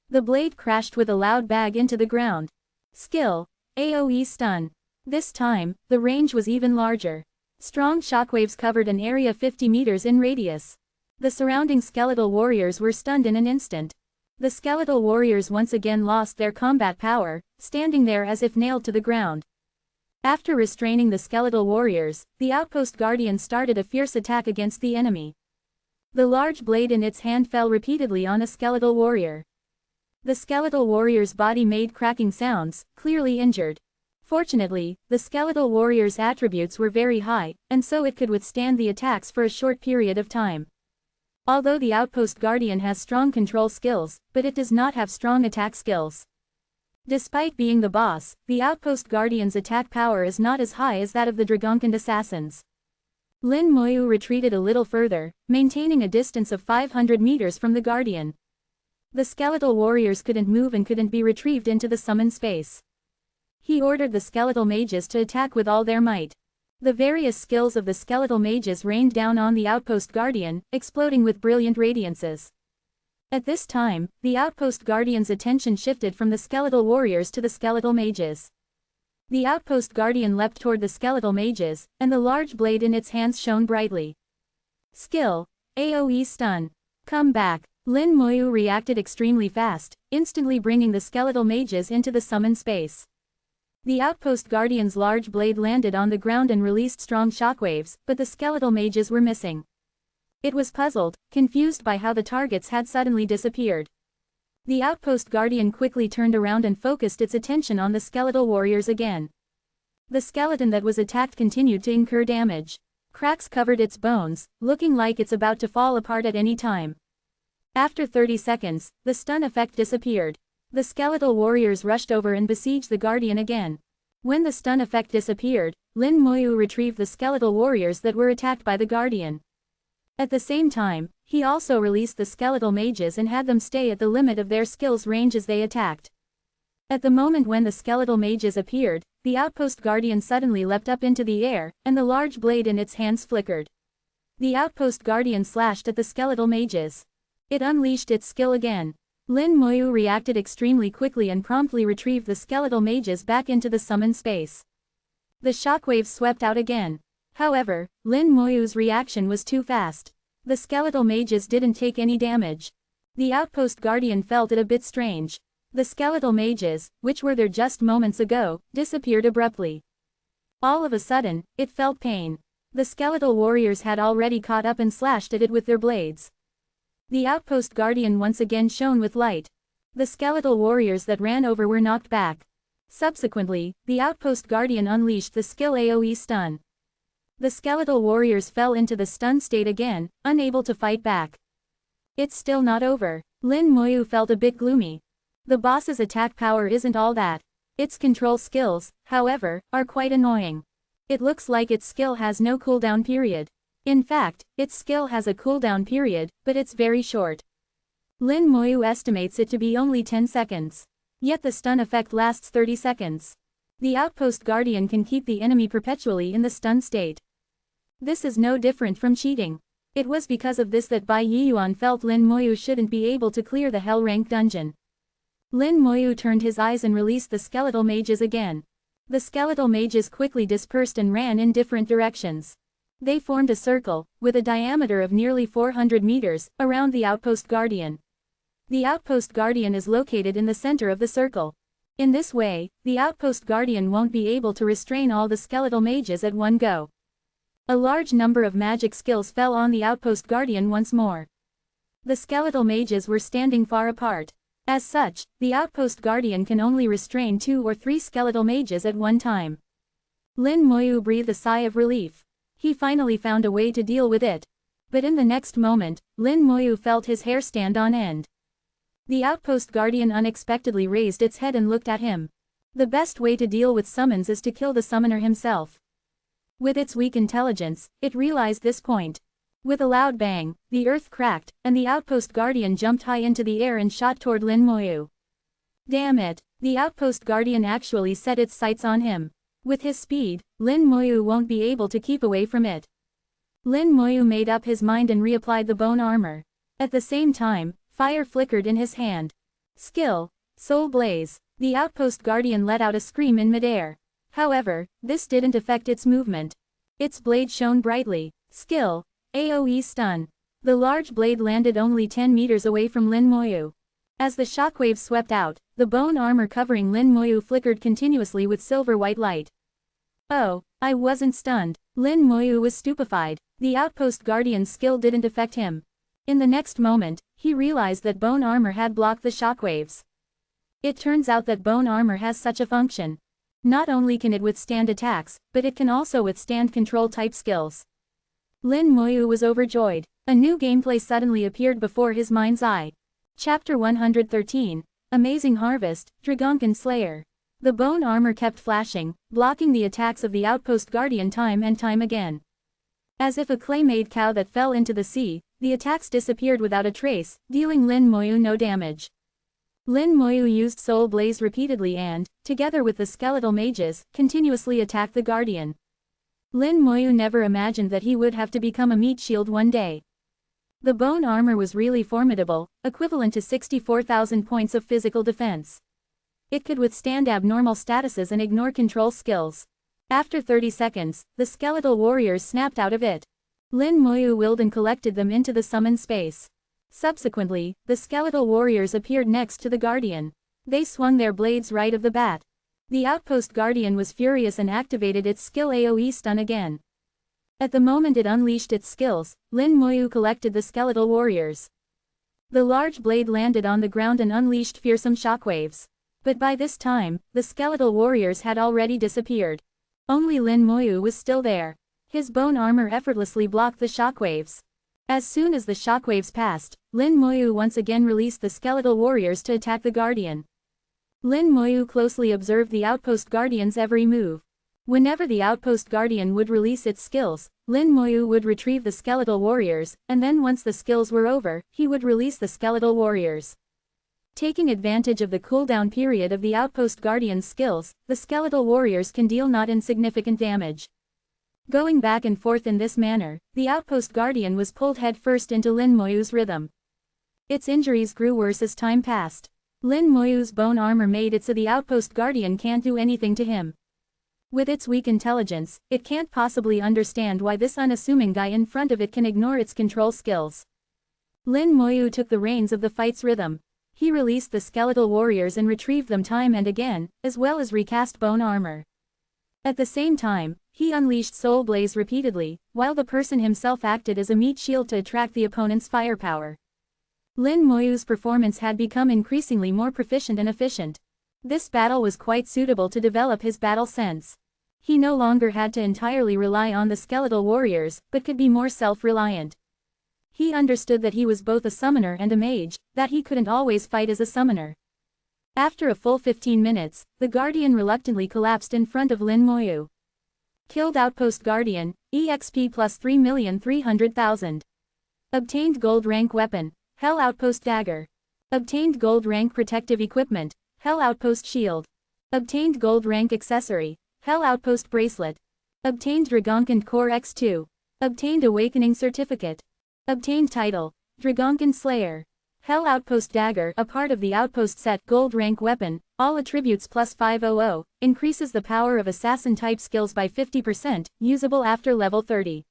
The blade crashed with a loud bang into the ground. Skill: AoE stun. This time, the range was even larger. Strong shockwaves covered an area 50 meters in radius. The surrounding skeletal warriors were stunned in an instant. The skeletal warriors once again lost their combat power, standing there as if nailed to the ground. After restraining the skeletal warriors, the outpost guardian started a fierce attack against the enemy. The large blade in its hand fell repeatedly on a skeletal warrior. The skeletal warrior's body made cracking sounds, clearly injured. Fortunately, the skeletal warrior's attributes were very high, and so it could withstand the attacks for a short period of time. Although the outpost guardian has strong control skills, but it does not have strong attack skills. Despite being the boss, the outpost guardian's attack power is not as high as that of the dragonkin assassins. Lin Moyu retreated a little further, maintaining a distance of 500 meters from the guardian. The skeletal warriors couldn't move and couldn't be retrieved into the summon space. He ordered the skeletal mages to attack with all their might. The various skills of the skeletal mages rained down on the outpost guardian, exploding with brilliant radiances. At this time, the outpost guardian's attention shifted from the skeletal warriors to the skeletal mages. The outpost guardian leapt toward the skeletal mages, and the large blade in its hands shone brightly. Skill: AoE stun. Come back. Lin Moyu reacted extremely fast, instantly bringing the skeletal mages into the summon space. The outpost guardian's large blade landed on the ground and released strong shockwaves, but the skeletal mages were missing. It was puzzled, confused by how the targets had suddenly disappeared. The outpost guardian quickly turned around and focused its attention on the skeletal warriors again. The skeleton that was attacked continued to incur damage. Cracks covered its bones, looking like it's about to fall apart at any time. After 30 seconds, the stun effect disappeared. The skeletal warriors rushed over and besieged the guardian again. When the stun effect disappeared, Lin Moyu retrieved the skeletal warriors that were attacked by the guardian. At the same time, He also released the skeletal mages and had them stay at the limit of their skill's range as they attacked. At the moment when the skeletal mages appeared, the outpost guardian suddenly leapt up into the air, and the large blade in its hands flickered. The outpost guardian slashed at the skeletal mages. It unleashed its skill again. Lin Moyu reacted extremely quickly and promptly retrieved the skeletal mages back into the summoned space. The shockwaves swept out again. However, Lin Moyu's reaction was too fast. The skeletal mages didn't take any damage. The outpost guardian felt it a bit strange. The skeletal mages, which were there just moments ago, disappeared abruptly. All of a sudden, it felt pain. The skeletal warriors had already caught up and slashed at it with their blades. The outpost guardian once again shone with light. The skeletal warriors that ran over were knocked back. Subsequently, the outpost guardian unleashed the skill AoE stun. The skeletal warriors fell into the stun state again, unable to fight back. It's still not over. Lin Moyu felt a bit gloomy. The boss's attack power isn't all that. Its control skills, however, are quite annoying. It looks like its skill has no cooldown period. In fact, its skill has a cooldown period, but it's very short. Lin Moyu estimates it to be only 10 seconds. Yet the stun effect lasts 30 seconds. The outpost guardian can keep the enemy perpetually in the stun state. This is no different from cheating. It was because of this that Bai Yiyuan felt Lin Moyu shouldn't be able to clear the Hell Rank dungeon. Lin Moyu turned his eyes and released the skeletal mages again. The skeletal mages quickly dispersed and ran in different directions. They formed a circle, with a diameter of nearly 400 meters, around the outpost guardian. The outpost guardian is located in the center of the circle. In this way, the outpost guardian won't be able to restrain all the skeletal mages at one go. A large number of magic skills fell on the outpost guardian once more. The skeletal mages were standing far apart. As such, the outpost guardian can only restrain 2 or 3 skeletal mages at one time. Lin Moyu breathed a sigh of relief. He finally found a way to deal with it. But in the next moment, Lin Moyu felt his hair stand on end. The outpost guardian unexpectedly raised its head and looked at him. The best way to deal with summons is to kill the summoner himself. With its weak intelligence, it realized this point. With a loud bang, the earth cracked, and the outpost guardian jumped high into the air and shot toward Lin Moyu. Damn it, the outpost guardian actually set its sights on him. With his speed, Lin Moyu won't be able to keep away from it. Lin Moyu made up his mind and reapplied the bone armor. At the same time, fire flickered in his hand. Skill, Soul Blaze. The outpost guardian let out a scream in midair. However, this didn't affect its movement. Its blade shone brightly. Skill, AoE stun. The large blade landed only 10 meters away from Lin Moyu. As the shockwaves swept out, the bone armor covering Lin Moyu flickered continuously with silver-white light. Oh, I wasn't stunned. Lin Moyu was stupefied. The outpost guardian's skill didn't affect him. In the next moment, he realized that bone armor had blocked the shockwaves. It turns out that bone armor has such a function. Not only can it withstand attacks, but it can also withstand control-type skills. Lin Moyu was overjoyed. A new gameplay suddenly appeared before his mind's eye. Chapter 113, Amazing Harvest, Dragonkin Slayer. The bone armor kept flashing, blocking the attacks of the outpost guardian time and time again. As if a clay-made cow that fell into the sea, the attacks disappeared without a trace, dealing Lin Moyu no damage. Lin Moyu used Soul Blaze repeatedly and, together with the skeletal mages, continuously attacked the guardian. Lin Moyu never imagined that he would have to become a meat shield one day. The bone armor was really formidable, equivalent to 64,000 points of physical defense. It could withstand abnormal statuses and ignore control skills. After 30 seconds, the skeletal warriors snapped out of it. Lin Moyu willed and collected them into the summon space. Subsequently, the skeletal warriors appeared next to the guardian. They swung their blades right of the bat. The outpost guardian was furious and activated its skill AoE stun again. At the moment it unleashed its skills, Lin Moyu collected the skeletal warriors. The large blade landed on the ground and unleashed fearsome shockwaves. But by this time, the skeletal warriors had already disappeared. Only Lin Moyu was still there. His bone armor effortlessly blocked the shockwaves. As soon as the shockwaves passed, Lin Moyu once again released the skeletal warriors to attack the guardian. Lin Moyu closely observed the outpost guardian's every move. Whenever the outpost guardian would release its skills, Lin Moyu would retrieve the skeletal warriors, and then once the skills were over, he would release the skeletal warriors. Taking advantage of the cooldown period of the outpost guardian's skills, the skeletal warriors can deal not insignificant damage. Going back and forth in this manner, the outpost guardian was pulled headfirst into Lin Moyu's rhythm. Its injuries grew worse as time passed. Lin Moyu's bone armor made it so the outpost guardian can't do anything to him. With its weak intelligence, it can't possibly understand why this unassuming guy in front of it can ignore its control skills. Lin Moyu took the reins of the fight's rhythm. He released the skeletal warriors and retrieved them time and again, as well as recast bone armor. At the same time, he unleashed Soul Blaze repeatedly, while the person himself acted as a meat shield to attract the opponent's firepower. Lin Moyu's performance had become increasingly more proficient and efficient. This battle was quite suitable to develop his battle sense. He no longer had to entirely rely on the skeletal warriors, but could be more self-reliant. He understood that he was both a summoner and a mage, that he couldn't always fight as a summoner. After a full 15 minutes, the Guardian reluctantly collapsed in front of Lin Moyu. Killed Outpost Guardian, EXP plus 3,300,000. Obtained Gold Rank Weapon, Hell Outpost Dagger. Obtained Gold Rank Protective Equipment, Hell Outpost Shield. Obtained Gold Rank Accessory, Hell Outpost Bracelet. Obtained Dragonkin Core X2. Obtained Awakening Certificate. Obtained Title, Dragonkin Slayer. Hell Outpost Dagger, a part of the Outpost set Gold Rank Weapon, all attributes plus 500, increases the power of assassin type skills by 50%, usable after level 30.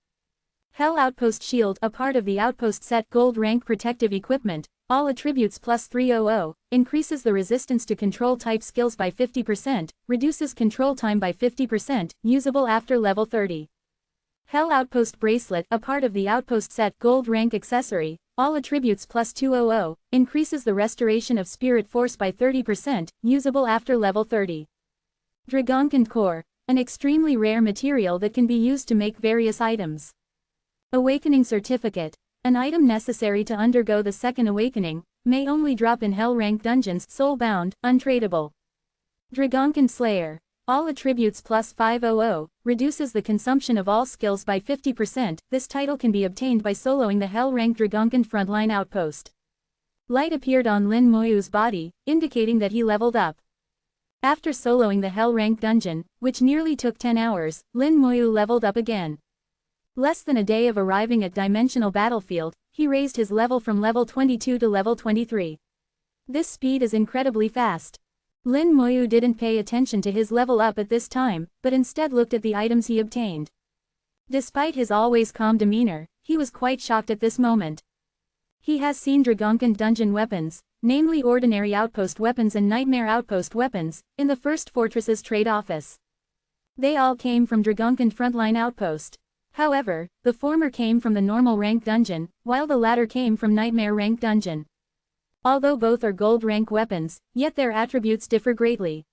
Hell Outpost Shield, a part of the Outpost set Gold Rank Protective Equipment, all attributes plus 300, increases the resistance to control type skills by 50%, reduces control time by 50%, usable after level 30. Hell Outpost Bracelet, a part of the Outpost set Gold Rank Accessory, all attributes plus 200, increases the restoration of spirit force by 30%, usable after level 30. Dragonkin Core, an extremely rare material that can be used to make various items. Awakening Certificate, an item necessary to undergo the second awakening, may only drop in Hell Rank dungeons, soul-bound, untradeable. Dragonkin Slayer, all attributes plus 500, reduces the consumption of all skills by 50%, this title can be obtained by soloing the Hell Rank Dragonkin Frontline Outpost. Light appeared on Lin Moyu's body, indicating that he leveled up. After soloing the Hell Rank dungeon, which nearly took 10 hours, Lin Moyu leveled up again. Less than a day of arriving at Dimensional Battlefield, he raised his level from level 22 to level 23. This speed is incredibly fast. Lin Moyu didn't pay attention to his level up at this time, but instead looked at the items he obtained. Despite his always calm demeanor, he was quite shocked at this moment. He has seen Dragonkin dungeon weapons, namely ordinary outpost weapons and nightmare outpost weapons, in the First Fortress's trade office. They all came from Dragonkin Frontline Outpost. However, the former came from the normal rank dungeon, while the latter came from nightmare rank dungeon. Although both are gold rank weapons, yet their attributes differ greatly.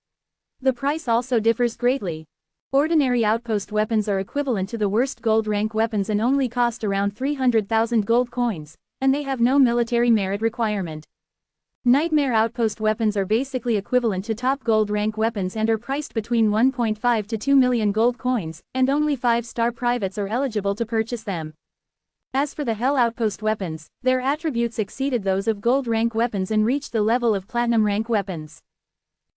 The price also differs greatly. Ordinary outpost weapons are equivalent to the worst gold rank weapons and only cost around 300,000 gold coins, and they have no military merit requirement. Nightmare outpost weapons are basically equivalent to top gold rank weapons and are priced between 1.5 to 2 million gold coins, and only 5-star privates are eligible to purchase them. As for the Hell Outpost weapons, their attributes exceeded those of gold rank weapons and reached the level of platinum rank weapons.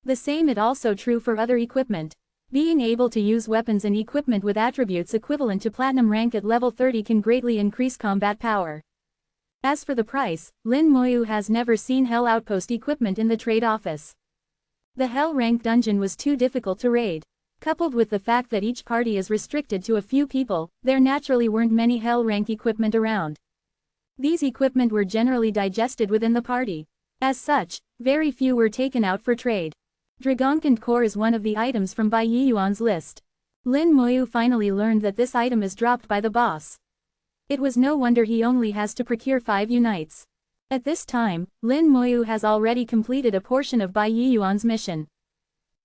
The same is also true for other equipment. Being able to use weapons and equipment with attributes equivalent to platinum rank at level 30 can greatly increase combat power. As for the price, Lin Moyu has never seen Hell Outpost equipment in the trade office. The Hell Rank dungeon was too difficult to raid. Coupled with the fact that each party is restricted to a few people, there naturally weren't many Hell Rank equipment around. These equipment were generally digested within the party. As such, very few were taken out for trade. Dragonkin Core is one of the items from Bai Yiyuan's list. Lin Moyu finally learned that this item is dropped by the boss. It was no wonder he only has to procure 5 unites. At this time, Lin Moyu has already completed a portion of Bai Yiyuan's mission.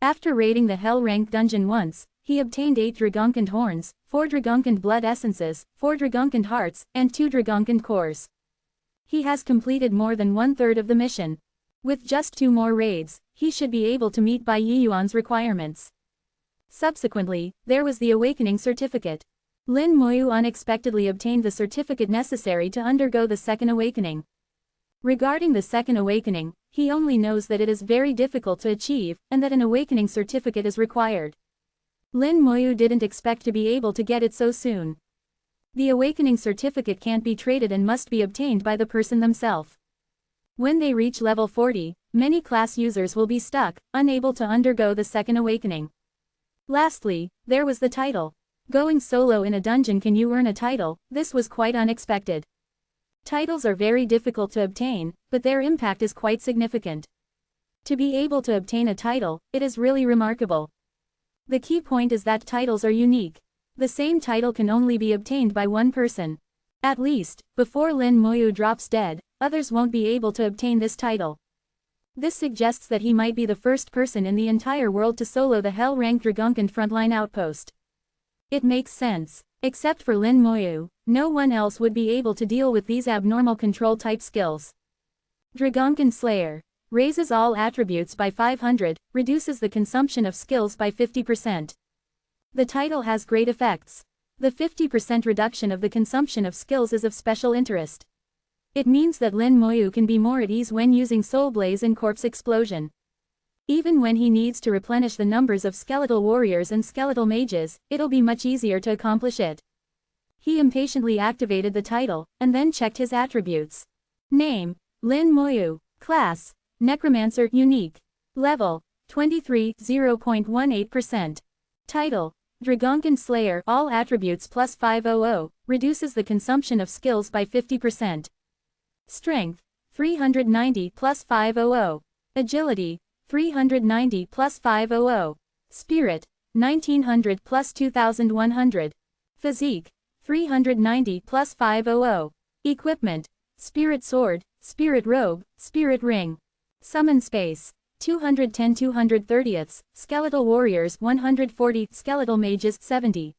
After raiding the Hell Rank dungeon once, he obtained 8 Dragonkin Horns, 4 Dragonkin Blood Essences, 4 Dragonkin Hearts, and 2 Dragonkin Cores. He has completed more than 1/3 of the mission. With just 2 more raids, he should be able to meet Bai Yiyuan's requirements. Subsequently, there was the awakening certificate. Lin Moyu unexpectedly obtained the certificate necessary to undergo the second awakening. Regarding the second awakening, he only knows that it is very difficult to achieve, and that an awakening certificate is required. Lin Moyu didn't expect to be able to get it so soon. The awakening certificate can't be traded and must be obtained by the person themselves. When they reach level 40, many class users will be stuck, unable to undergo the second awakening. Lastly, there was the title. Going solo in a dungeon. Can you earn a title? This was quite unexpected. Titles are very difficult to obtain, but their impact is quite significant. To be able to obtain a title, it is really remarkable. The key point is that titles are unique. The same title can only be obtained by one person. At least, before Lin Moyu drops dead, others won't be able to obtain this title. This suggests that he might be the first person in the entire world to solo the Hell-ranked Dragunkan frontline outpost. It makes sense. Except for Lin Moyu, no one else would be able to deal with these abnormal control-type skills. Dragunkan Slayer. Raises all attributes by 500, reduces the consumption of skills by 50%. The title has great effects. The 50% reduction of the consumption of skills is of special interest. It means that Lin Moyu can be more at ease when using Soul Blaze and Corpse Explosion. Even when he needs to replenish the numbers of skeletal warriors and skeletal mages, it'll be much easier to accomplish it. He impatiently activated the title, and then checked his attributes. Name: Lin Moyu. Class: Necromancer. Unique. Level: 23, 0.18%. Title: Dragunkan Slayer. All attributes plus 500, reduces the consumption of skills by 50%. Strength: 390 plus 500. Agility: 390 plus 500. Spirit: 1900 plus 2100. Physique: 390 plus 500. Equipment: Spirit Sword, Spirit Robe, Spirit Ring. Summon Space: 210 230ths, Skeletal Warriors 140, Skeletal Mages 70.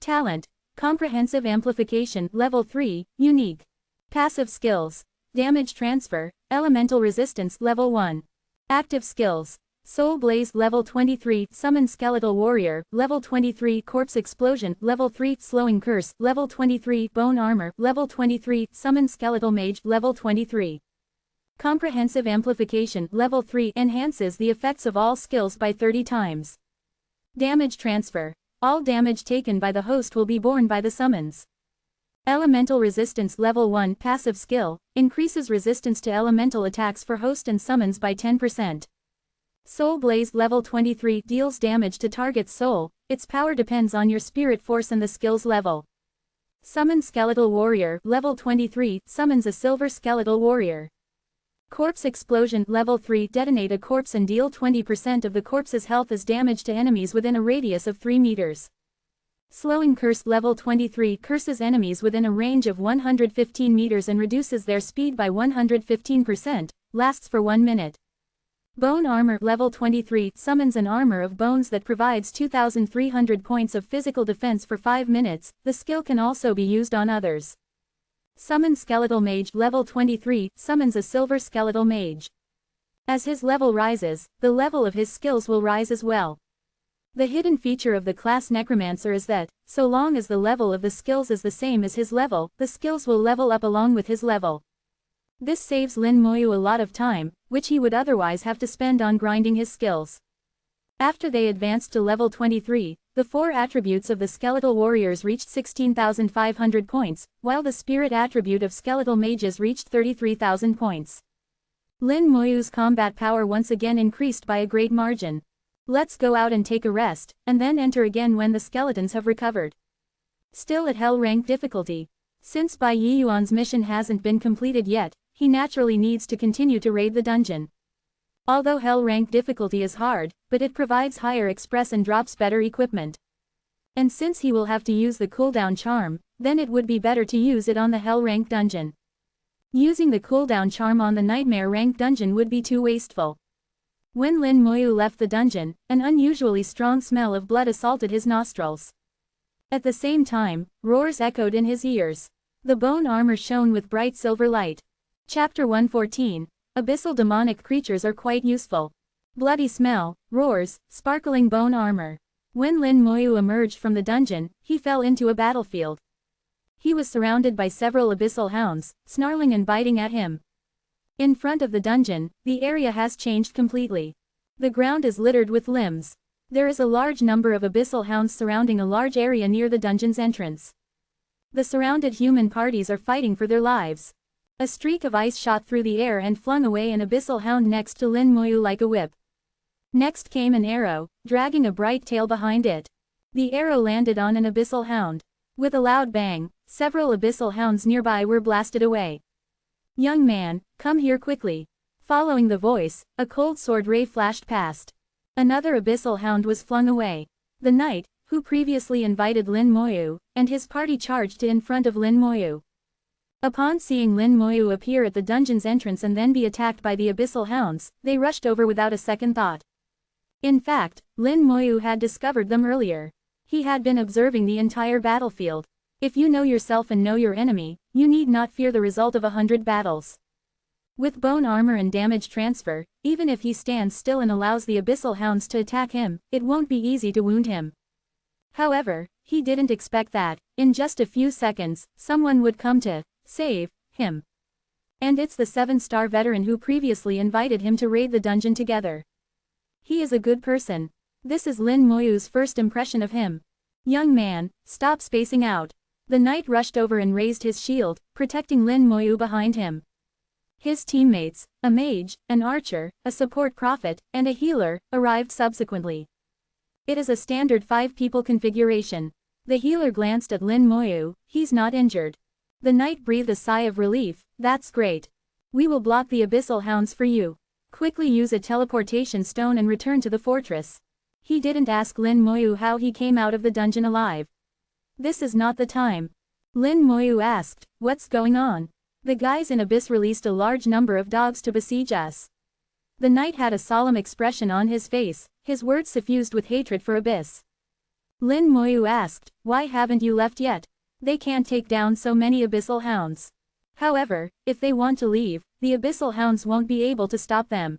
Talent: Comprehensive Amplification. Level 3, Unique. Passive Skills: Damage Transfer, Elemental Resistance. Level 1. Active Skills: Soul Blaze. Level 23, Summon Skeletal Warrior. Level 23, Corpse Explosion. Level 3, Slowing Curse. Level 23, Bone Armor. Level 23, Summon Skeletal Mage. Level 23. Comprehensive Amplification. Level 3, enhances the effects of all skills by 30 times. Damage Transfer: all damage taken by the host will be borne by the summons. Elemental Resistance. Level 1, passive skill, increases resistance to elemental attacks for host and summons by 10%. Soul Blaze. Level 23, deals damage to target's soul, its power depends on your spirit force and the skill's level. Summon Skeletal Warrior. Level 23, summons a silver skeletal warrior. Corpse Explosion. Level 3, detonate a corpse and deal 20% of the corpse's health as damage to enemies within a radius of 3 meters. Slowing Curse. Level 23, curses enemies within a range of 115 meters and reduces their speed by 115%, lasts for 1 minute. Bone Armor. Level 23, summons an armor of bones that provides 2,300 points of physical defense for 5 minutes, the skill can also be used on others. Summon Skeletal Mage. Level 23, summons a silver skeletal mage. As his level rises, the level of his skills will rise as well. The hidden feature of the class Necromancer is that, so long as the level of the skills is the same as his level, the skills will level up along with his level. This saves Lin Moyu a lot of time, which he would otherwise have to spend on grinding his skills. After they advanced to level 23, the 4 attributes of the Skeletal Warriors reached 16,500 points, while the Spirit attribute of Skeletal Mages reached 33,000 points. Lin Moyu's combat power once again increased by a great margin. Let's go out and take a rest, and then enter again when the skeletons have recovered. Still at Hell rank difficulty. Since Bai Yiyuan's mission hasn't been completed yet, he naturally needs to continue to raid the dungeon. Although Hell rank difficulty is hard, but it provides higher express and drops better equipment. And since he will have to use the cooldown charm, then it would be better to use it on the Hell rank dungeon. Using the cooldown charm on the Nightmare rank dungeon would be too wasteful. When Lin Moyu left the dungeon, an unusually strong smell of blood assaulted his nostrils. At the same time, roars echoed in his ears. The bone armor shone with bright silver light. Chapter 114. Abyssal demonic creatures are quite useful. Bloody smell, roars, sparkling bone armor. When Lin Moyu emerged from the dungeon, he fell into a battlefield. He was surrounded by several abyssal hounds, snarling and biting at him. In front of the dungeon, the area has changed completely. The ground is littered with limbs. There is a large number of abyssal hounds surrounding a large area near the dungeon's entrance. The surrounded human parties are fighting for their lives. A streak of ice shot through the air and flung away an abyssal hound next to Lin Moyu like a whip. Next came an arrow, dragging a bright tail behind it. The arrow landed on an abyssal hound. With a loud bang, several abyssal hounds nearby were blasted away. "Young man, come here quickly." Following the voice, a cold sword ray flashed past. Another abyssal hound was flung away. The knight, who previously invited Lin Moyu, and his party charged in front of Lin Moyu. Upon seeing Lin Moyu appear at the dungeon's entrance and then be attacked by the abyssal hounds, they rushed over without a second thought. In fact, Lin Moyu had discovered them earlier. He had been observing the entire battlefield. If you know yourself and know your enemy, you need not fear the result of 100 battles. With bone armor and damage transfer, even if he stands still and allows the abyssal hounds to attack him, it won't be easy to wound him. However, he didn't expect that, in just a few seconds, someone would come to save him. And it's the 7-star veteran who previously invited him to raid the dungeon together. He is a good person. This is Lin Moyu's first impression of him. "Young man, stop spacing out." The knight rushed over and raised his shield, protecting Lin Moyu behind him. His teammates, a mage, an archer, a support prophet, and a healer, arrived subsequently. It is a standard 5-people configuration. The healer glanced at Lin Moyu. "He's not injured." The knight breathed a sigh of relief. "That's great. We will block the abyssal hounds for you. Quickly use a teleportation stone and return to the fortress." He didn't ask Lin Moyu how he came out of the dungeon alive. This is not the time. Lin Moyu asked, "What's going on?" "The guys in Abyss released a large number of dogs to besiege us." The knight had a solemn expression on his face, his words suffused with hatred for Abyss. Lin Moyu asked, "Why haven't you left yet? They can't take down so many abyssal hounds. However, if they want to leave, the abyssal hounds won't be able to stop them."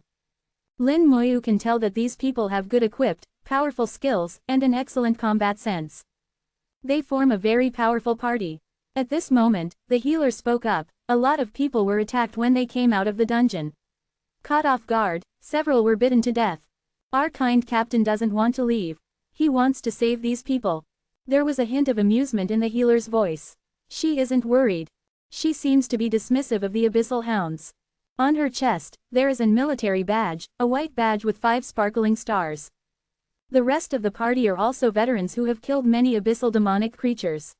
Lin Moyu can tell that these people have good equipped, powerful skills, and an excellent combat sense. They form a very powerful party. At this moment, the healer spoke up. "A lot of people were attacked when they came out of the dungeon. Caught off guard, several were bitten to death. Our kind captain doesn't want to leave. He wants to save these people." There was a hint of amusement in the healer's voice. She isn't worried. She seems to be dismissive of the abyssal hounds. On her chest, there is a military badge, a white badge with 5 sparkling stars. The rest of the party are also veterans who have killed many abyssal demonic creatures.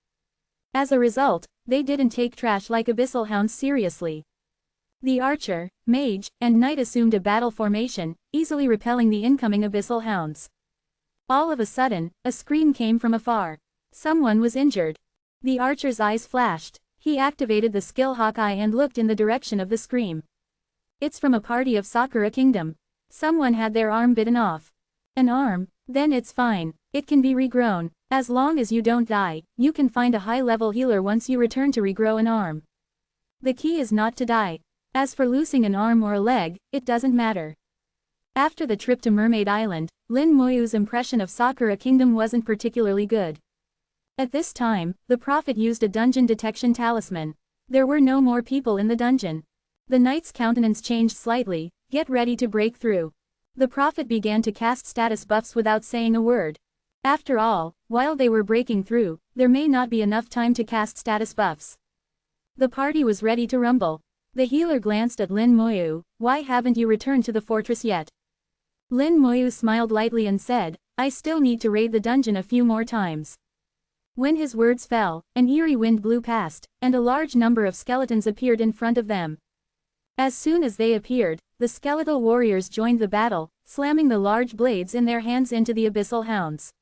As a result, they didn't take trash like abyssal hounds seriously. The archer, mage, and knight assumed a battle formation, easily repelling the incoming abyssal hounds. All of a sudden, a scream came from afar. Someone was injured. The archer's eyes flashed. He activated the skill Hawkeye and looked in the direction of the scream. It's from a party of Sakura Kingdom. Someone had their arm bitten off. An arm? Then it's fine. It can be regrown. As long as you don't die, you can find a high-level healer once you return to regrow an arm. The key is not to die. As for losing an arm or a leg, it doesn't matter. After the trip to Mermaid Island, Lin Moyu's impression of Sakura Kingdom wasn't particularly good. At this time, the prophet used a dungeon detection talisman. There were no more people in the dungeon. The knight's countenance changed slightly. "Get ready to break through." The prophet began to cast status buffs without saying a word. After all, while they were breaking through, there may not be enough time to cast status buffs. The party was ready to rumble. The healer glanced at Lin Moyu. "Why haven't you returned to the fortress yet?" Lin Moyu smiled lightly and said, "I still need to raid the dungeon a few more times." When his words fell, an eerie wind blew past, and a large number of skeletons appeared in front of them. As soon as they appeared, the skeletal warriors joined the battle, slamming the large blades in their hands into the abyssal hounds.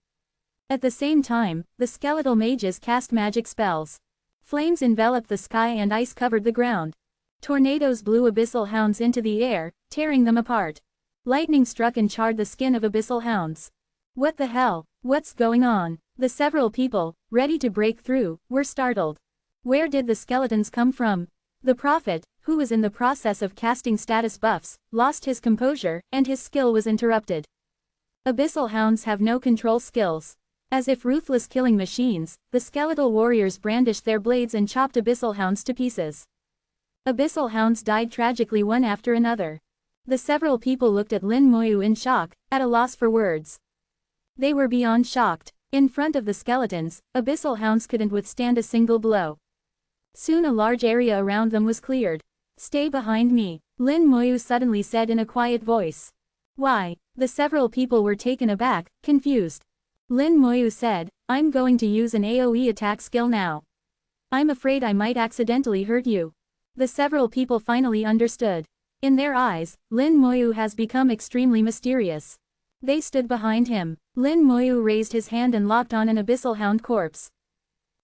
At the same time, the skeletal mages cast magic spells. Flames enveloped the sky and ice covered the ground. Tornadoes blew abyssal hounds into the air, tearing them apart. Lightning struck and charred the skin of abyssal hounds. What the hell? What's going on? The several people, ready to break through, were startled. Where did the skeletons come from? The prophet, who was in the process of casting status buffs, lost his composure, and his skill was interrupted. Abyssal hounds have no control skills. As if ruthless killing machines, the skeletal warriors brandished their blades and chopped abyssal hounds to pieces. Abyssal hounds died tragically one after another. The several people looked at Lin Moyu in shock, at a loss for words. They were beyond shocked. In front of the skeletons, abyssal hounds couldn't withstand a single blow. Soon a large area around them was cleared. "Stay behind me," Lin Moyu suddenly said in a quiet voice. "Why?" The several people were taken aback, confused. Lin Moyu said, "I'm going to use an AoE attack skill now. I'm afraid I might accidentally hurt you." The several people finally understood. In their eyes, Lin Moyu has become extremely mysterious. They stood behind him. Lin Moyu raised his hand and locked on an abyssal hound corpse.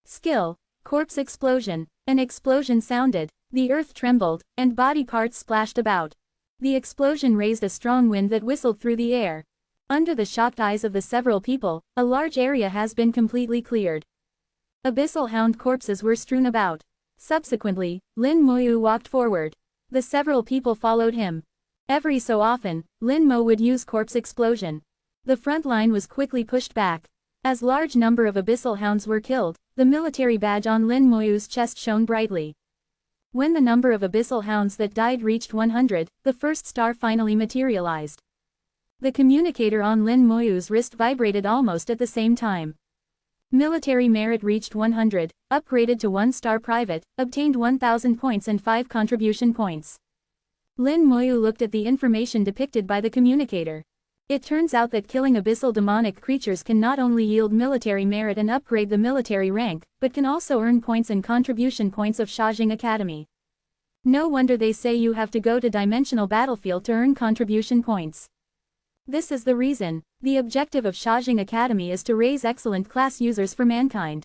Skill. Corpse explosion. An explosion sounded, the earth trembled, and body parts splashed about. The explosion raised a strong wind that whistled through the air. Under the shocked eyes of the several people, a large area has been completely cleared. Abyssal hound corpses were strewn about. Subsequently, Lin Moyu walked forward. The several people followed him. Every so often, Lin Mo would use corpse explosion. The front line was quickly pushed back. As large number of abyssal hounds were killed, the military badge on Lin Moyu's chest shone brightly. When the number of abyssal hounds that died reached 100, the first star finally materialized. The communicator on Lin Moyu's wrist vibrated almost at the same time. Military merit reached 100, upgraded to 1-star private, obtained 1000 points and 5 contribution points. Lin Moyu looked at the information depicted by the communicator. It turns out that killing abyssal demonic creatures can not only yield military merit and upgrade the military rank, but can also earn points and contribution points of Shajing Academy. No wonder they say you have to go to Dimensional Battlefield to earn contribution points. This is the reason. The objective of Shajing Academy is to raise excellent class users for mankind.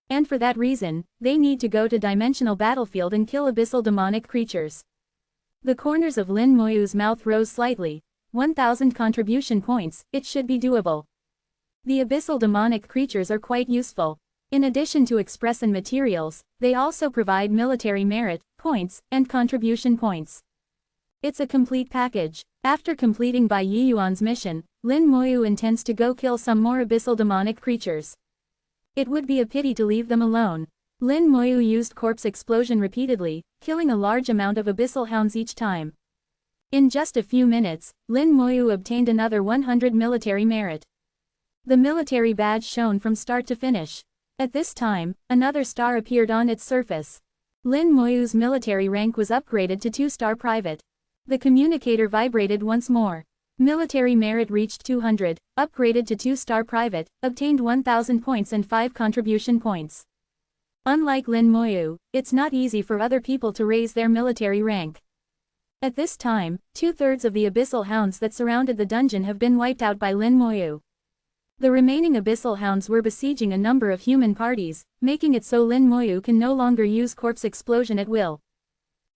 And for that reason, they need to go to Dimensional Battlefield and kill abyssal demonic creatures. The corners of Lin Moyu's mouth rose slightly. 1000 contribution points, it should be doable. The abyssal demonic creatures are quite useful. In addition to express and materials, they also provide military merit, points, and contribution points. It's a complete package. After completing Bai Yiyuan's mission, Lin Moyu intends to go kill some more abyssal demonic creatures. It would be a pity to leave them alone. Lin Moyu used corpse explosion repeatedly, killing a large amount of abyssal hounds each time. In just a few minutes, Lin Moyu obtained another 100 military merit. The military badge shone from start to finish. At this time, another star appeared on its surface. Lin Moyu's military rank was upgraded to 2-star private. The communicator vibrated once more. Military merit reached 200, upgraded to 2-star private, obtained 1000 points and 5 contribution points. Unlike Lin Moyu, it's not easy for other people to raise their military rank. At this time, 2/3 of the abyssal hounds that surrounded the dungeon have been wiped out by Lin Moyu. The remaining abyssal hounds were besieging a number of human parties, making it so Lin Moyu can no longer use corpse explosion at will.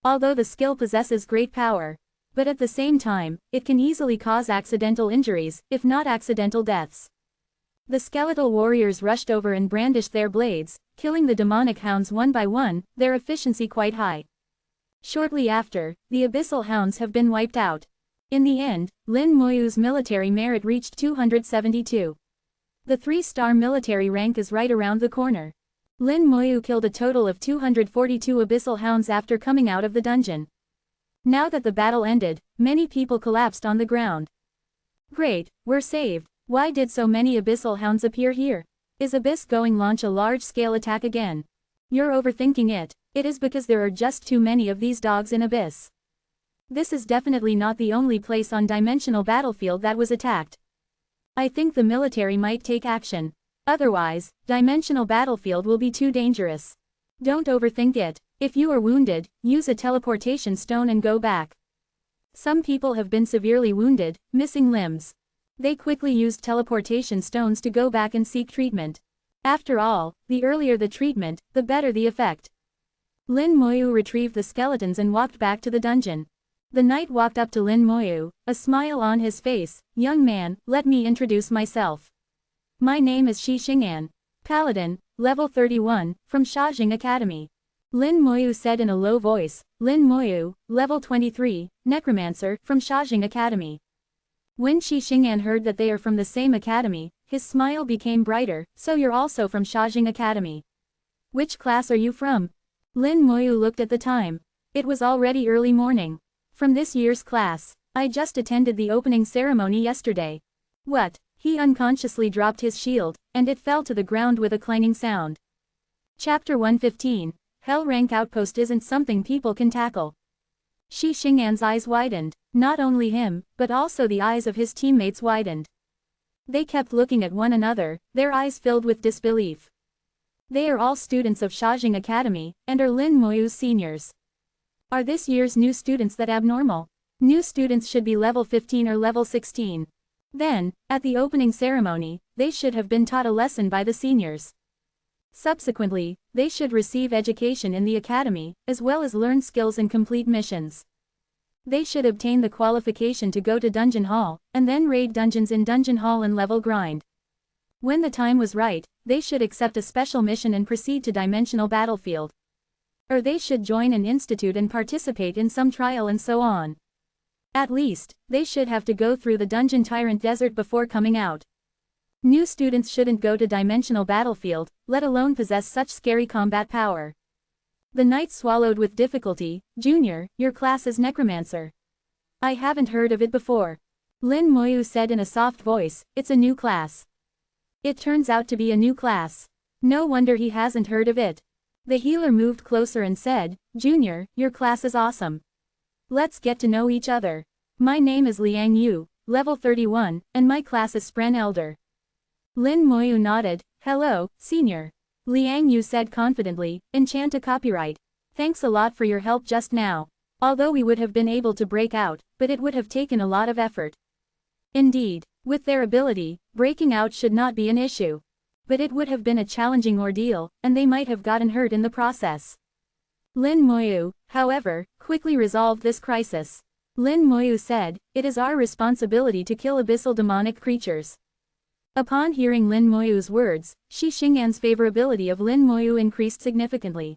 Although the skill possesses great power, but at the same time, it can easily cause accidental injuries, if not accidental deaths. The skeletal warriors rushed over and brandished their blades, killing the demonic hounds one by one, their efficiency quite high. Shortly after, the abyssal hounds have been wiped out. In the end, Lin Moyu's military merit reached 272. The 3-star military rank is right around the corner. Lin Moyu killed a total of 242 abyssal hounds after coming out of the dungeon. Now that the battle ended, many people collapsed on the ground. Great, we're saved. Why did so many abyssal hounds appear here? Is Abyss going launch a large-scale attack again? You're overthinking it. It is because there are just too many of these dogs in Abyss. This is definitely not the only place on Dimensional Battlefield that was attacked. I think the military might take action. Otherwise, Dimensional Battlefield will be too dangerous. Don't overthink it. If you are wounded, use a teleportation stone and go back. Some people have been severely wounded, missing limbs. They quickly used teleportation stones to go back and seek treatment. After all, the earlier the treatment, the better the effect. Lin Moyu retrieved the skeletons and walked back to the dungeon. The knight walked up to Lin Moyu, a smile on his face. "Young man, let me introduce myself. My name is Shi Xing'an. Paladin, level 31, from Shajing Academy." Lin Moyu said in a low voice. "Lin Moyu, level 23, Necromancer, from Shajing Academy." When Shi Xing'an heard that they are from the same academy, his smile became brighter. So you're also from Shajing Academy. Which class are you from? Lin Moyu looked at the time. It was already early morning. From this year's class. I just attended the opening ceremony yesterday. What? He unconsciously dropped his shield, and it fell to the ground with a clanging sound. Chapter 115. Hell Rank Outpost isn't something people can tackle. Shi Xing'an's eyes widened. Not only him, but also the eyes of his teammates widened. They kept looking at one another, their eyes filled with disbelief. They are all students of Shajing Academy, and are Lin Moyu's seniors. Are this year's new students that abnormal? New students should be level 15 or level 16. Then, at the opening ceremony, they should have been taught a lesson by the seniors. Subsequently, they should receive education in the academy, as well as learn skills and complete missions. They should obtain the qualification to go to Dungeon Hall, and then raid dungeons in Dungeon Hall and level grind. When the time was right, they should accept a special mission and proceed to Dimensional Battlefield. Or they should join an institute and participate in some trial and so on. At least, they should have to go through the Dungeon Tyrant Desert before coming out. New students shouldn't go to Dimensional Battlefield, let alone possess such scary combat power. The knight swallowed with difficulty. Junior, your class is Necromancer. I haven't heard of it before. Lin Moyu said in a soft voice, it's a new class. It turns out to be a new class. No wonder he hasn't heard of it. The healer moved closer and said, Junior, your class is awesome. Let's get to know each other. My name is Liang Yu, level 31, and my class is Spren Elder. Lin Moyu nodded. Hello, senior. Liang Yu said confidently, enchant a copyright. Thanks a lot for your help just now. Although we would have been able to break out, but it would have taken a lot of effort. Indeed, with their ability, breaking out should not be an issue. But it would have been a challenging ordeal, and they might have gotten hurt in the process. Lin Moyu, however, quickly resolved this crisis. Lin Moyu said, it is our responsibility to kill abyssal demonic creatures. Upon hearing Lin Moyu's words, Shi Xing'an's favorability of Lin Moyu increased significantly.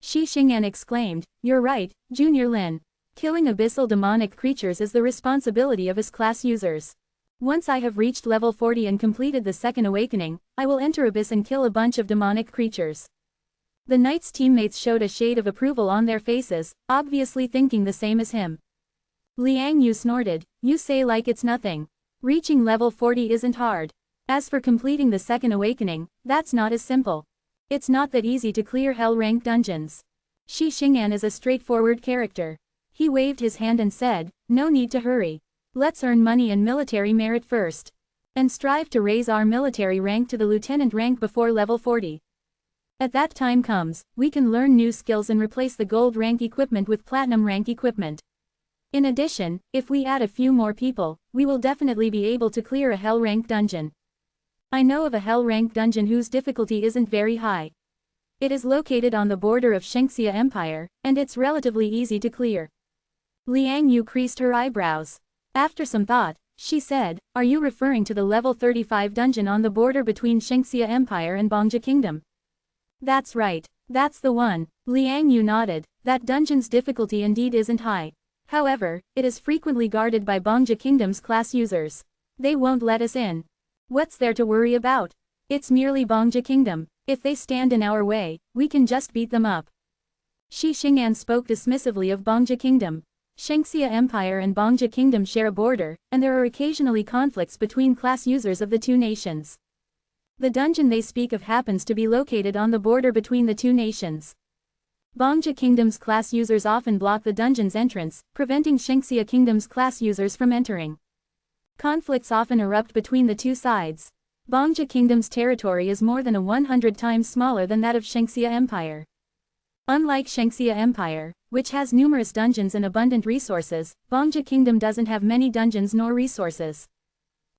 Shi Xing'an exclaimed, you're right, Junior Lin. Killing abyssal demonic creatures is the responsibility of his class users. Once I have reached level 40 and completed the second awakening, I will enter Abyss and kill a bunch of demonic creatures. The knight's teammates showed a shade of approval on their faces, obviously thinking the same as him. Liang Yu snorted, you say like it's nothing. Reaching level 40 isn't hard. As for completing the second awakening, that's not as simple. It's not that easy to clear hell rank dungeons. Shi Xing'an is a straightforward character. He waved his hand and said, no need to hurry. Let's earn money and military merit first. And strive to raise our military rank to the lieutenant rank before level 40. At that time comes, we can learn new skills and replace the gold rank equipment with platinum rank equipment. In addition, if we add a few more people, we will definitely be able to clear a hell rank dungeon. I know of a hell rank dungeon whose difficulty isn't very high. It is located on the border of Shengxia Empire, and it's relatively easy to clear. Liang Yu creased her eyebrows. After some thought, she said, are you referring to the level 35 dungeon on the border between Shengxia Empire and Bangja Kingdom? That's right, that's the one. Liang Yu nodded. That dungeon's difficulty indeed isn't high. However, it is frequently guarded by Bangja Kingdom's class users. They won't let us in. What's there to worry about? It's merely Bangja Kingdom. If they stand in our way, we can just beat them up. Shi Xing'an spoke dismissively of Bangja Kingdom. Shengxia Empire and Bangja Kingdom share a border, and there are occasionally conflicts between class users of the two nations. The dungeon they speak of happens to be located on the border between the two nations. Bangja Kingdom's class users often block the dungeon's entrance, preventing Shengxia Kingdom's class users from entering. Conflicts often erupt between the two sides. Bangja Kingdom's territory is more than 100 times smaller than that of Shengxia Empire. Unlike Shengxia Empire, which has numerous dungeons and abundant resources, Bangja Kingdom doesn't have many dungeons nor resources.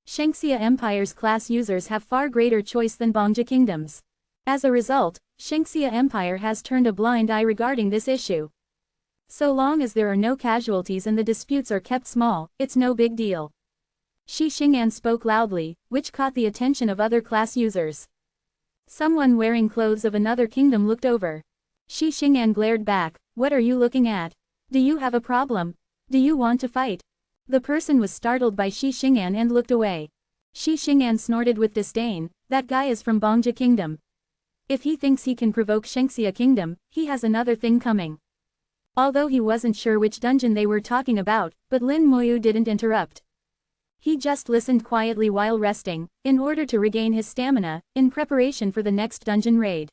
Shengxia Empire's class users have far greater choice than Bangja Kingdom's. As a result, Shengxia Empire has turned a blind eye regarding this issue. So long as there are no casualties and the disputes are kept small, it's no big deal. Shi Xing'an spoke loudly, which caught the attention of other class users. Someone wearing clothes of another kingdom looked over. Shi Xing'an glared back, what are you looking at? Do you have a problem? Do you want to fight? The person was startled by Shi Xing'an and looked away. Shi Xing'an snorted with disdain, that guy is from Bongja Kingdom. If he thinks he can provoke Shengxia Kingdom, he has another thing coming. Although he wasn't sure which dungeon they were talking about, but Lin Moyu didn't interrupt. He just listened quietly while resting, in order to regain his stamina, in preparation for the next dungeon raid.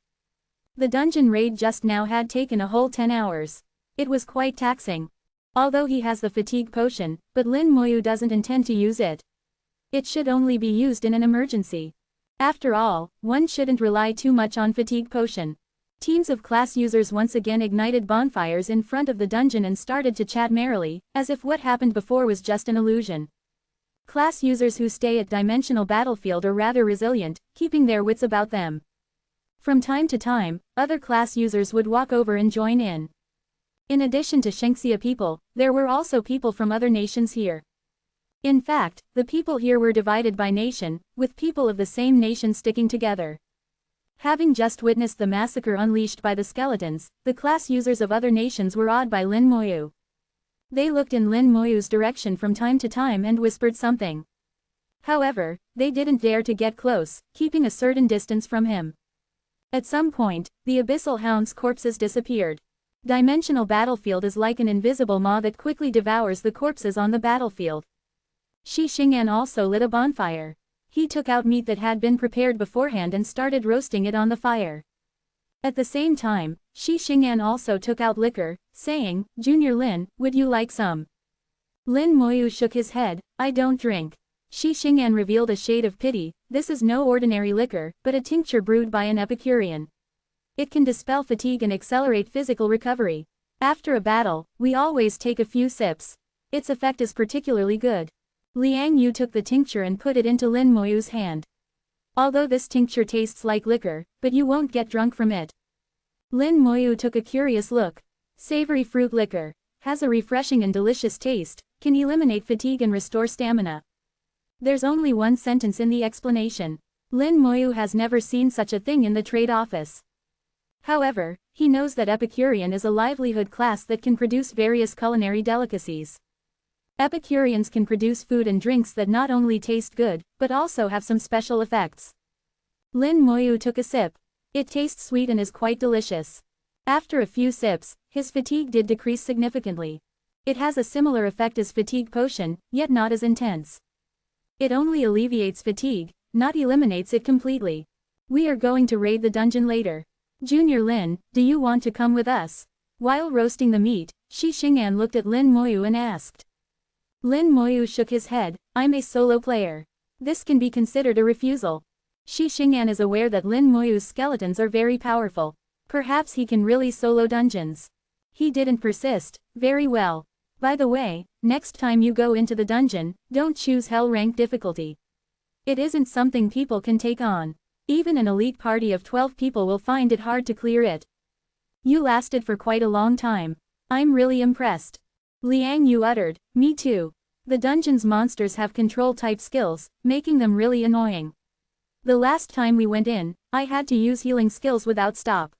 The dungeon raid just now had taken a whole 10 hours. It was quite taxing. Although he has the fatigue potion, but Lin Moyu doesn't intend to use it. It should only be used in an emergency. After all, one shouldn't rely too much on fatigue potion. Teams of class users once again ignited bonfires in front of the dungeon and started to chat merrily, as if what happened before was just an illusion. Class users who stay at Dimensional Battlefield are rather resilient, keeping their wits about them. From time to time, other class users would walk over and join in. In addition to Shengxia people, there were also people from other nations here. In fact, the people here were divided by nation, with people of the same nation sticking together. Having just witnessed the massacre unleashed by the skeletons, the class users of other nations were awed by Lin Moyu. They looked in Lin Moyu's direction from time to time and whispered something. However, they didn't dare to get close, keeping a certain distance from him. At some point, the Abyssal Hound's corpses disappeared. Dimensional Battlefield is like an invisible maw that quickly devours the corpses on the battlefield. Shi Xing'an also lit a bonfire. He took out meat that had been prepared beforehand and started roasting it on the fire. At the same time, Shi Xing'an also took out liquor, saying, "Junior Lin, would you like some?" Lin Moyu shook his head, "I don't drink." Shi Xing'an revealed a shade of pity, "This is no ordinary liquor, but a tincture brewed by an Epicurean. It can dispel fatigue and accelerate physical recovery. After a battle, we always take a few sips. Its effect is particularly good." Liang Yu took the tincture and put it into Lin Moyu's hand. "Although this tincture tastes like liquor, but you won't get drunk from it." Lin Moyu took a curious look. Savory fruit liquor. Has a refreshing and delicious taste, can eliminate fatigue and restore stamina. There's only one sentence in the explanation. Lin Moyu has never seen such a thing in the trade office. However, he knows that Epicurean is a livelihood class that can produce various culinary delicacies. Epicureans can produce food and drinks that not only taste good, but also have some special effects. Lin Moyu took a sip. It tastes sweet and is quite delicious. After a few sips, his fatigue did decrease significantly. It has a similar effect as fatigue potion, yet not as intense. It only alleviates fatigue, not eliminates it completely. We are going to raid the dungeon later. Junior Lin, do you want to come with us? While roasting the meat, Shi Xing'an looked at Lin Moyu and asked. Lin Moyu shook his head, "I'm a solo player. This can be considered a refusal." Shi Xing'an is aware that Lin Moyu's skeletons are very powerful. Perhaps he can really solo dungeons. He didn't persist. "Very well. By the way, next time you go into the dungeon, don't choose hell rank difficulty. It isn't something people can take on. Even an elite party of 12 people will find it hard to clear it. You lasted for quite a long time. I'm really impressed." Liang Yu uttered, "Me too. The dungeon's monsters have control-type skills, making them really annoying. The last time we went in, I had to use healing skills without stop.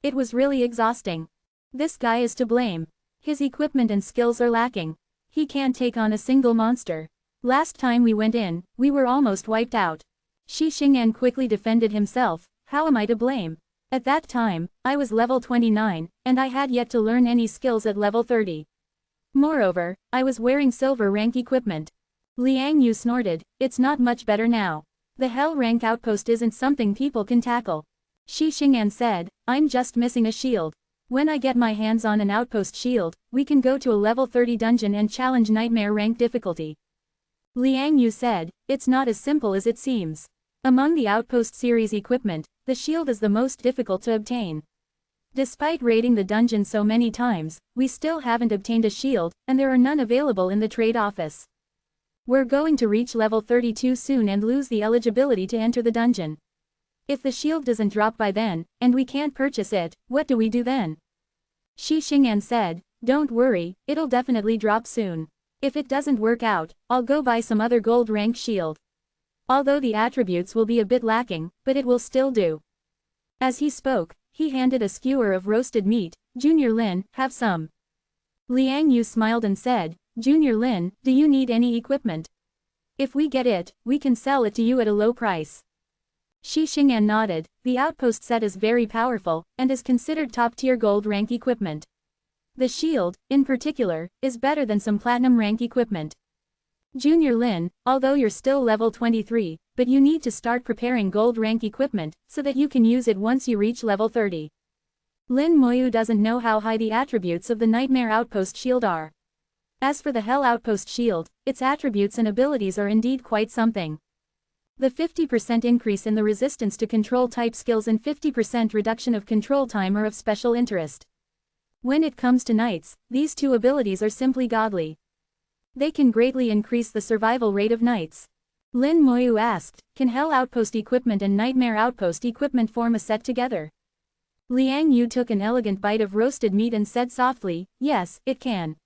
It was really exhausting. This guy is to blame. His equipment and skills are lacking. He can't take on a single monster. Last time we went in, we were almost wiped out." Shi Xing'an quickly defended himself, "How am I to blame? At that time, I was level 29, and I had yet to learn any skills at level 30. Moreover, I was wearing silver rank equipment." Liang Yu snorted, "It's not much better now. The hell rank outpost isn't something people can tackle." Shi Xing'an said, "I'm just missing a shield. When I get my hands on an outpost shield, we can go to a level 30 dungeon and challenge nightmare rank difficulty." Liang Yu said, "It's not as simple as it seems. Among the outpost series equipment, the shield is the most difficult to obtain. Despite raiding the dungeon so many times, we still haven't obtained a shield, and there are none available in the trade office. We're going to reach level 32 soon and lose the eligibility to enter the dungeon. If the shield doesn't drop by then, and we can't purchase it, what do we do then?" Shi Xing'an said, "Don't worry, it'll definitely drop soon. If it doesn't work out, I'll go buy some other gold rank shield. Although the attributes will be a bit lacking, but it will still do." As he spoke, he handed a skewer of roasted meat. "Junior Lin, have some." Liang Yu smiled and said, Junior Lin, do you need any equipment? If we get it, we can sell it to you at a low price. Shi Xing'an nodded. The outpost set is very powerful, and is considered top-tier gold rank equipment. The shield, in particular, is better than some platinum rank equipment. Junior Lin, although you're still level 23, but you need to start preparing gold rank equipment, so that you can use it once you reach level 30. Lin Moyu doesn't know how high the attributes of the Nightmare Outpost shield are. As for the Hell Outpost shield, its attributes and abilities are indeed quite something. The 50% increase in the resistance to control type skills and 50% reduction of control time are of special interest. When it comes to knights, these two abilities are simply godly. They can greatly increase the survival rate of knights. Lin Moyu asked, can Hell Outpost equipment and Nightmare Outpost equipment form a set together? Liang Yu took an elegant bite of roasted meat and said softly, yes, it can.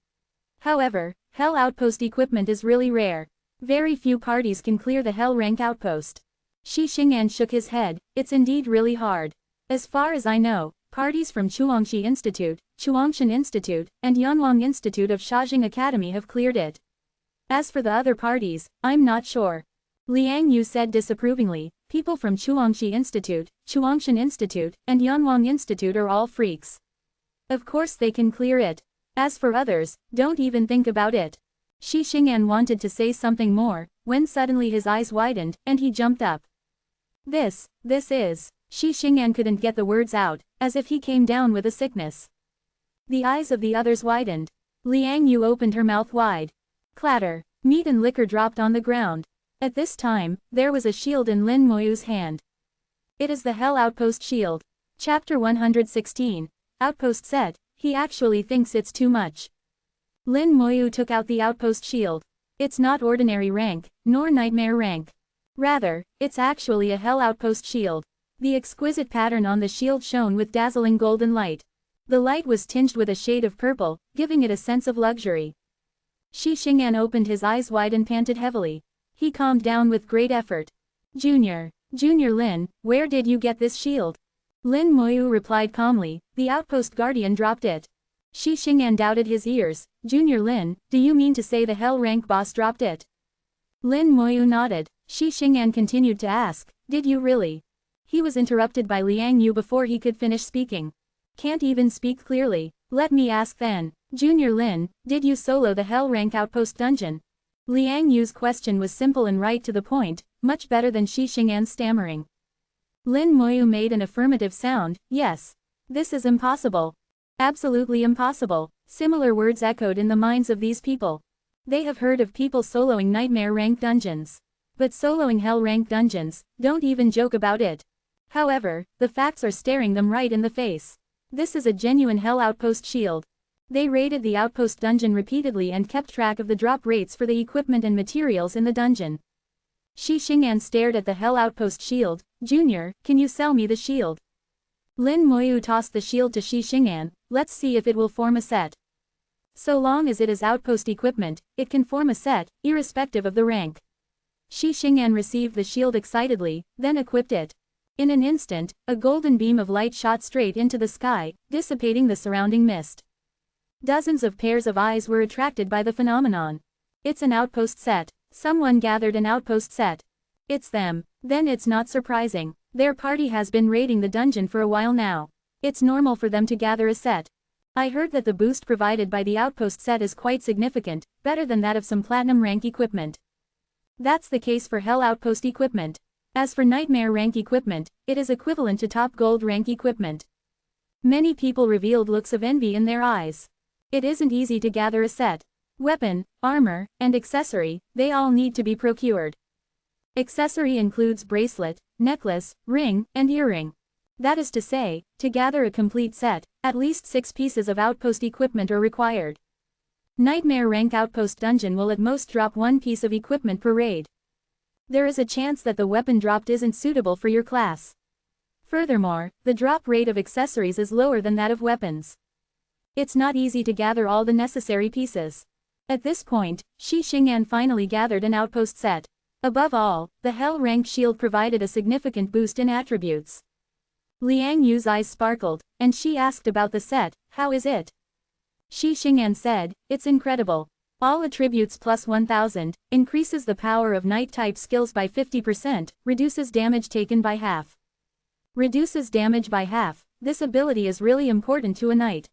However, Hell Outpost equipment is really rare. Very few parties can clear the Hell rank outpost. Shi Xing'an shook his head, it's indeed really hard. As far as I know, parties from Chuangxi Institute, Chuangshan Institute, and Yanwang Institute of Shajing Academy have cleared it. As for the other parties, I'm not sure. Liang Yu said disapprovingly, people from Chuangxi Institute, Chuangshan Institute, and Yanwang Institute are all freaks. Of course they can clear it. As for others, don't even think about it. Shi Xing'an wanted to say something more, when suddenly his eyes widened, and he jumped up. This is. Shi Xing'an couldn't get the words out, as if he came down with a sickness. The eyes of the others widened. Liang Yu opened her mouth wide. Clatter. Meat and liquor dropped on the ground. At this time, there was a shield in Lin Moyu's hand. It is the Hell Outpost shield. Chapter 116. Outpost set, he actually thinks it's too much. Lin Moyu took out the outpost shield. It's not ordinary rank, nor nightmare rank. Rather, it's actually a Hell Outpost shield. The exquisite pattern on the shield shone with dazzling golden light. The light was tinged with a shade of purple, giving it a sense of luxury. Shi Xing'an opened his eyes wide and panted heavily. He calmed down with great effort. Junior Lin, where did you get this shield? Lin Moyu replied calmly, the outpost guardian dropped it. Shi Xing'an doubted his ears. Junior Lin, do you mean to say the Hell rank boss dropped it? Lin Moyu nodded. Shi Xing'an continued to ask, did you really? He was interrupted by Liang Yu before he could finish speaking. Can't even speak clearly. Let me ask then. Junior Lin, did you solo the Hell rank outpost dungeon? Liang Yu's question was simple and right to the point, much better than Shi Xing'an's stammering. Lin Moyu made an affirmative sound, yes. This is impossible. Absolutely impossible. Similar words echoed in the minds of these people. They have heard of people soloing nightmare rank dungeons. But soloing Hell rank dungeons, don't even joke about it. However, the facts are staring them right in the face. This is a genuine Hell Outpost shield. They raided the outpost dungeon repeatedly and kept track of the drop rates for the equipment and materials in the dungeon. Shi Xing'an stared at the Hell Outpost shield. Junior, can you sell me the shield? Lin Moyu tossed the shield to Shi Xing'an. Let's see if it will form a set. So long as it is outpost equipment, it can form a set, irrespective of the rank. Shi Xing'an received the shield excitedly, then equipped it. In an instant, a golden beam of light shot straight into the sky, dissipating the surrounding mist. Dozens of pairs of eyes were attracted by the phenomenon. It's an outpost set. Someone gathered an outpost set. It's them. Then it's not surprising. Their party has been raiding the dungeon for a while now. It's normal for them to gather a set. I heard that the boost provided by the outpost set is quite significant, better than that of some platinum rank equipment. That's the case for Hell Outpost equipment. As for nightmare rank equipment, it is equivalent to top gold rank equipment. Many people revealed looks of envy in their eyes. It isn't easy to gather a set. Weapon, armor, and accessory, they all need to be procured. Accessory includes bracelet, necklace, ring, and earring. That is to say, to gather a complete set, at least 6 pieces of outpost equipment are required. Nightmare rank outpost dungeon will at most drop 1 piece of equipment per raid. There is a chance that the weapon dropped isn't suitable for your class. Furthermore, the drop rate of accessories is lower than that of weapons. It's not easy to gather all the necessary pieces. At this point, Shi Xing'an finally gathered an outpost set. Above all, the Hell rank shield provided a significant boost in attributes. Liang Yu's eyes sparkled, and she asked about the set. How is it? Shi Xing'an said, it's incredible. All attributes plus 1000, increases the power of knight-type skills by 50%, reduces damage taken by half. Reduces damage by half, this ability is really important to a knight.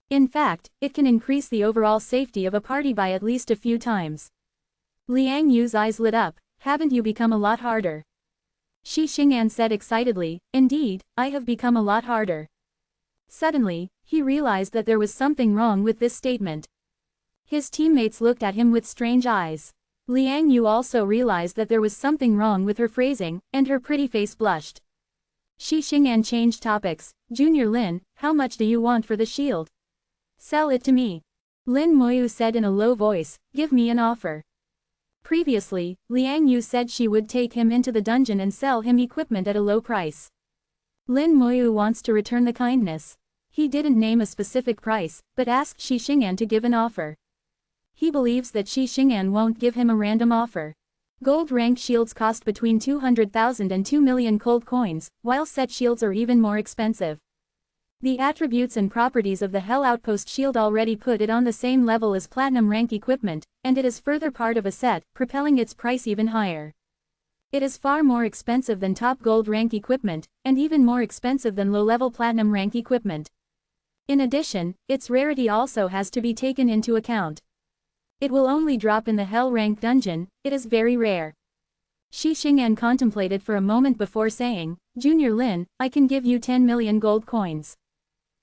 In fact, it can increase the overall safety of a party by at least a few times. Liang Yu's eyes lit up. Haven't you become a lot harder? Shi Xing'an said excitedly, indeed, I have become a lot harder. Suddenly, he realized that there was something wrong with this statement. His teammates looked at him with strange eyes. Liang Yu also realized that there was something wrong with her phrasing, and her pretty face blushed. Shi Xing'an changed topics. Junior Lin, how much do you want for the shield? Sell it to me. Lin Moyu said in a low voice, give me an offer. Previously, Liang Yu said she would take him into the dungeon and sell him equipment at a low price. Lin Moyu wants to return the kindness. He didn't name a specific price, but asked Shi Xing'an to give an offer. He believes that Shi Xing'an won't give him a random offer. Gold rank shields cost between 200,000 and 2 million gold coins, while set shields are even more expensive. The attributes and properties of the Hell Outpost shield already put it on the same level as platinum rank equipment, and it is further part of a set, propelling its price even higher. It is far more expensive than top gold rank equipment, and even more expensive than low-level platinum rank equipment. In addition, its rarity also has to be taken into account. It will only drop in the Hell rank dungeon, it is very rare. Shi Xing'an contemplated for a moment before saying, Junior Lin, I can give you 10 million gold coins.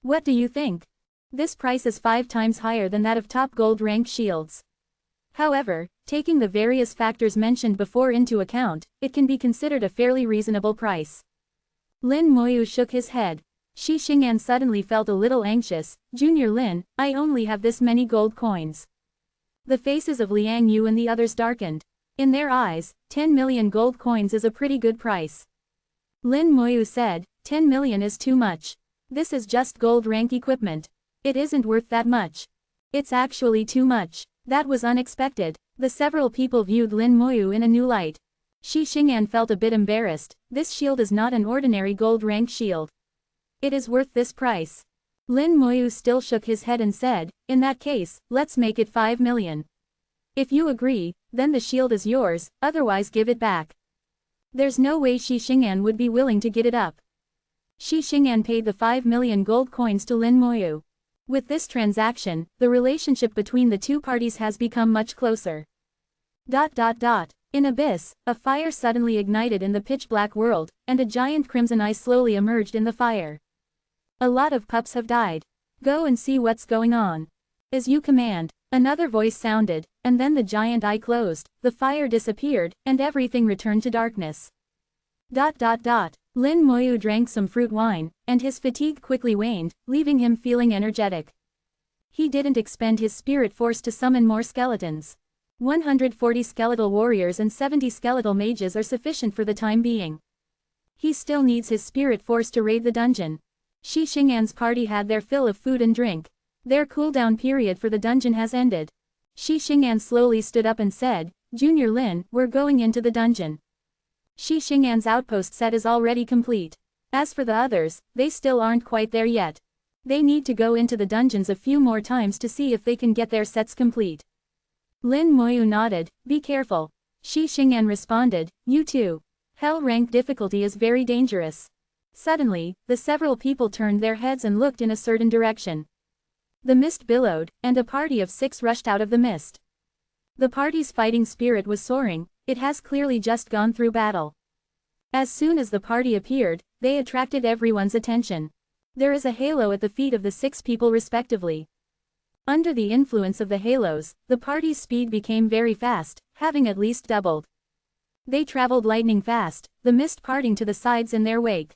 What do you think? This price is 5 times higher than that of top gold rank shields. However, taking the various factors mentioned before into account, it can be considered a fairly reasonable price. Lin Moyu shook his head. Shi Xing'an suddenly felt a little anxious. Junior Lin, I only have this many gold coins. The faces of Liang Yu and the others darkened. In their eyes, 10 million gold coins is a pretty good price. Lin Moyu said, 10 million is too much. This is just gold rank equipment. It isn't worth that much. It's actually too much. That was unexpected. The several people viewed Lin Moyu in a new light. Shi Xing'an felt a bit embarrassed. This shield is not an ordinary gold rank shield. It is worth this price. Lin Moyu still shook his head and said, in that case, let's make it 5 million. If you agree, then the shield is yours, otherwise give it back. There's no way Shi Xing'an would be willing to get it up. Shi Xing'an paid the 5 million gold coins to Lin Moyu. With this transaction, the relationship between the two parties has become much closer. In Abyss, a fire suddenly ignited in the pitch-black world, and a giant crimson eye slowly emerged in the fire. A lot of pups have died. Go and see what's going on. As you command. Another voice sounded, and then the giant eye closed, the fire disappeared, and everything returned to darkness. Lin Moyu drank some fruit wine, and his fatigue quickly waned, leaving him feeling energetic. He didn't expend his spirit force to summon more skeletons. 140 skeletal warriors and 70 skeletal mages are sufficient for the time being. He still needs his spirit force to raid the dungeon. Shi Xing'an's party had their fill of food and drink. Their cooldown period for the dungeon has ended. Shi Xing'an slowly stood up and said, Junior Lin, we're going into the dungeon. Shi Xing'an's outpost set is already complete. As for the others, they still aren't quite there yet. They need to go into the dungeons a few more times to see if they can get their sets complete. Lin Moyu nodded, be careful. Shi Xing'an responded, you too. Hell rank difficulty is very dangerous. Suddenly, the several people turned their heads and looked in a certain direction. The mist billowed, and a party of 6 rushed out of the mist. The party's fighting spirit was soaring, it has clearly just gone through battle. As soon as the party appeared, they attracted everyone's attention. There is a halo at the feet of the 6 people respectively. Under the influence of the halos, the party's speed became very fast, having at least doubled. They traveled lightning fast, the mist parting to the sides in their wake.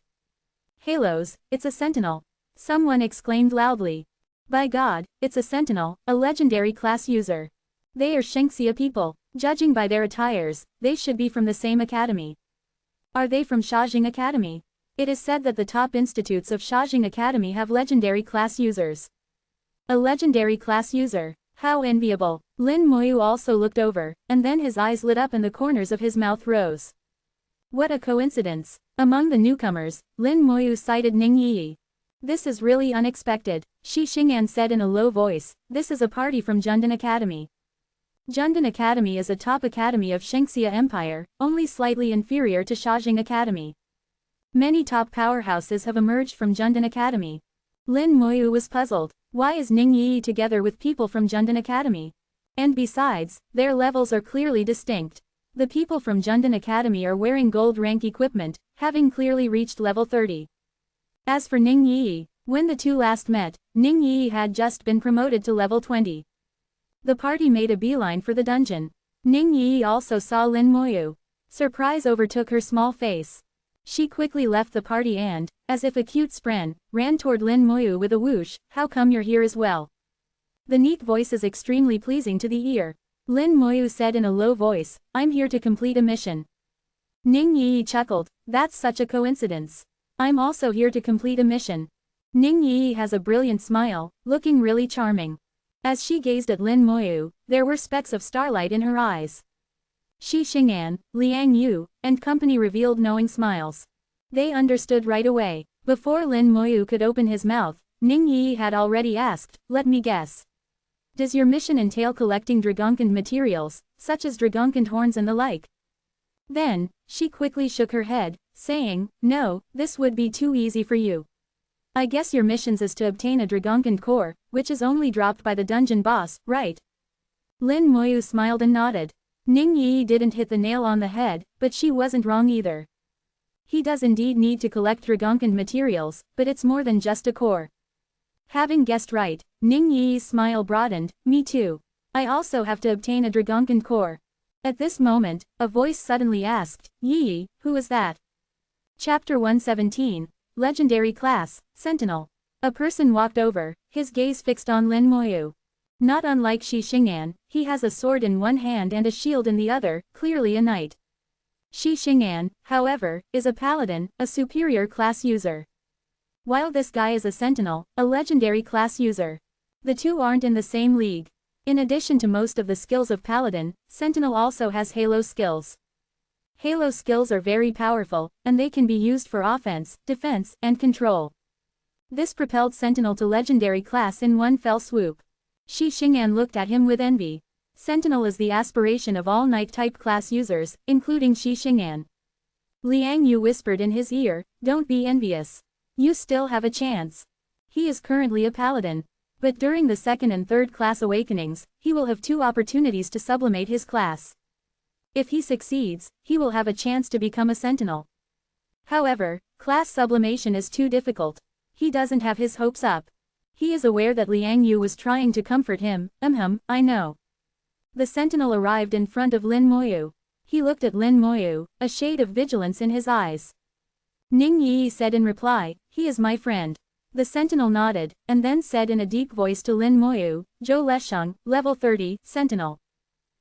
Halos, it's a sentinel. Someone exclaimed loudly. By God, it's a sentinel, a legendary class user. They are Shengxia people. Judging by their attires, they should be from the same academy. Are they from Shajing Academy? It is said that the top institutes of Shajing Academy have legendary class users. A legendary class user. How enviable. Lin Moyu also looked over, and then his eyes lit up and the corners of his mouth rose. What a coincidence. Among the newcomers, Lin Moyu cited Ning Yi. This is really unexpected, Shi Xing'an said in a low voice, this is a party from Jundan Academy. Jundan Academy is a top academy of Shangxia Empire, only slightly inferior to Shaojing Academy. Many top powerhouses have emerged from Jundan Academy. Lin Moyu was puzzled. Why is Ning Yi together with people from Jundan Academy? And besides, their levels are clearly distinct. The people from Jundan Academy are wearing gold rank equipment, having clearly reached level 30. As for Ning Yi, when the two last met, Ning Yi had just been promoted to level 20. The party made a beeline for the dungeon. Ning Yi also saw Lin Moyu. Surprise overtook her small face. She quickly left the party and, as if a cute spren, ran toward Lin Moyu with a whoosh. How come you're here as well? The neat voice is extremely pleasing to the ear. Lin Moyu said in a low voice, I'm here to complete a mission. Ning Yi chuckled, that's such a coincidence. I'm also here to complete a mission. Ning Yi has a brilliant smile, looking really charming. As she gazed at Lin Moyu, there were specks of starlight in her eyes. Shi Xing'an, Liang Yu, and company revealed knowing smiles. They understood right away. Before Lin Moyu could open his mouth, Ning Yi had already asked, let me guess. Does your mission entail collecting Dragonkind materials, such as Dragonkind horns and the like? Then, she quickly shook her head, saying, no, this would be too easy for you. I guess your missions is to obtain a Dragonkind core, which is only dropped by the dungeon boss, right? Lin Moyu smiled and nodded. Ning Yi didn't hit the nail on the head, but she wasn't wrong either. He does indeed need to collect Dragonkind materials, but it's more than just a core. Having guessed right, Ning Yi's smile broadened, me too. I also have to obtain a Dragonkind core. At this moment, a voice suddenly asked, Yi, who is that? Chapter 117, Legendary Class, Sentinel. A person walked over, his gaze fixed on Lin Moyu. Not unlike Shi Xing'an, he has a sword in one hand and a shield in the other, clearly a knight. Shi Xing'an, however, is a paladin, a superior class user. While this guy is a sentinel, a legendary class user. The two aren't in the same league. In addition to most of the skills of paladin, sentinel also has halo skills. Halo skills are very powerful, and they can be used for offense, defense, and control. This propelled sentinel to legendary class in one fell swoop. Shi Xing'an looked at him with envy. Sentinel is the aspiration of all knight-type class users, including Shi Xing'an. Liang Yu whispered in his ear, don't be envious. You still have a chance. He is currently a paladin. But during the second and third class awakenings, he will have 2 opportunities to sublimate his class. If he succeeds, he will have a chance to become a sentinel. However, class sublimation is too difficult. He doesn't have his hopes up. He is aware that Liang Yu was trying to comfort him, I know. The sentinel arrived in front of Lin Moyu. He looked at Lin Moyu, a shade of vigilance in his eyes. Ning Yi said in reply, he is my friend. The sentinel nodded, and then said in a deep voice to Lin Moyu, Zhou Lesheng, level 30, sentinel.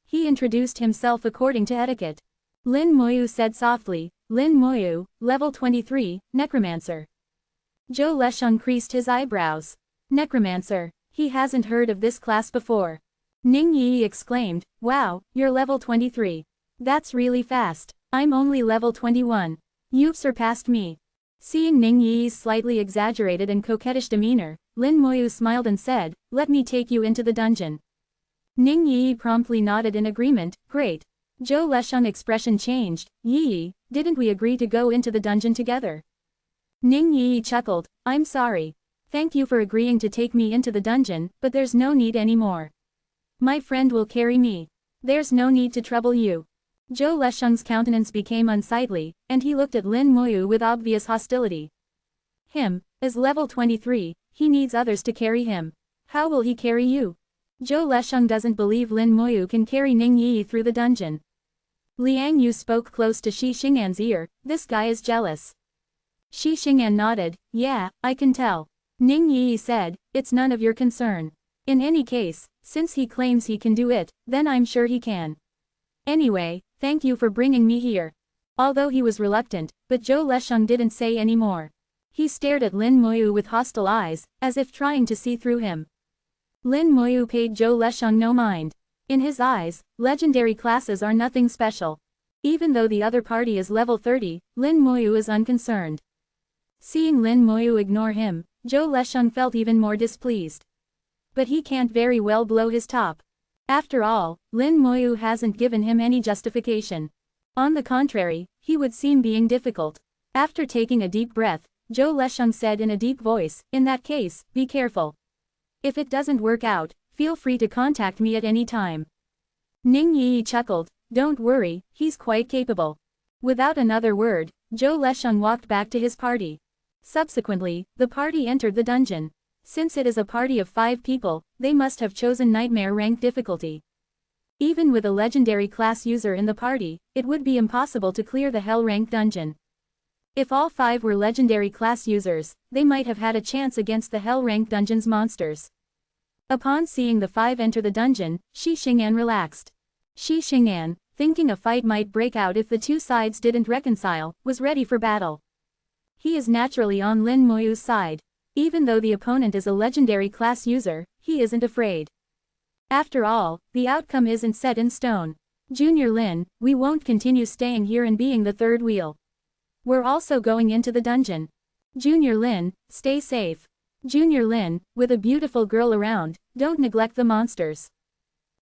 He introduced himself according to etiquette. Lin Moyu said softly, Lin Moyu, level 23, Necromancer. Zhou Lesheng creased his eyebrows. Necromancer. He hasn't heard of this class before. Ning Yi exclaimed, wow, you're level 23. That's really fast. I'm only level 21. You've surpassed me. Seeing Ning Yi's slightly exaggerated and coquettish demeanor, Lin Moyu smiled and said, let me take you into the dungeon. Ning Yi promptly nodded in agreement, great. Zhou Lesheng's expression changed, Yi, didn't we agree to go into the dungeon together? Ning Yi chuckled, I'm sorry. Thank you for agreeing to take me into the dungeon, but there's no need anymore. My friend will carry me. There's no need to trouble you. Zhou Lesheng's countenance became unsightly, and he looked at Lin Moyu with obvious hostility. As level 23, he needs others to carry him. How will he carry you? Zhou Lesheng doesn't believe Lin Moyu can carry Ning Yi through the dungeon. Liang Yu spoke close to Shi Xing'an's ear, this guy is jealous. Shi Xing'an nodded, yeah, I can tell. Ning Yi said, it's none of your concern. In any case, since he claims he can do it, then I'm sure he can. Anyway, thank you for bringing me here. Although he was reluctant, but Zhou Lesheng didn't say any more. He stared at Lin Moyu with hostile eyes, as if trying to see through him. Lin Moyu paid Zhou Lesheng no mind. In his eyes, legendary classes are nothing special. Even though the other party is level 30, Lin Moyu is unconcerned. Seeing Lin Moyu ignore him, Zhou Lesheng felt even more displeased. But he can't very well blow his top. After all, Lin Moyu hasn't given him any justification. On the contrary, he would seem being difficult. After taking a deep breath, Zhou Lesheng said in a deep voice, "In that case, be careful. If it doesn't work out, feel free to contact me at any time." Ning Yi chuckled, "Don't worry, he's quite capable." Without another word, Zhou Lesheng walked back to his party. Subsequently, the party entered the dungeon. Since it is a party of 5 people, they must have chosen Nightmare rank difficulty. Even with a legendary class user in the party, it would be impossible to clear the Hell rank dungeon. If all 5 were legendary class users, they might have had a chance against the Hell rank dungeon's monsters. Upon seeing the 5 enter the dungeon, Shi Xing'an relaxed. Shi Xing'an, thinking a fight might break out if the two sides didn't reconcile, was ready for battle. He is naturally on Lin Moyu's side. Even though the opponent is a legendary class user, he isn't afraid. After all, the outcome isn't set in stone. Junior Lin, we won't continue staying here and being the third wheel. We're also going into the dungeon. Junior Lin, stay safe. Junior Lin, with a beautiful girl around, don't neglect the monsters.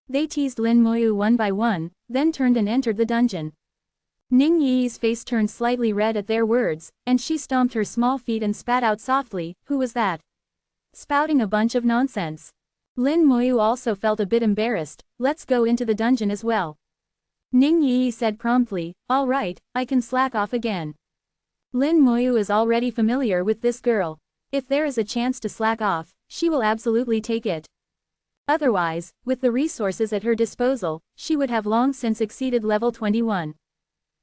They teased Lin Moyu one by one, then turned and entered the dungeon. Ning Yi's face turned slightly red at their words, and she stomped her small feet and spat out softly, "Who was that? Spouting a bunch of nonsense." Lin Moyu also felt a bit embarrassed. "Let's go into the dungeon as well." Ning Yi said promptly, "All right, I can slack off again." Lin Moyu is already familiar with this girl. If there is a chance to slack off, she will absolutely take it. Otherwise, with the resources at her disposal, she would have long since exceeded level 21.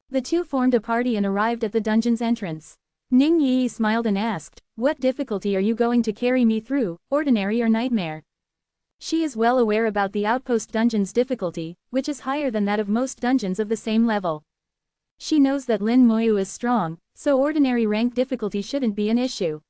The two formed a party and arrived at the dungeon's entrance. Ning Yi smiled and asked, "What difficulty are you going to carry me through, ordinary or nightmare?" She is well aware about the outpost dungeon's difficulty, which is higher than that of most dungeons of the same level. She knows that Lin Moyu is strong, so ordinary rank difficulty shouldn't be an issue.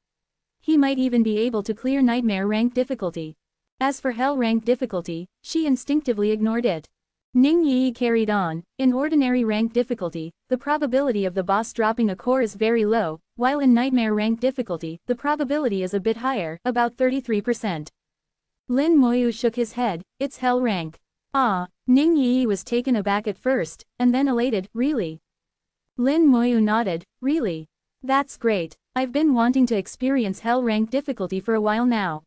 He might even be able to clear nightmare rank difficulty. As for hell rank difficulty, she instinctively ignored it. Ning Yi carried on. In ordinary rank difficulty, the probability of the boss dropping a core is very low, while in nightmare rank difficulty, the probability is a bit higher, about 33%. Lin Moyu shook his head, "It's hell rank." Ah, Ning Yi was taken aback at first, and then elated, "Really?" Lin Moyu nodded, "Really? That's great. I've been wanting to experience hell rank difficulty for a while now."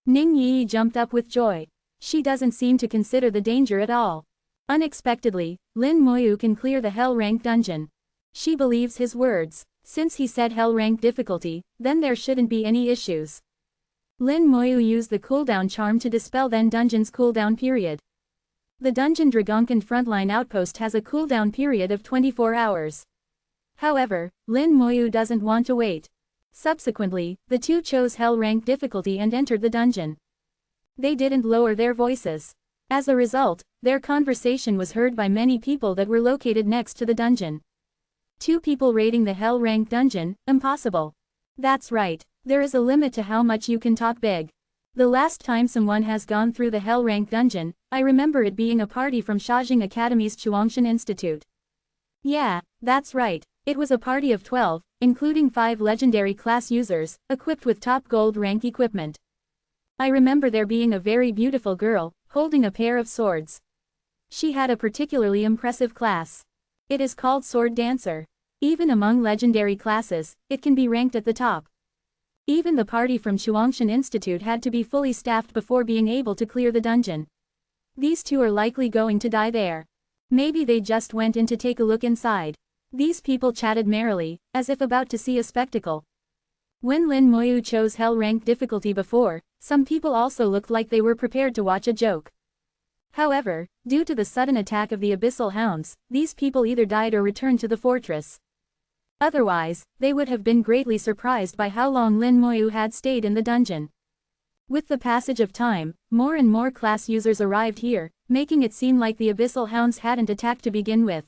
Ning Yi jumped up with joy. She doesn't seem to consider the danger at all. Unexpectedly, Lin Moyu can clear the hell rank dungeon. She believes his words. Since he said hell rank difficulty, then there shouldn't be any issues. Lin Moyu used the cooldown charm to dispel then dungeon's cooldown period. The dungeon Dragonkin frontline outpost has a cooldown period of 24 hours. However, Lin Moyu doesn't want to wait. Subsequently, the two chose hell rank difficulty and entered the dungeon. They didn't lower their voices. As a result, their conversation was heard by many people that were located next to the dungeon. 2 people raiding the hell rank dungeon, impossible. That's right, there is a limit to how much you can talk big. The last time someone has gone through the hell rank dungeon, I remember it being a party from Shajing Academy's Chuangshan Institute. Yeah, that's right, it was a party of 12, including 5 legendary class users, equipped with top gold rank equipment. I remember there being a very beautiful girl, holding a pair of swords. She had a particularly impressive class. It is called Sword Dancer. Even among legendary classes, it can be ranked at the top. Even the party from Chuangshan Institute had to be fully staffed before being able to clear the dungeon. These two are likely going to die there. Maybe they just went in to take a look inside. These people chatted merrily, as if about to see a spectacle. When Lin Moyu chose hell rank difficulty before, some people also looked like they were prepared to watch a joke. However, due to the sudden attack of the Abyssal Hounds, these people either died or returned to the fortress. Otherwise, they would have been greatly surprised by how long Lin Moyu had stayed in the dungeon. With the passage of time, more and more class users arrived here, making it seem like the Abyssal Hounds hadn't attacked to begin with.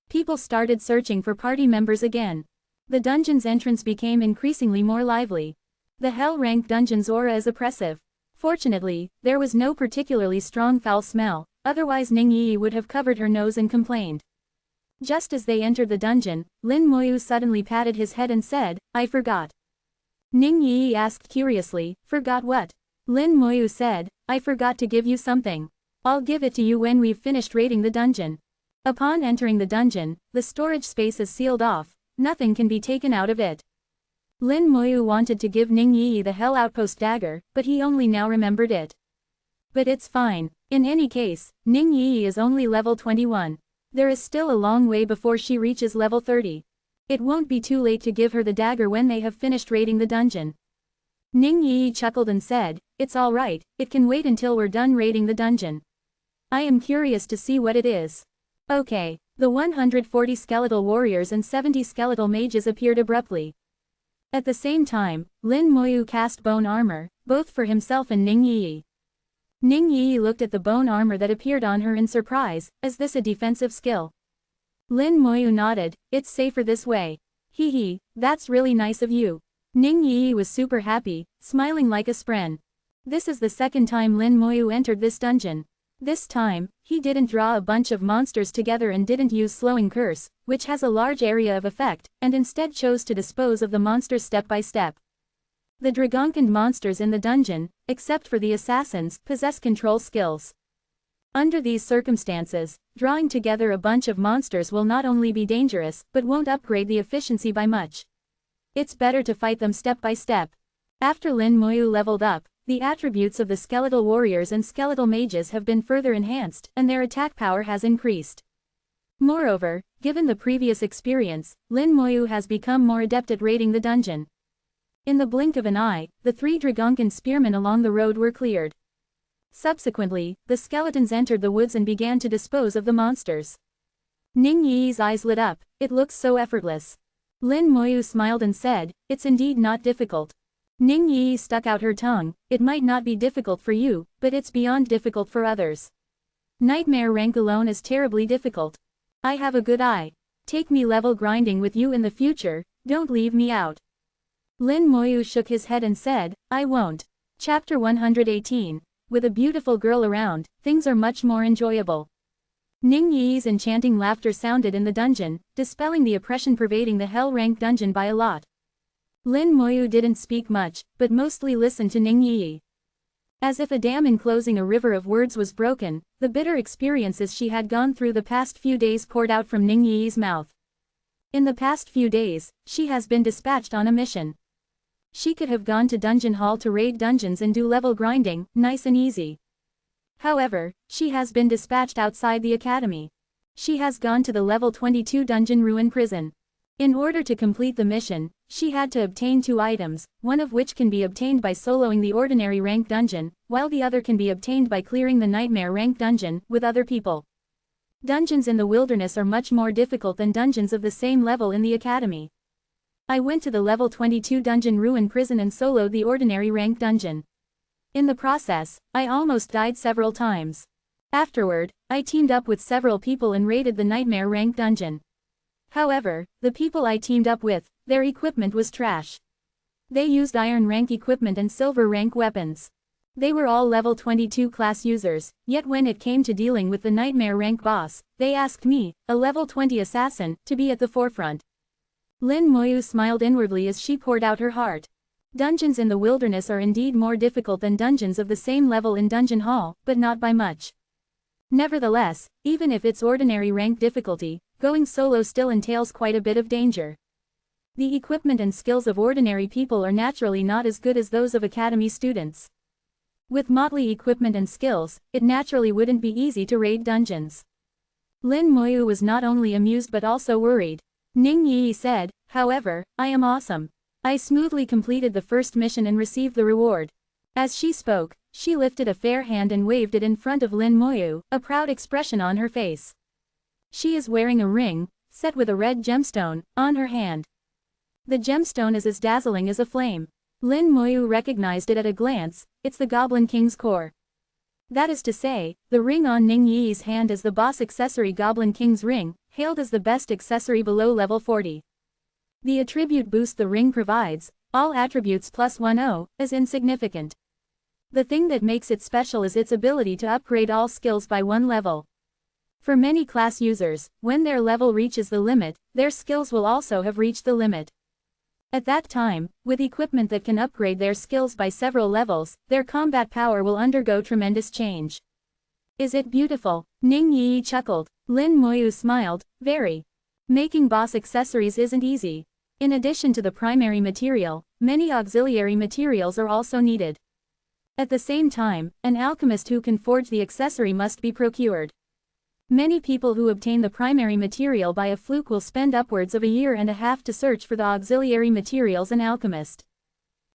People started searching for party members again. The dungeon's entrance became increasingly more lively. The hell rank dungeon's aura is oppressive. Fortunately, there was no particularly strong foul smell, otherwise Ning Yi would have covered her nose and complained. Just as they entered the dungeon, Lin Moyu suddenly patted his head and said, "I forgot." Ning Yi asked curiously, "Forgot what?" Lin Moyu said, "I forgot to give you something." I'll give it to you when we've finished raiding the dungeon. Upon entering the dungeon, the storage space is sealed off, nothing can be taken out of it. Lin Moyu wanted to give Ning Yi the Hell Outpost dagger, but he only now remembered it. But it's fine. In any case, Ning Yi is only level 21. There is still a long way before she reaches level 30. It won't be too late to give her the dagger when they have finished raiding the dungeon. Ning Yi chuckled and said, "It's alright, it can wait until we're done raiding the dungeon. I am curious to see what it is." Okay. The 140 skeletal warriors and 70 skeletal mages appeared abruptly. At the same time, Lin Moyu cast bone armor, both for himself and Ning Yi. Ning Yi looked at the bone armor that appeared on her in surprise. Is this a defensive skill? Lin Moyu nodded. It's safer this way. Hee hee, that's really nice of you. Ning Yi was super happy, smiling like a spren. This is the second time Lin Moyu entered this dungeon. This time, he didn't draw a bunch of monsters together and didn't use slowing curse, which has a large area of effect, and instead chose to dispose of the monsters step by step. The Dragonkind monsters in the dungeon, except for the assassins, possess control skills. Under these circumstances, drawing together a bunch of monsters will not only be dangerous, but won't upgrade the efficiency by much. It's better to fight them step by step. After Lin Moyu leveled up, the attributes of the skeletal warriors and skeletal mages have been further enhanced, and their attack power has increased. Moreover, given the previous experience, Lin Moyu has become more adept at raiding the dungeon. In the blink of an eye, the 3 Dragonkind spearmen along the road were cleared. Subsequently, the skeletons entered the woods and began to dispose of the monsters. Ning Yi's eyes lit up. It looks so effortless. Lin Moyu smiled and said, "It's indeed not difficult." Ning Yi stuck out her tongue. "It might not be difficult for you, but it's beyond difficult for others. Nightmare rank alone is terribly difficult. I have a good eye. Take me level grinding with you in the future, don't leave me out." Lin Moyu shook his head and said, "I won't." Chapter 118. With a beautiful girl around, things are much more enjoyable. Ning Yi's enchanting laughter sounded in the dungeon, dispelling the oppression pervading the hell rank dungeon by a lot. Lin Moyu didn't speak much, but mostly listened to Ning Yi. As if a dam enclosing a river of words was broken, the bitter experiences she had gone through the past few days poured out from Ning Yi's mouth. In the past few days, she has been dispatched on a mission. She could have gone to Dungeon Hall to raid dungeons and do level grinding, nice and easy. However, she has been dispatched outside the academy. She has gone to the level 22 dungeon ruin prison. In order to complete the mission, she had to obtain 2 items, one of which can be obtained by soloing the ordinary rank dungeon, while the other can be obtained by clearing the nightmare rank dungeon with other people. Dungeons in the wilderness are much more difficult than dungeons of the same level in the academy. I went to the level 22 dungeon ruin prison and soloed the ordinary rank dungeon. In the process, I almost died several times. Afterward, I teamed up with several people and raided the nightmare rank dungeon. However, the people I teamed up with, their equipment was trash. They used iron rank equipment and silver rank weapons. They were all level 22 class users, yet when it came to dealing with the nightmare rank boss, they asked me, a level 20 assassin, to be at the forefront. Lin Moyu smiled inwardly as she poured out her heart. Dungeons in the wilderness are indeed more difficult than dungeons of the same level in Dungeon Hall, but not by much. Nevertheless, even if it's ordinary rank difficulty, going solo still entails quite a bit of danger. The equipment and skills of ordinary people are naturally not as good as those of academy students. With motley equipment and skills, it naturally wouldn't be easy to raid dungeons. Lin Moyu was not only amused but also worried. Ning Yi said, "However, I am awesome. I smoothly completed the first mission and received the reward." As she spoke, she lifted a fair hand and waved it in front of Lin Moyu, a proud expression on her face. She is wearing a ring, set with a red gemstone, on her hand. The gemstone is as dazzling as a flame. Lin Moyu recognized it at a glance. It's the Goblin King's core. That is to say, the ring on Ning Yi's hand is the boss accessory Goblin King's ring, hailed as the best accessory below level 40. The attribute boost the ring provides, all attributes plus 10, is insignificant. The thing that makes it special is its ability to upgrade all skills by 1 level. For many class users, when their level reaches the limit, their skills will also have reached the limit. At that time, with equipment that can upgrade their skills by several levels, their combat power will undergo tremendous change. Is it beautiful? Ning Yi chuckled. Lin Moyu smiled. Very. Making boss accessories isn't easy. In addition to the primary material, many auxiliary materials are also needed. At the same time, an alchemist who can forge the accessory must be procured. Many people who obtain the primary material by a fluke will spend upwards of a year and a half to search for the auxiliary materials an alchemist.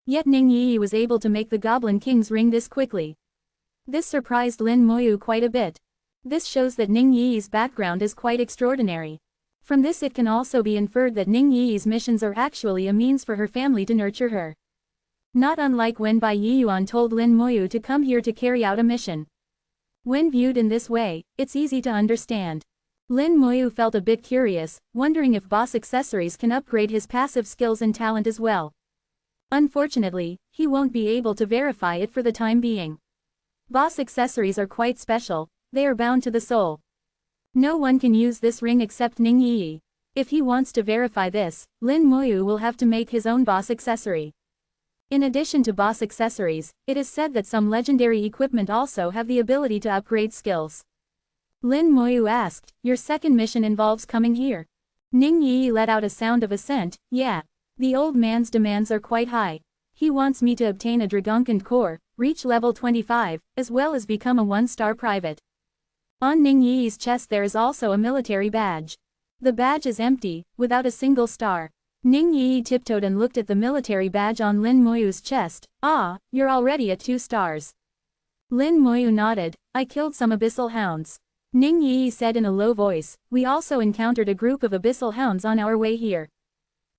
Yet Ning Yi was able to make the Goblin King's ring this quickly. This surprised Lin Moyu quite a bit. This shows that Ning Yi's background is quite extraordinary. From this it can also be inferred that Ning Yi's missions are actually a means for her family to nurture her. Not unlike when Bai Yiyuan told Lin Moyu to come here to carry out a mission. When viewed in this way, it's easy to understand. Lin Moyu felt a bit curious, wondering if boss accessories can upgrade his passive skills and talent as well. Unfortunately, he won't be able to verify it for the time being. Boss accessories are quite special, they are bound to the soul. No one can use this ring except Ning Yi. If he wants to verify this, Lin Moyu will have to make his own boss accessory. In addition to boss accessories, it is said that some legendary equipment also have the ability to upgrade skills. Lin Moyu asked, "Your second mission involves coming here?" Ning Yi let out a sound of assent. "Yeah. The old man's demands are quite high. He wants me to obtain a Dragonkind core, reach level 25, as well as become a 1-star private." On Ning Yi's chest there is also a military badge. The badge is empty, without a single star. Ning Yi tiptoed and looked at the military badge on Lin Moyu's chest. "Ah, you're already at 2 stars. Lin Moyu nodded. "I killed some abyssal hounds." Ning Yi said in a low voice, "We also encountered a group of abyssal hounds on our way here.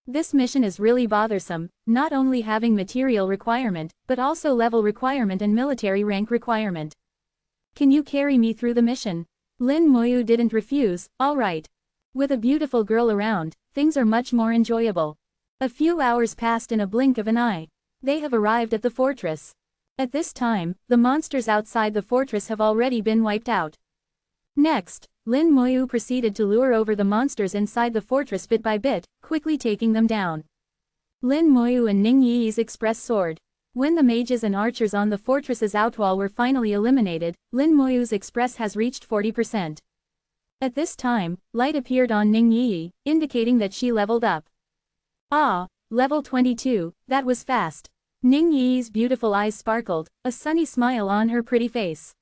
This mission is really bothersome, not only having material requirement, but also level requirement and military rank requirement. Can you carry me through the mission?" Lin Moyu didn't refuse. "All right. With a beautiful girl around, things are much more enjoyable." A few hours passed in a blink of an eye. They have arrived at the fortress. At this time, the monsters outside the fortress have already been wiped out. Next, Lin Moyu proceeded to lure over the monsters inside the fortress bit by bit, quickly taking them down. Lin Moyu and Ning Yi's express sword. When the mages and archers on the fortress's outwall were finally eliminated, Lin Moyu's express has reached 40%. At this time, light appeared on Ning Yi, indicating that she leveled up. "Ah, level 22, that was fast." Ning Yi's beautiful eyes sparkled, a sunny smile on her pretty face.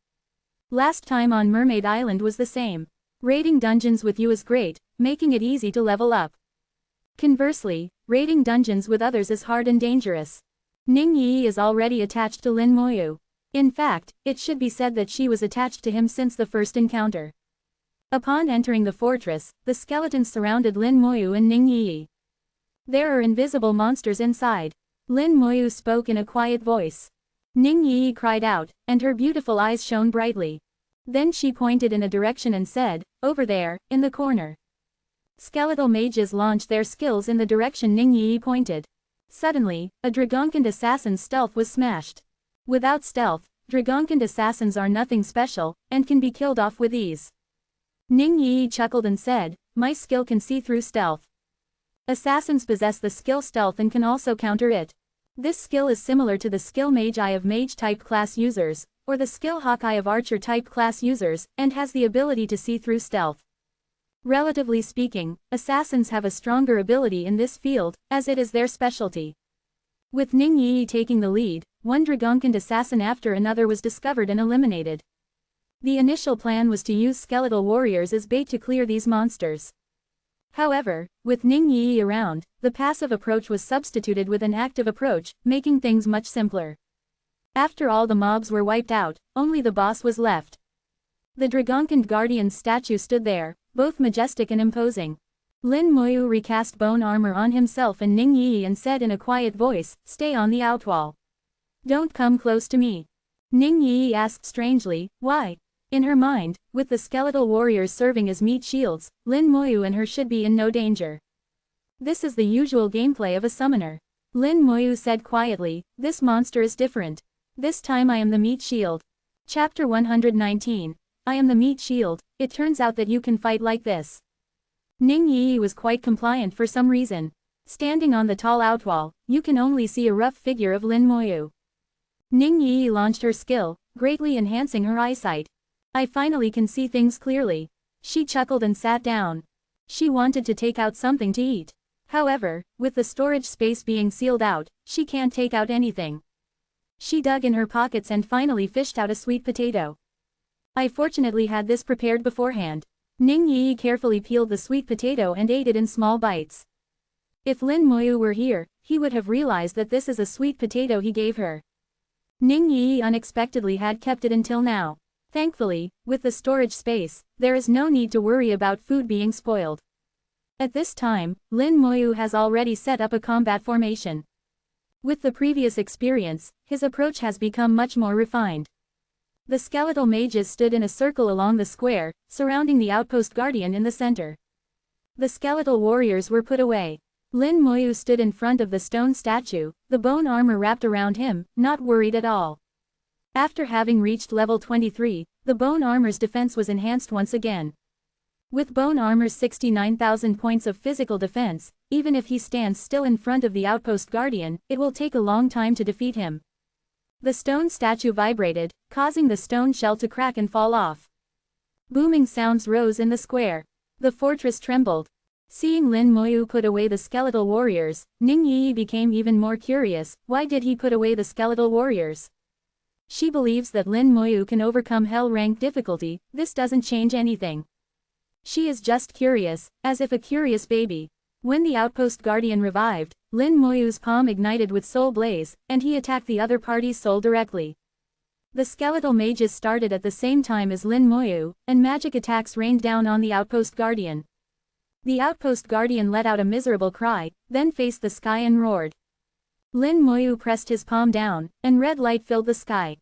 "Last time on Mermaid Island was the same. Raiding dungeons with you is great, making it easy to level up. Conversely, raiding dungeons with others is hard and dangerous." Ning Yi is already attached to Lin Moyu. In fact, it should be said that she was attached to him since the first encounter. Upon entering the fortress, the skeletons surrounded Lin Moyu and Ning Yi. "There are invisible monsters inside." Lin Moyu spoke in a quiet voice. Ning Yi cried out, and her beautiful eyes shone brightly. Then she pointed in a direction and said, "Over there, in the corner." Skeletal mages launched their skills in the direction Ning Yi pointed. Suddenly, a Dragonkind assassin's stealth was smashed. Without stealth, Dragonkind assassins are nothing special, and can be killed off with ease. Ning Yi chuckled and said, "My skill can see through stealth. Assassins possess the skill stealth and can also counter it. This skill is similar to the skill Mage Eye of Mage-type class users, or the skill Hawkeye of Archer-type class users, and has the ability to see through stealth. Relatively speaking, assassins have a stronger ability in this field, as it is their specialty." With Ning Yi taking the lead, one Dragonkind assassin after another was discovered and eliminated. The initial plan was to use skeletal warriors as bait to clear these monsters. However, with Ning Yi around, the passive approach was substituted with an active approach, making things much simpler. After all the mobs were wiped out, only the boss was left. The Dragonkind Guardian's statue stood there, both majestic and imposing. Lin Moyu recast bone armor on himself and Ning Yi and said in a quiet voice, "Stay on the outwall. Don't come close to me." Ning Yi asked strangely, "Why?" In her mind, with the skeletal warriors serving as meat shields, Lin Moyu and her should be in no danger. This is the usual gameplay of a summoner. Lin Moyu said quietly, "This monster is different. This time I am the meat shield." Chapter 119. I am the meat shield. It turns out that you can fight like this. Ning Yi was quite compliant for some reason. Standing on the tall outwall, you can only see a rough figure of Lin Moyu. Ning Yi launched her skill, greatly enhancing her eyesight. I finally can see things clearly. She chuckled and sat down. She wanted to take out something to eat. However, with the storage space being sealed out, she can't take out anything. She dug in her pockets and finally fished out a sweet potato. I fortunately had this prepared beforehand. Ning Yi carefully peeled the sweet potato and ate it in small bites. If Lin Moyu were here, he would have realized that this is a sweet potato he gave her. Ning Yi unexpectedly had kept it until now. Thankfully, with the storage space, there is no need to worry about food being spoiled. At this time, Lin Moyu has already set up a combat formation. With the previous experience, his approach has become much more refined. The skeletal mages stood in a circle along the square, surrounding the outpost guardian in the center. The skeletal warriors were put away. Lin Moyu stood in front of the stone statue, the bone armor wrapped around him, not worried at all. After having reached level 23, the bone armor's defense was enhanced once again. With bone armor's 69,000 points of physical defense, even if he stands still in front of the outpost guardian, it will take a long time to defeat him. The stone statue vibrated, causing the stone shell to crack and fall off. Booming sounds rose in the square. The fortress trembled. Seeing Lin Moyu put away the skeletal warriors, Ning Yi became even more curious. Why did he put away the skeletal warriors? She believes that Lin Moyu can overcome hell rank difficulty. This doesn't change anything. She is just curious, as if a curious baby. When the outpost guardian revived, Lin Moyu's palm ignited with soul blaze, and he attacked the other party's soul directly. The skeletal mages started at the same time as Lin Moyu, and magic attacks rained down on the outpost guardian. The outpost guardian let out a miserable cry, then faced the sky and roared. Lin Moyu pressed his palm down, and red light filled the sky.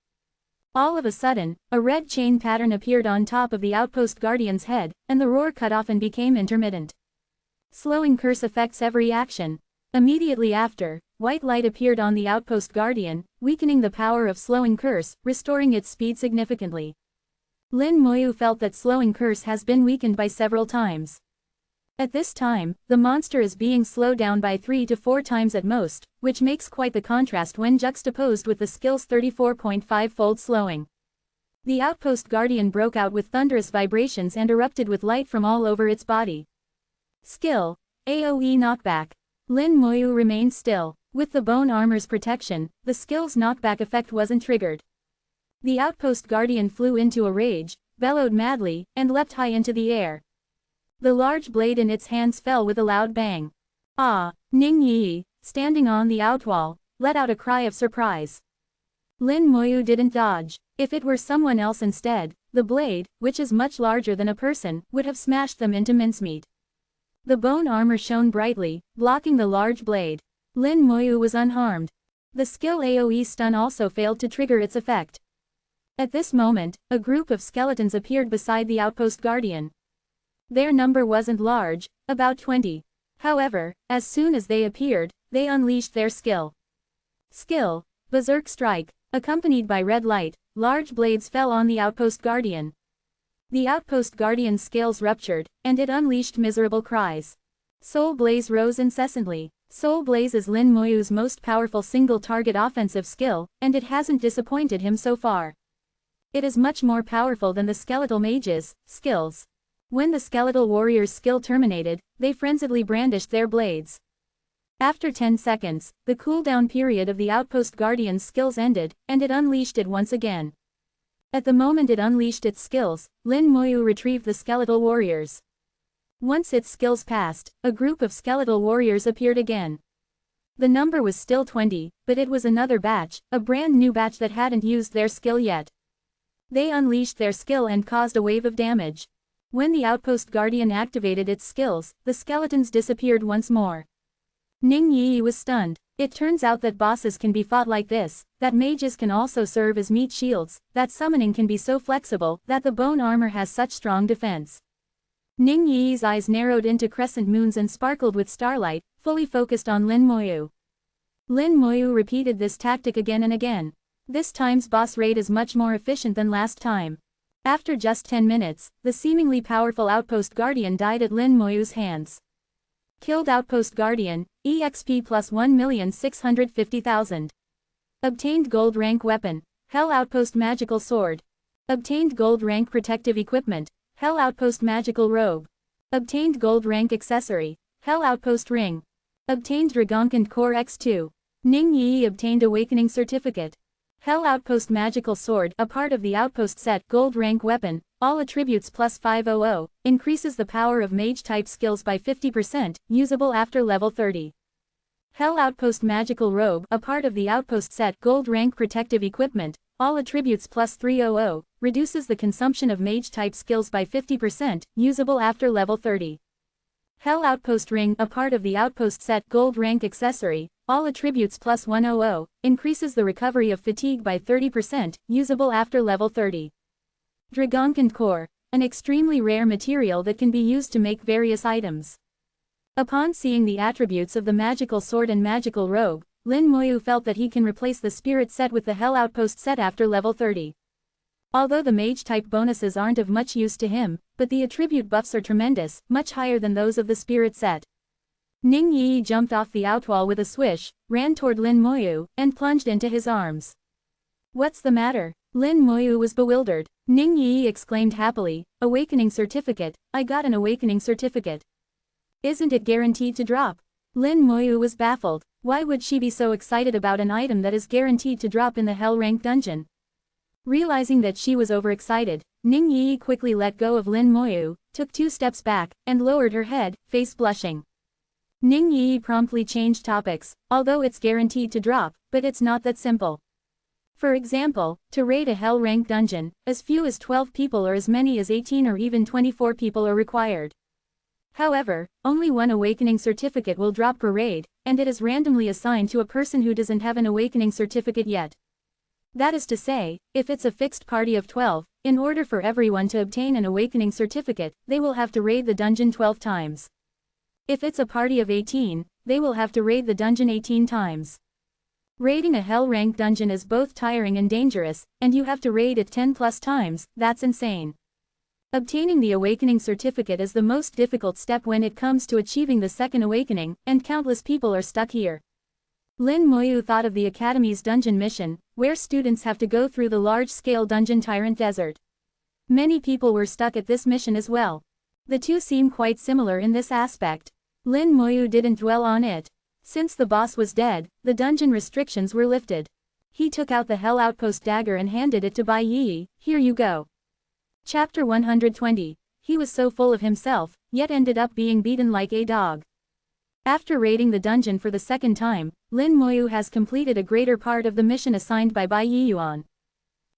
All of a sudden, a red chain pattern appeared on top of the outpost guardian's head, and the roar cut off and became intermittent. Slowing curse affects every action. Immediately after, white light appeared on the outpost guardian, weakening the power of slowing curse, restoring its speed significantly. Lin Moyu felt that slowing curse has been weakened by several times. At this time, the monster is being slowed down by 3 to 4 times at most, which makes quite the contrast when juxtaposed with the skill's 34.5-fold slowing. The outpost guardian broke out with thunderous vibrations and erupted with light from all over its body. Skill: AoE knockback. Lin Moyu remained still. With the bone armor's protection, the skill's knockback effect wasn't triggered. The outpost guardian flew into a rage, bellowed madly, and leapt high into the air. The large blade in its hands fell with a loud bang. Ah! Ning Yi, standing on the outwall, let out a cry of surprise. Lin Moyu didn't dodge. If it were someone else instead, the blade, which is much larger than a person, would have smashed them into mincemeat. The bone armor shone brightly, blocking the large blade. Lin Moyu was unharmed. The skill AoE stun also failed to trigger its effect. At this moment, a group of skeletons appeared beside the outpost guardian. Their number wasn't large, about 20. However, as soon as they appeared, they unleashed their skill. Skill: Berserk Strike. Accompanied by red light, large blades fell on the outpost guardian. The outpost guardian's scales ruptured, and it unleashed miserable cries. Soul Blaze rose incessantly. Soul Blaze is Lin Moyu's most powerful single-target offensive skill, and it hasn't disappointed him so far. It is much more powerful than the skeletal mages' skills. When the skeletal warrior's skill terminated, they frenziedly brandished their blades. After 10 seconds, the cooldown period of the outpost guardian's skills ended, and it unleashed it once again. At the moment it unleashed its skills, Lin Moyu retrieved the skeletal warriors. Once its skills passed, a group of skeletal warriors appeared again. The number was still 20, but it was another batch, a brand new batch that hadn't used their skill yet. They unleashed their skill and caused a wave of damage. When the outpost guardian activated its skills, the skeletons disappeared once more. Ning Yi was stunned. It turns out that bosses can be fought like this, that mages can also serve as meat shields, that summoning can be so flexible, that the bone armor has such strong defense. Ning Yi's eyes narrowed into crescent moons and sparkled with starlight, fully focused on Lin Moyu. Lin Moyu repeated this tactic again and again. This time's boss raid is much more efficient than last time. After just 10 minutes, the seemingly powerful outpost guardian died at Lin Moyu's hands. Killed outpost guardian, EXP plus 1,650,000. Obtained gold rank weapon, Hell Outpost magical sword. Obtained gold rank protective equipment, Hell Outpost magical robe. Obtained gold rank accessory, Hell Outpost ring. Obtained Dragonkind Core X2. Ning Yi obtained awakening certificate. Hell Outpost magical sword, a part of the outpost set, gold rank weapon, all attributes plus 500, increases the power of mage type skills by 50%, usable after level 30. Hell Outpost magical robe, a part of the outpost set, gold rank protective equipment, all attributes plus 300, reduces the consumption of mage type skills by 50%, usable after level 30. Hell Outpost ring, a part of the outpost set, gold rank accessory, all attributes plus 100, increases the recovery of fatigue by 30%, usable after level 30. Dragonkind core, an extremely rare material that can be used to make various items. Upon seeing the attributes of the magical sword and magical robe, Lin Moyu felt that he can replace the spirit set with the Hell Outpost set after level 30. Although the mage type bonuses aren't of much use to him, but the attribute buffs are tremendous, much higher than those of the spirit set. Ning Yi jumped off the outwall with a swish, ran toward Lin Moyu, and plunged into his arms. What's the matter? Lin Moyu was bewildered. Ning Yi exclaimed happily, awakening certificate, I got an awakening certificate. Isn't it guaranteed to drop? Lin Moyu was baffled. Why would she be so excited about an item that is guaranteed to drop in the Hell rank dungeon? Realizing that she was overexcited, Ning Yi quickly let go of Lin Moyu, took 2 steps back, and lowered her head, face blushing. Ning Yi promptly changed topics, although it's guaranteed to drop, but it's not that simple. For example, to raid a Hell rank dungeon, as few as 12 people or as many as 18 or even 24 people are required. However, only 1 awakening certificate will drop per raid, and it is randomly assigned to a person who doesn't have an awakening certificate yet. That is to say, if it's a fixed party of 12, in order for everyone to obtain an awakening certificate, they will have to raid the dungeon 12 times. If it's a party of 18, they will have to raid the dungeon 18 times. Raiding a Hell rank dungeon is both tiring and dangerous, and you have to raid it 10 plus times, that's insane. Obtaining the awakening certificate is the most difficult step when it comes to achieving the second awakening, and countless people are stuck here. Lin Moyu thought of the Academy's dungeon mission, where students have to go through the large-scale dungeon Tyrant Desert. Many people were stuck at this mission as well. The two seem quite similar in this aspect. Lin Moyu didn't dwell on it. Since the boss was dead, the dungeon restrictions were lifted. He took out the Hell Outpost dagger and handed it to Bai Yi, here you go. Chapter 120. He was so full of himself, yet ended up being beaten like a dog. After raiding the dungeon for the second time, Lin Moyu has completed a greater part of the mission assigned by Bai Yi Yuan.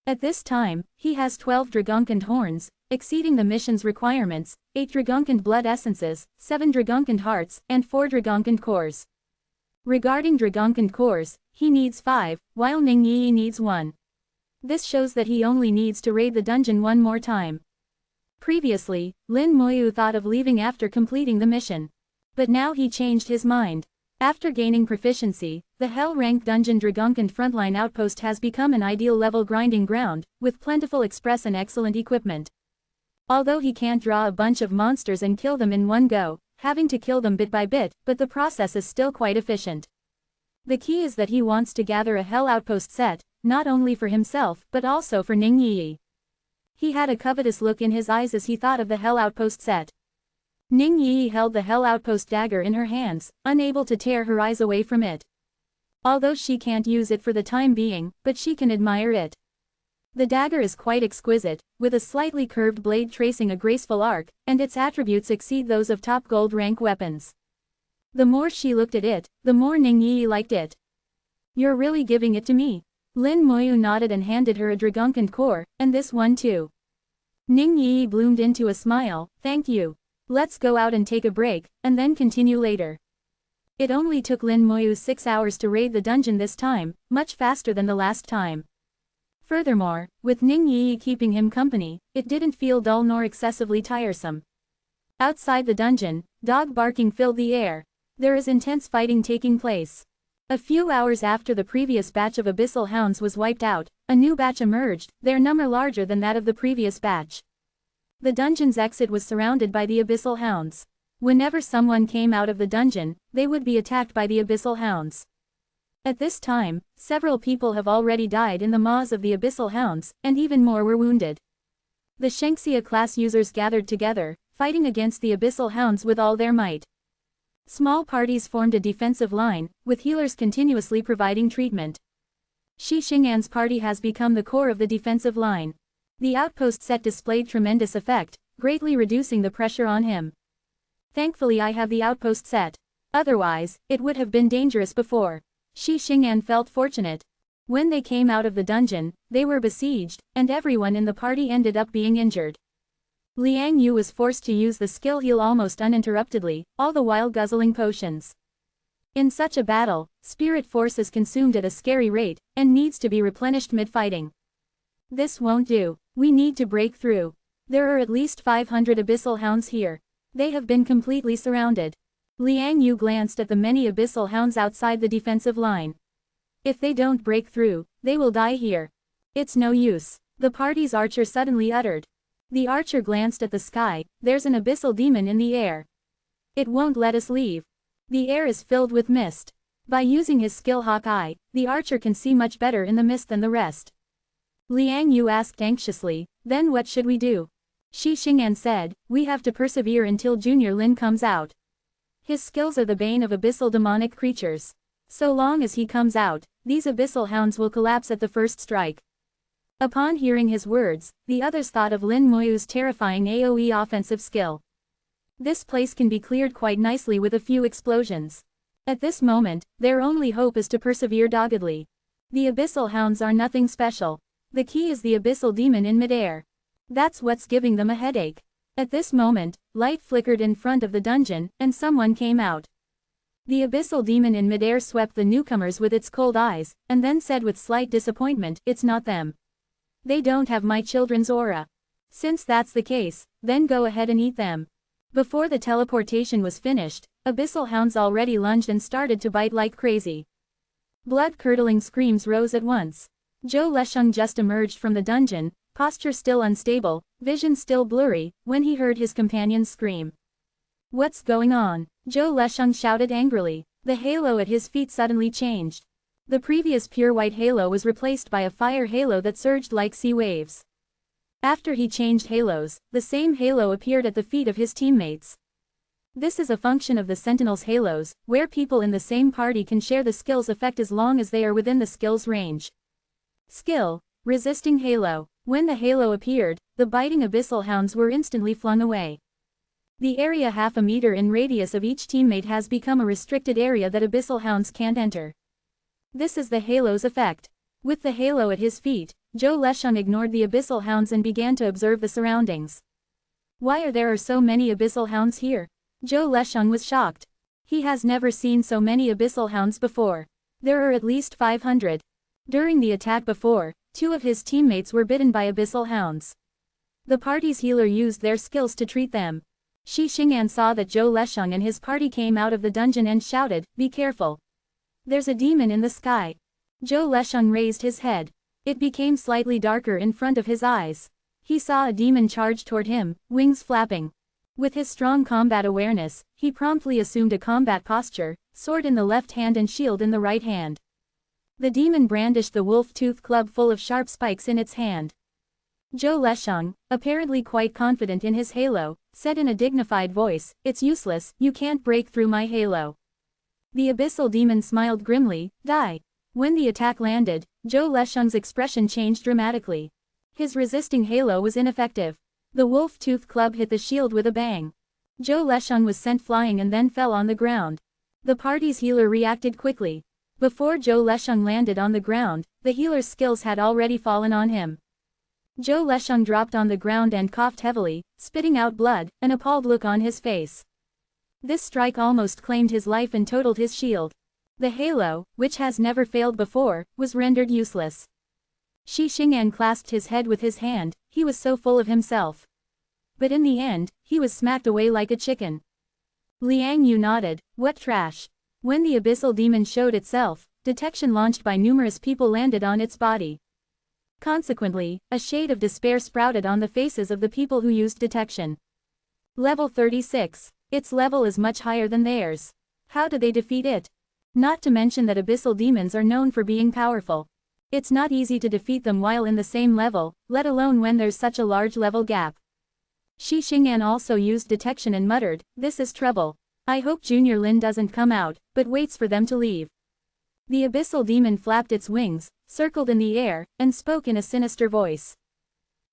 At this time, he has 12 Dragonkind horns, exceeding the mission's requirements, 8 Dragonkind blood essences, 7 Dragonkind hearts, and 4 Dragonkind cores. Regarding Dragonkind cores, he needs 5, while Ning Yi needs 1. This shows that he only needs to raid the dungeon 1 more time. Previously, Lin Moyu thought of leaving after completing the mission. But now he changed his mind. After gaining proficiency, the Hell rank dungeon Dragonkind frontline outpost has become an ideal level grinding ground, with plentiful express and excellent equipment. Although he can't draw a bunch of monsters and kill them in one go, having to kill them bit by bit, but the process is still quite efficient. The key is that he wants to gather a Hell Outpost set, not only for himself, but also for Ning Yi. He had a covetous look in his eyes as he thought of the Hell Outpost set. Ning Yi held the Hell Outpost dagger in her hands, unable to tear her eyes away from it. Although she can't use it for the time being, but she can admire it. The dagger is quite exquisite, with a slightly curved blade tracing a graceful arc, and its attributes exceed those of top gold rank weapons. The more she looked at it, the more Ning Yi liked it. You're really giving it to me? Lin Moyu nodded and handed her a Dragonkind core, and this one too. Ning Yi bloomed into a smile, thank you. Let's go out and take a break, and then continue later. It only took Lin Moyu 6 hours to raid the dungeon this time, much faster than the last time. Furthermore, with Ning Yi keeping him company, it didn't feel dull nor excessively tiresome. Outside the dungeon, dog barking filled the air. There is intense fighting taking place. A few hours after the previous batch of abyssal hounds was wiped out, a new batch emerged, their number larger than that of the previous batch. The dungeon's exit was surrounded by the abyssal hounds. Whenever someone came out of the dungeon, they would be attacked by the abyssal hounds. At this time, several people have already died in the maws of the abyssal hounds, and even more were wounded. The Shenxia class users gathered together, fighting against the abyssal hounds with all their might. Small parties formed a defensive line, with healers continuously providing treatment. Shi Xing'an's party has become the core of the defensive line. The outpost set displayed tremendous effect, greatly reducing the pressure on him. Thankfully I have the outpost set. Otherwise, it would have been dangerous before. Shi Xing'an felt fortunate. When they came out of the dungeon, they were besieged, and everyone in the party ended up being injured. Liang Yu was forced to use the skill heal almost uninterruptedly, all the while guzzling potions. In such a battle, spirit force is consumed at a scary rate, and needs to be replenished mid-fighting. This won't do. We need to break through. There are at least 500 abyssal hounds here. They have been completely surrounded. Liang Yu glanced at the many abyssal hounds outside the defensive line. If they don't break through, they will die here. It's no use, the party's archer suddenly uttered. The archer glanced at the sky. There's an abyssal demon in the air. It won't let us leave. The air is filled with mist. By using his skill Hawk Eye, the archer can see much better in the mist than the rest. Liang Yu asked anxiously, then what should we do? Shi Xing'an said, we have to persevere until Junior Lin comes out. His skills are the bane of abyssal demonic creatures. So long as he comes out, these abyssal hounds will collapse at the first strike. Upon hearing his words, the others thought of Lin Moyu's terrifying AoE offensive skill. This place can be cleared quite nicely with a few explosions. At this moment, their only hope is to persevere doggedly. The abyssal hounds are nothing special. The key is the abyssal demon in midair. That's what's giving them a headache. At this moment, light flickered in front of the dungeon, and someone came out. The abyssal demon in midair swept the newcomers with its cold eyes, and then said with slight disappointment, it's not them. They don't have my children's aura. Since that's the case, then go ahead and eat them. Before the teleportation was finished, abyssal hounds already lunged and started to bite like crazy. Blood-curdling screams rose at once. Zhou Lesheng just emerged from the dungeon, posture still unstable, vision still blurry, when he heard his companions scream. What's going on? Zhou Lesheng shouted angrily. The halo at his feet suddenly changed. The previous pure white halo was replaced by a fire halo that surged like sea waves. After he changed halos, the same halo appeared at the feet of his teammates. This is a function of the Sentinel's halos, where people in the same party can share the skill's effect as long as they are within the skill's range. Skill: Resisting Halo. When the halo appeared, the biting abyssal hounds were instantly flung away. The area half a meter in radius of each teammate has become a restricted area that abyssal hounds can't enter. This is the halo's effect. With the halo at his feet, Zhou Lesheng ignored the abyssal hounds and began to observe the surroundings. Why are there so many abyssal hounds here? Zhou Lesheng was shocked. He has never seen so many abyssal hounds before. There are at least 500. During the attack before, 2 of his teammates were bitten by abyssal hounds. The party's healer used their skills to treat them. Shi Xing'an saw that Zhou Lesheng and his party came out of the dungeon and shouted, "Be careful! There's a demon in the sky." Zhou Lesheng raised his head. It became slightly darker in front of his eyes. He saw a demon charge toward him, wings flapping. With his strong combat awareness, he promptly assumed a combat posture, sword in the left hand and shield in the right hand. The demon brandished the wolf-tooth club full of sharp spikes in its hand. Zhou Lesheng, apparently quite confident in his halo, said in a dignified voice, "It's useless, you can't break through my halo." The abyssal demon smiled grimly, "Die." When the attack landed, Zhou Lesheng's expression changed dramatically. His resisting halo was ineffective. The wolf-tooth club hit the shield with a bang. Zhou Lesheng was sent flying and then fell on the ground. The party's healer reacted quickly. Before Zhou Lesheng landed on the ground, the healer's skills had already fallen on him. Zhou Lesheng dropped on the ground and coughed heavily, spitting out blood, an appalled look on his face. This strike almost claimed his life and totaled his shield. The halo, which has never failed before, was rendered useless. Shi Xing'an clasped his head with his hand, he was so full of himself. But in the end, he was smacked away like a chicken. Liang Yu nodded, "What trash." When the abyssal demon showed itself, detection launched by numerous people landed on its body. Consequently, a shade of despair sprouted on the faces of the people who used detection. Level 36. Its level is much higher than theirs. How do they defeat it? Not to mention that abyssal demons are known for being powerful. It's not easy to defeat them while in the same level, let alone when there's such a large level gap. Shi Xing'an also used detection and muttered, "This is trouble. I hope Junior Lin doesn't come out," but waits for them to leave. The abyssal demon flapped its wings, circled in the air, and spoke in a sinister voice.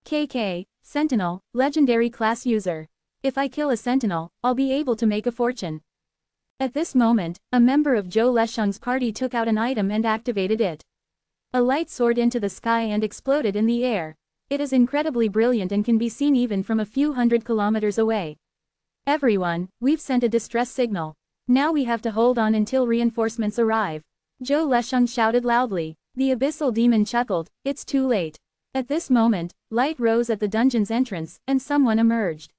"KK, Sentinel, legendary class user. If I kill a sentinel, I'll be able to make a fortune." At this moment, a member of Zhou Lesheng's party took out an item and activated it. A light soared into the sky and exploded in the air. It is incredibly brilliant and can be seen even from a few hundred kilometers away. "Everyone, we've sent a distress signal. Now we have to hold on until reinforcements arrive." Zhou Lesheng shouted loudly. The abyssal demon chuckled, "It's too late." At this moment, light rose at the dungeon's entrance, and someone emerged.